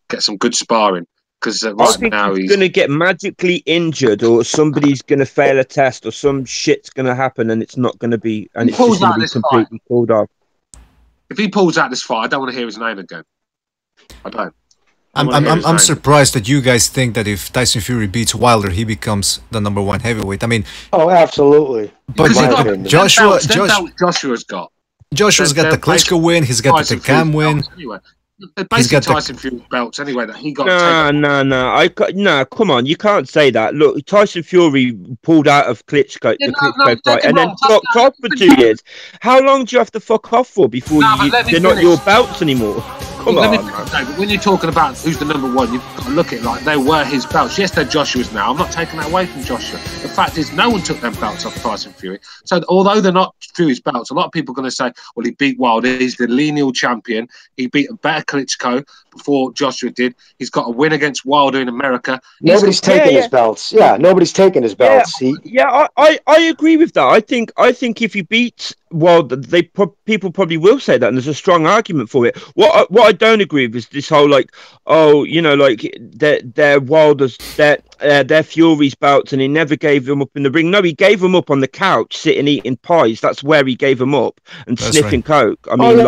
get some good sparring, because right now he's going to get magically injured, or somebody's going to fail a test, or some shit's going to happen, and it's not going to be, and it's just going to be completely pulled off. If he pulls out this fight, I don't want to hear his name again. I don't. I'm surprised that you guys think that if Tyson Fury beats Wilder, he becomes the #1 heavyweight. I mean, oh, absolutely. But Joshua's got. Joshua's got the Klitschko win. He's got the Takam win. Anyway. He's got Tyson Fury belts anyway that he got. No, come on, you can't say that. Look, Tyson Fury pulled out of Klitschko, the fight, and then fucked off for 2 years. How long do you have to fuck off for before they're not your belts anymore? Come on. When you're talking about who's the #1, you've got to look at it like they were his belts. Yes, they're Joshua's now. I'm not taking that away from Joshua. The fact is, no one took them belts off Tyson Fury. So, although they're not Fury's belts, a lot of people are going to say, well, he beat Wilder. He's the lineal champion. He beat a better Klitschko before Joshua did. He's got a win against Wilder in America. Nobody's taking his belts. Yeah, nobody's taking his belts. I agree with that. I think if you beat Wilder, people probably will say that, and there's a strong argument for it. What I don't agree with is this whole like, oh, you know, like they're Wilder's, they're Fury's belts, and he never gave them up in the ring. No, he gave them up on the couch, sitting eating pies. That's where he gave them up, and sniffing coke. I mean,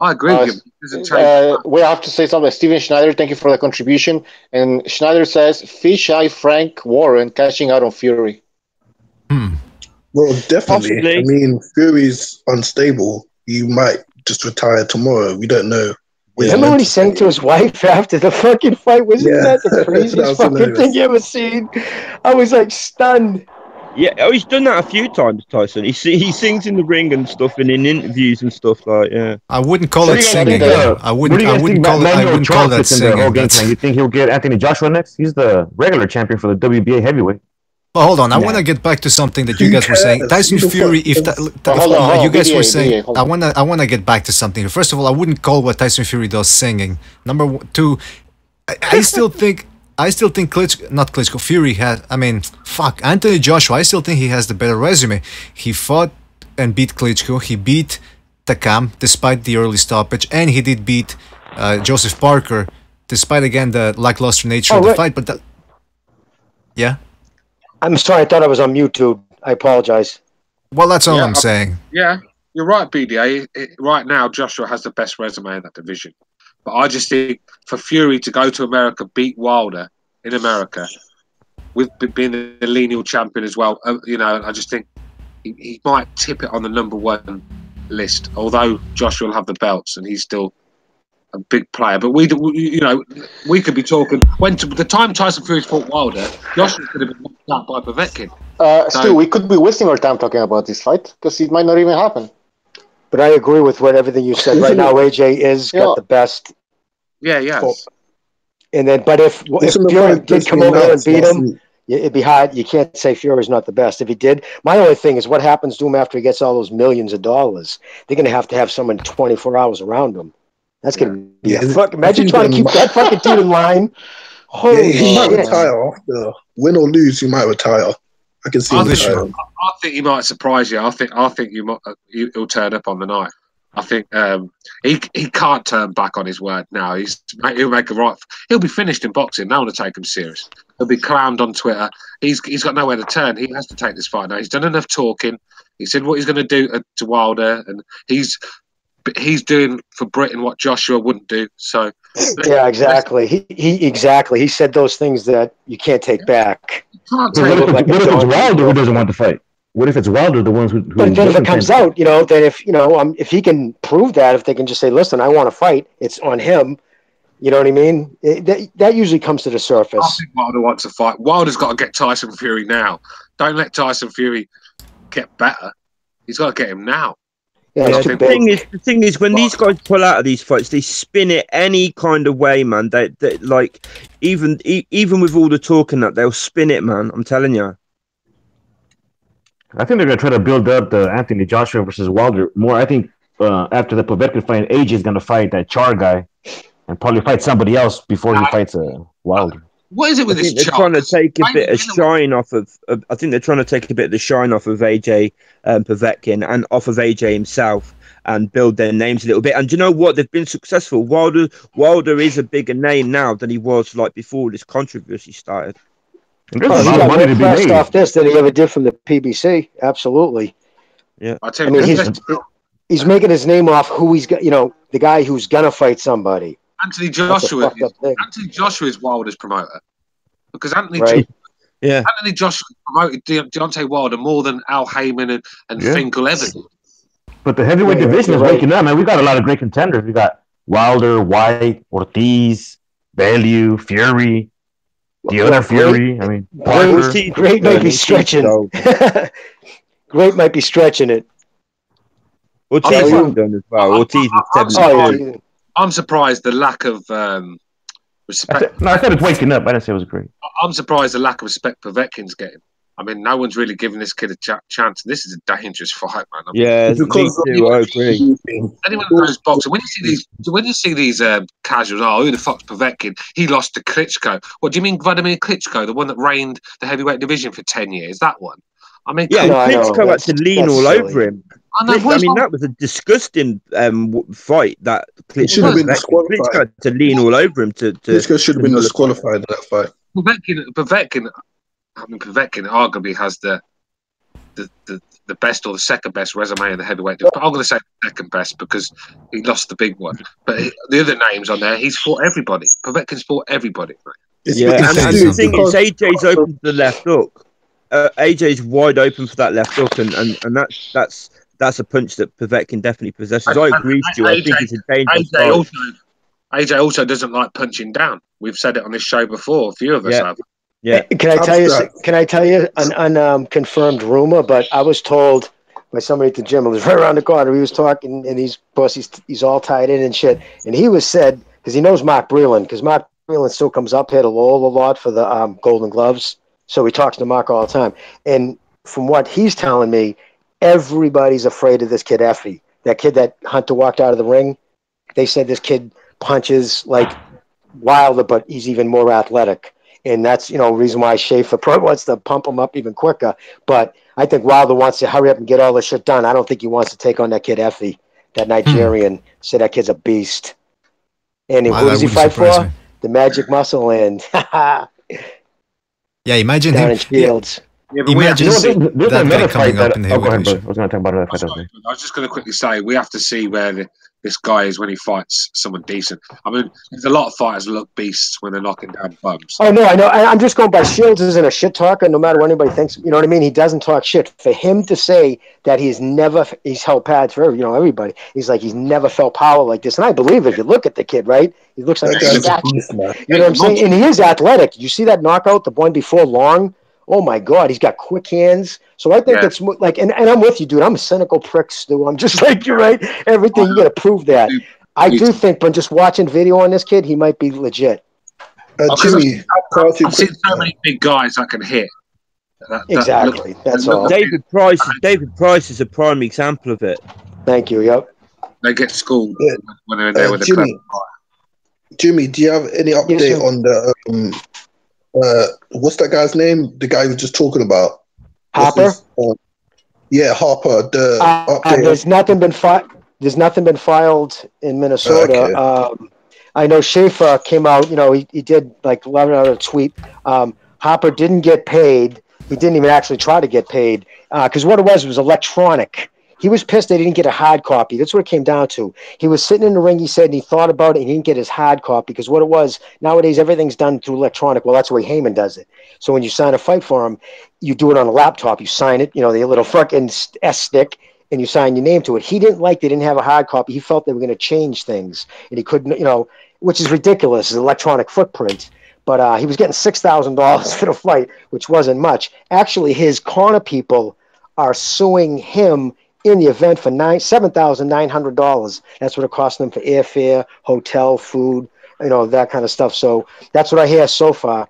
I agree with you. We have to say something. Steven Schneider, thank you for the contribution. And Schneider says, Fish-Eye Frank Warren cashing out on Fury. Well, definitely. Possibly. I mean, Fury's unstable. You might just retire tomorrow. We don't know. Remember what he saying to his wife after the fucking fight? Wasn't that the craziest fucking thing you ever seen? I was like stunned. Yeah, he's done that a few times, Tyson. He sings in the ring and stuff, and in interviews and stuff like. Yeah, I wouldn't call it singing. I wouldn't call that singing. You think he'll get Anthony Joshua next? He's the regular champion for the WBA heavyweight. Well, hold on. I want to get back to something that you guys were saying. Tyson Fury, you guys were saying, I want to get back to something. First of all, I wouldn't call what Tyson Fury does singing. Number two, I still think Fury has, I mean, fuck, Anthony Joshua, I still think he has the better resume. He fought and beat Klitschko. He beat Takam despite the early stoppage, and he did beat Joseph Parker despite again the lackluster nature of the fight. But yeah, I'm sorry, I thought I was on mute, dude. I apologize. Well, that's all I'm saying. Yeah, you're right, BDA. Right now, Joshua has the best resume in that division. But I just think for Fury to go to America, beat Wilder in America, with being the lineal champion as well, I just think he might tip it on the #1 list. Although Joshua will have the belts and he's still a big player, but we could be talking when the time Tyson Fury fought Wilder, Joshua could have been knocked out by Povetkin. Still, we could be wasting our time talking about this fight because it might not even happen. But I agree with everything you said. Right now, AJ is got the best. Yeah, yes. And then, but if Fury did come over there and beat him, it'd be hard. You can't say Fury's not the best. If he did, my only thing is what happens to him after he gets all those millions of dollars. They're going to have someone 24 hours around him. That's going to be a fuck. Imagine trying to keep that fucking dude in line. Holy shit. He might retire after. Win or lose, he might retire. I can see him retiring. I think he might surprise you. I think he'll turn up on the night. I think he can't turn back on his word now. He'll make a right. He'll be finished in boxing. No one will take him serious. He'll be clowned on Twitter. He's got nowhere to turn. He has to take this fight now. He's done enough talking. He said what he's going to do to Wilder, and he's doing for Britain what Joshua wouldn't do. So yeah, exactly. He said those things that you can't take back. What if it's Wilder who doesn't want to fight? What if it's Wilder, the ones who? But then if it comes out, that if he can prove that, if they can just say, "Listen, I want to fight," it's on him. You know what I mean? That usually comes to the surface. I think Wilder wants to fight. Wilder's got to get Tyson Fury now. Don't let Tyson Fury get better. He's got to get him now. Yeah, the thing is, when these guys pull out of these fights, they spin it any kind of way, man. They like even with all the talking that they'll spin it, man. I'm telling you. I think they're gonna try to build up the Anthony Joshua versus Wilder more. I think after the Povetkin fight, AJ is gonna fight that Char guy, and probably fight somebody else before he fights Wilder. What is it with this? They're trying to take a bit of shine off of. I think they're trying to take a bit of the shine off of AJ Povetkin and off of AJ himself and build their names a little bit. And do you know what? They've been successful. Wilder is a bigger name now than he was like before this controversy started. He got more pressed off this than he ever did from the PBC. Absolutely. Yeah. I mean, he's making his name off who he's got. The guy who's gonna fight somebody. Anthony Joshua is Wilder's promoter because Anthony Joshua promoted Deontay Wilder more than Al Heyman and Finkel ever did. But the heavyweight division is waking up, man. We got a lot of great contenders. We got Wilder, White, Ortiz, Bellew, Fury, the other Fury. I mean, Great might be stretching. Great might be stretching it. Ortiz has done as well. Ortiz is 72. I'm surprised the lack of respect. I said it's waking up. I didn't say it was great. I'm surprised the lack of respect Povetkin's getting. I mean, no one's really giving this kid a chance. This is a dangerous fight, man. Yeah, me too. I agree. Anyone who knows boxing, when you see these casuals, who the fuck's Povetkin? He lost to Klitschko. What do you mean, Vladimir Klitschko, the one that reigned the heavyweight division for 10 years? That one. I mean, Klitschko had to lean all over him. I mean, that was a disgusting fight. That Klitschko had to lean all over him. Klitschko should have been disqualified in that fight. Povetkin arguably has the best or the second best resume in the heavyweight. But I'm going to say second best because he lost the big one. But the other names on there, he's fought everybody. Povetkin's fought everybody. And the thing is, AJ's open to the left hook. AJ's wide open for that left hook, and that's a punch that Povetkin definitely possesses. I agree with you. I think it's a dangerous fight. AJ also doesn't like punching down. We've said it on this show before. A few of us have. Yeah. Can I tell you an unconfirmed rumor? But I was told by somebody at the gym. It was right around the corner. He was talking, and he's all tied in and shit. And he was said because he knows Mark Breland, because Mark Breland still comes up here to Lowell a lot for the Golden Gloves. So he talks to Mark all the time. And from what he's telling me, everybody's afraid of this kid Effie. That kid that Hunter walked out of the ring. They said this kid punches like Wilder, but he's even more athletic. And that's, reason why Schaefer probably wants to pump him up even quicker. But I think Wilder wants to hurry up and get all this shit done. I don't think he wants to take on that kid Effie. that Nigerian. Said that kid's a beast. And Wow, who that does he wouldn't fight surprise for? me. The Magic Muscle and Yeah, imagine down him. in Shields. Yeah, but we have Imagine to see. There's that guy another coming fight up that. in the Oh, go ahead, heavyweight bro. I division. was going to talk about another fight. That was there. I was just going to quickly say we have to see where this guy is when he fights someone decent. I mean, there's a lot of fighters that look beasts when they're knocking down bums. Oh no, I know. I'm just going by Shields isn't a shit talker. No matter what anybody thinks, you know what I mean. He doesn't talk shit. For him to say that he's held pads for everybody. He's like he's never felt power like this, and I believe it. If you look at the kid, right? He looks like That a guy's a statue. beast, man. You know what I'm saying? And he is athletic. You see that knockout, the one before Long? Oh my God, he's got quick hands. So I think it's like, and I'm with you, dude. I'm a cynical prick, Stu. I'm just like you, right? Everything you got to prove that. I do think, but just watching video on this kid, he might be legit. Jimmy, I've seen so many big guys I can hit. Exactly. That's all. David Price is a prime example of it. Thank you. Yep. They get schooled when they're in there with the Jimmy, Jimmy, do you have any update on the what's that guy's name? The guy you were just talking about. Harper. Yeah, Harper. There's nothing been filed. There's nothing been filed in Minnesota. Okay. I know Schaefer came out. You know, he did like 11 out of a tweet. Harper didn't get paid. He didn't even actually try to get paid because what it was electronic. He was pissed they didn't get a hard copy. That's what it came down to. He was sitting in the ring, he said, and he thought about it, and he didn't get his hard copy because what it was, nowadays everything's done through electronic. Well, that's the way Heyman does it. So when you sign a fight for him, you do it on a laptop. You sign it, you know, the little fucking S stick, and you sign your name to it. He didn't like they didn't have a hard copy. He felt they were going to change things, and he couldn't, you know, which is ridiculous, his electronic footprint. But he was getting $6,000 for the fight, which wasn't much. Actually, his corner people are suing him in the event for $7,900. That's what it cost them for airfare, hotel, food, you know, that kind of stuff. So that's what I hear so far.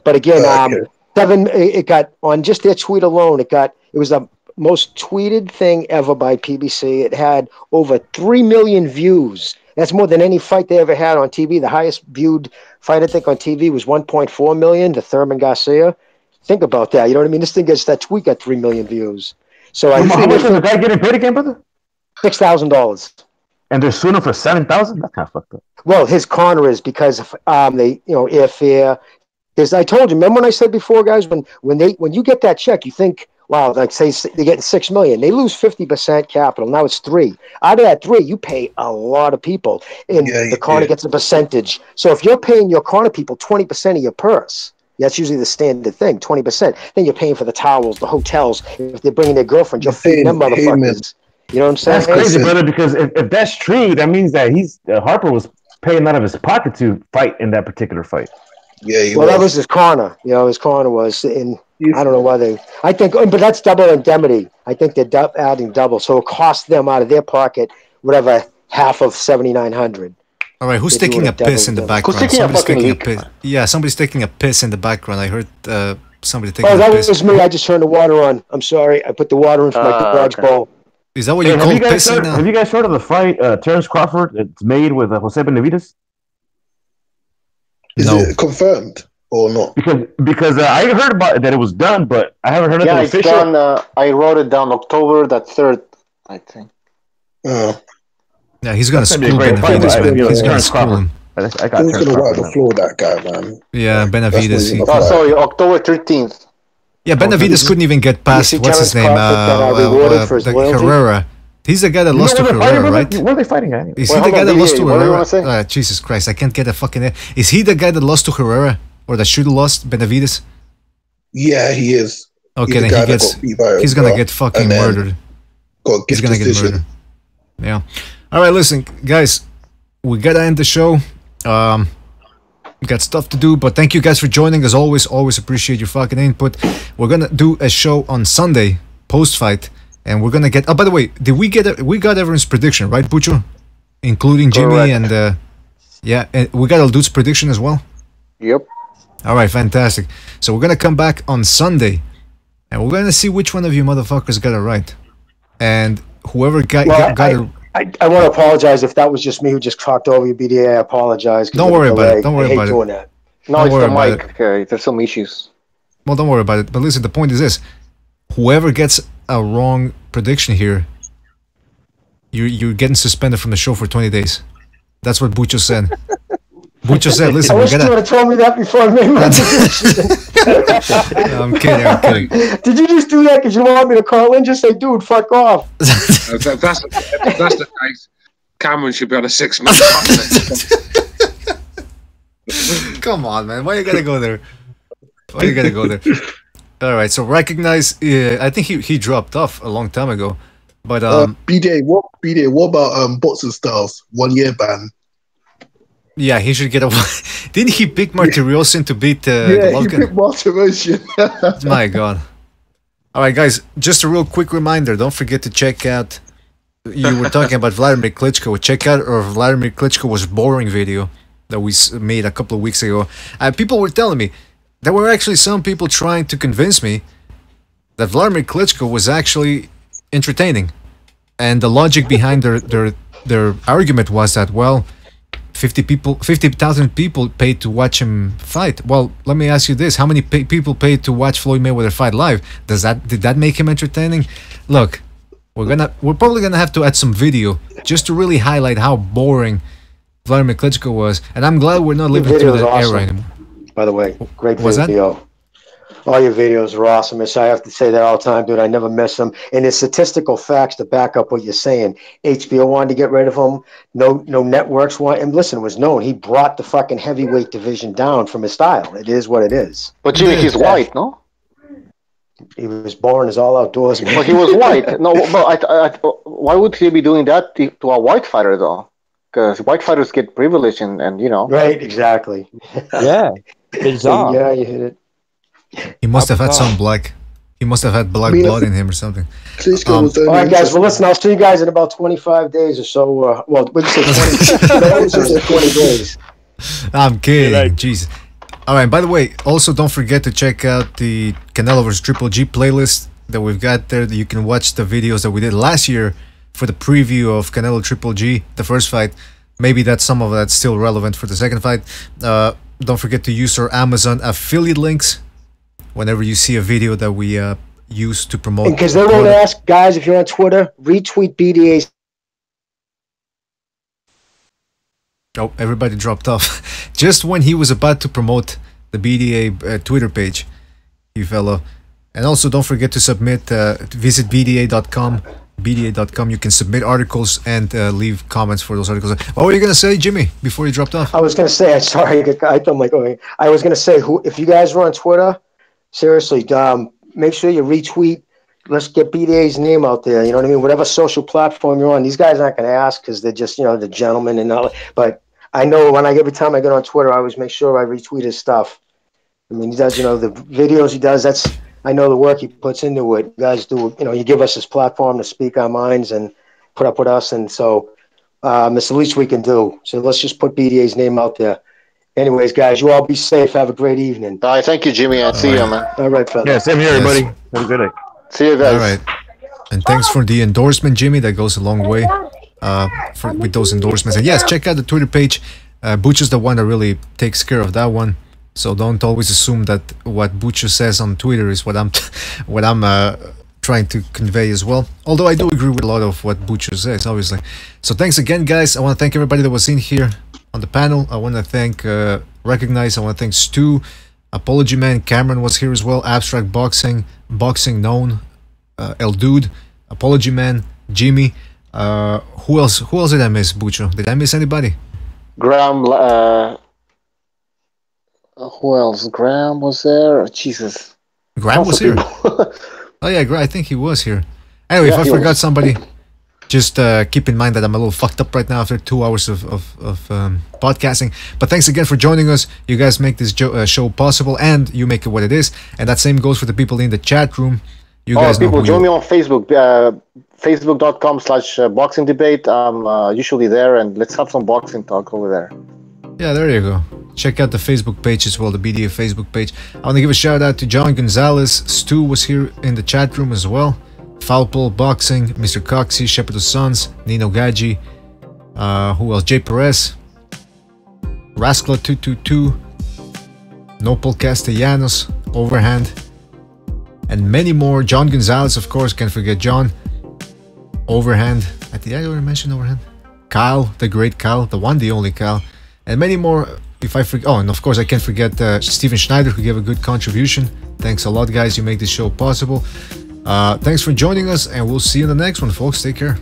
But again, it got on just their tweet alone. It was the most tweeted thing ever by PBC. It had over 3 million views. That's more than any fight they ever had on TV. The highest viewed fight I think on TV was 1.4 million to Thurman Garcia. Think about that. You know what I mean? This thing that tweet got 3 million views. So how much is the guy getting paid again, brother? $6,000. And they're suing him for $7,000. That's kind of fucked up. Well, his corner is because they, you know, airfare. Because I told you, remember when I said before, guys, when you get that check, you think, wow, like say they're getting $6 million, they lose 50% capital. Now it's 3. Out of that 3, you pay a lot of people, and the corner gets a percentage. So if you're paying your corner people 20% of your purse. That's usually the standard thing, 20%. Then you're paying for the towels, the hotels. If they're bringing their girlfriend, you're feeding them motherfuckers. You know what I'm saying? That's crazy, brother, because if that's true, that means that Harper was paying out of his pocket to fight in that particular fight. Yeah, that was his corner. You know, his corner was in. I don't know why they. I think, but that's double indemnity. I think they're adding double, so it costs them out of their pocket whatever half of $7,900. All right, who's taking a piss in the background? Somebody's taking a piss. Yeah, somebody's taking a piss in the background. I heard somebody taking a piss. Oh, that was me. I just turned the water on. I'm sorry. I put the water in for my dog's bowl. Is that what you call pissing now? Have you guys heard of the fight, Terrence Crawford? It's made with Jose Benavidez. Is it confirmed or not? Because I heard about that it was done, but I haven't heard anything official. Yeah, it's done. I wrote it down October 3rd, I think. Yeah, he's gonna school Benavidez, man. He's gonna school him. He's gonna wipe the floor, that guy, man. Yeah, Benavidez. Sorry, October 13th. Yeah, Benavidez couldn't even get past what's his name, Herrera. He's the guy that lost to Herrera, right? What are they fighting at? Is he the guy that lost to Herrera? Jesus Christ, I can't get a fucking. Is he the guy that lost to Herrera, or that should have lost, Benavidez? Yeah, he is. Okay, then he's gonna get fucking murdered. He's gonna get murdered. Yeah. All right, listen, guys, we gotta end the show. We got stuff to do, but thank you guys for joining. As always, appreciate your fucking input. We're gonna do a show on Sunday post fight, and we're gonna get. Oh, by the way, we got everyone's prediction, right, Pucho, including Jimmy and yeah, and we got Aldude's prediction as well. Yep. All right, fantastic. So we're gonna come back on Sunday, and we're gonna see which one of you motherfuckers got it right, and whoever got it. I want to apologize if that was just me who just talked over you, BDA. I apologize. Don't worry about it. Don't worry about it. That. No, it's the mic. Okay, there's some issues. Well, don't worry about it. But listen, the point is this: whoever gets a wrong prediction here, you're getting suspended from the show for 20 days. That's what Bucho said. Bucho said, listen, I we wish you gotta... would have told me that before I made my decision. No, I'm kidding. Did you just do that because you want me to call in? Just say, dude, fuck off. If that's the case, Cameron should be on a 6-month contract. Come on, man. Why you gotta go there? Why you gotta go there? All right, so recognize. I think he dropped off a long time ago, but BDA, what about boxing styles? 1 year ban. Yeah, he should get a. Didn't he pick Martirosyan to beat yeah, Golovkin? he picked Martirosyan. My God. All right, guys, just a real quick reminder. Don't forget to check out. You were talking about Vladimir Klitschko. Check out our Vladimir Klitschko was boring video that we made a couple of weeks ago. People were telling me there were actually some people trying to convince me that Vladimir Klitschko was actually entertaining, and the logic behind their argument was that, well, 50,000 people paid to watch him fight. Well, let me ask you this: how many people paid to watch Floyd Mayweather fight live? Did that make him entertaining? Look, we're probably gonna have to add some video just to really highlight how boring Vladimir Klitschko was, and I'm glad we're not living through that era anymore. By the way, great Was that? video. All your videos are awesome. I have to say that all the time, dude. I never miss them. And there's statistical facts to back up what you're saying. HBO wanted to get rid of him. No networks want. And listen, it was known. He brought the fucking heavyweight division down from his style. It is what it is. But Jimmy, he's white, no? He was born as all outdoors, man. But he was white. No, but why would he be doing that to a white fighter, though? Because white fighters get privilege and you know. Right, exactly. Yeah, bizarre. Yeah, you hit it. He must have had some black. He must have had black blood in him or something. All right, guys. Well, listen. I'll see you guys in about 25 days or so. Well, what'd you say? 20 days. I'm kidding. Jeez. All right. By the way, also don't forget to check out the Canelo vs Triple G playlist that we've got there. You can watch the videos that we did last year for the preview of Canelo Triple G, the first fight. Maybe some of that's still relevant for the second fight. Don't forget to use our Amazon affiliate links whenever you see a video that we use to promote. Because they won't ask, guys, if you're on Twitter, retweet BDA's. Oh, everybody dropped off. Just when he was about to promote the BDA Twitter page, you fell off. And also don't forget to submit, visit BDA.com. BDA.com. You can submit articles and leave comments for those articles. What were you going to say, Jimmy, before you dropped off? I was going to say, sorry, I'm like, I was going to say, if you guys were on Twitter, seriously, make sure you retweet. Let's get BDA's name out there. You know what I mean? Whatever social platform you're on, these guys aren't going to ask because they're just, the gentlemen and all. But I know every time I get on Twitter, I always make sure I retweet his stuff. I mean, he does, the videos he does. I know the work he puts into it. You guys do, you give us this platform to speak our minds and put up with us. And so it's the least we can do. So let's just put BDA's name out there. Anyways, guys, you all be safe. Have a great evening. All right, thank you, Jimmy. I'll see you, man. All right, fella. Yeah, same here, everybody. Have a good night. See you guys. All right. And thanks for the endorsement, Jimmy. That goes a long way with those endorsements. And yes, check out the Twitter page. Butch is the one that really takes care of that one. So don't always assume that what Butcher says on Twitter is what I'm trying to convey as well. Although I do agree with a lot of what Butcher says, obviously. So thanks again, guys. I want to thank everybody that was in here on the panel. I want to thank Recognize. I want to thank Stu, Apology Man, Cameron was here as well, Abstract Boxing, Boxing Known, El Dude, Apology Man, Jimmy. Who else did I miss, Butcher? Did I miss anybody? Graham. Who else? Graham was there. Jesus. Graham was here. Oh yeah, I think he was here. Anyway, if I forgot somebody, just keep in mind that I'm a little fucked up right now after 2 hours of podcasting. But thanks again for joining us. You guys make this show possible, and you make it what it is. And that same goes for the people in the chat room. You guys know people, join me on Facebook. Facebook.com/boxing debate. I'm usually there, and let's have some boxing talk over there. Yeah, there you go. Check out the Facebook page as well, the BDA Facebook page. I want to give a shout out to John Gonzalez. Stu was here in the chat room as well. Foulpole Boxing, Mr. Coxey, Shepherd of Sons, Nino Gadji. Who else? Jay Perez. Rascala222. Nopal Castellanos. Overhand. And many more. John Gonzalez, of course. Can't forget John. Overhand. Did I already mention overhand? Kyle, the great Kyle, the one, the only Kyle, and many more. If I forget, oh, and of course I can't forget Steven Schneider, who gave a good contribution. Thanks a lot, guys. You make this show possible. Thanks for joining us, and we'll see you in the next one, folks. Take care.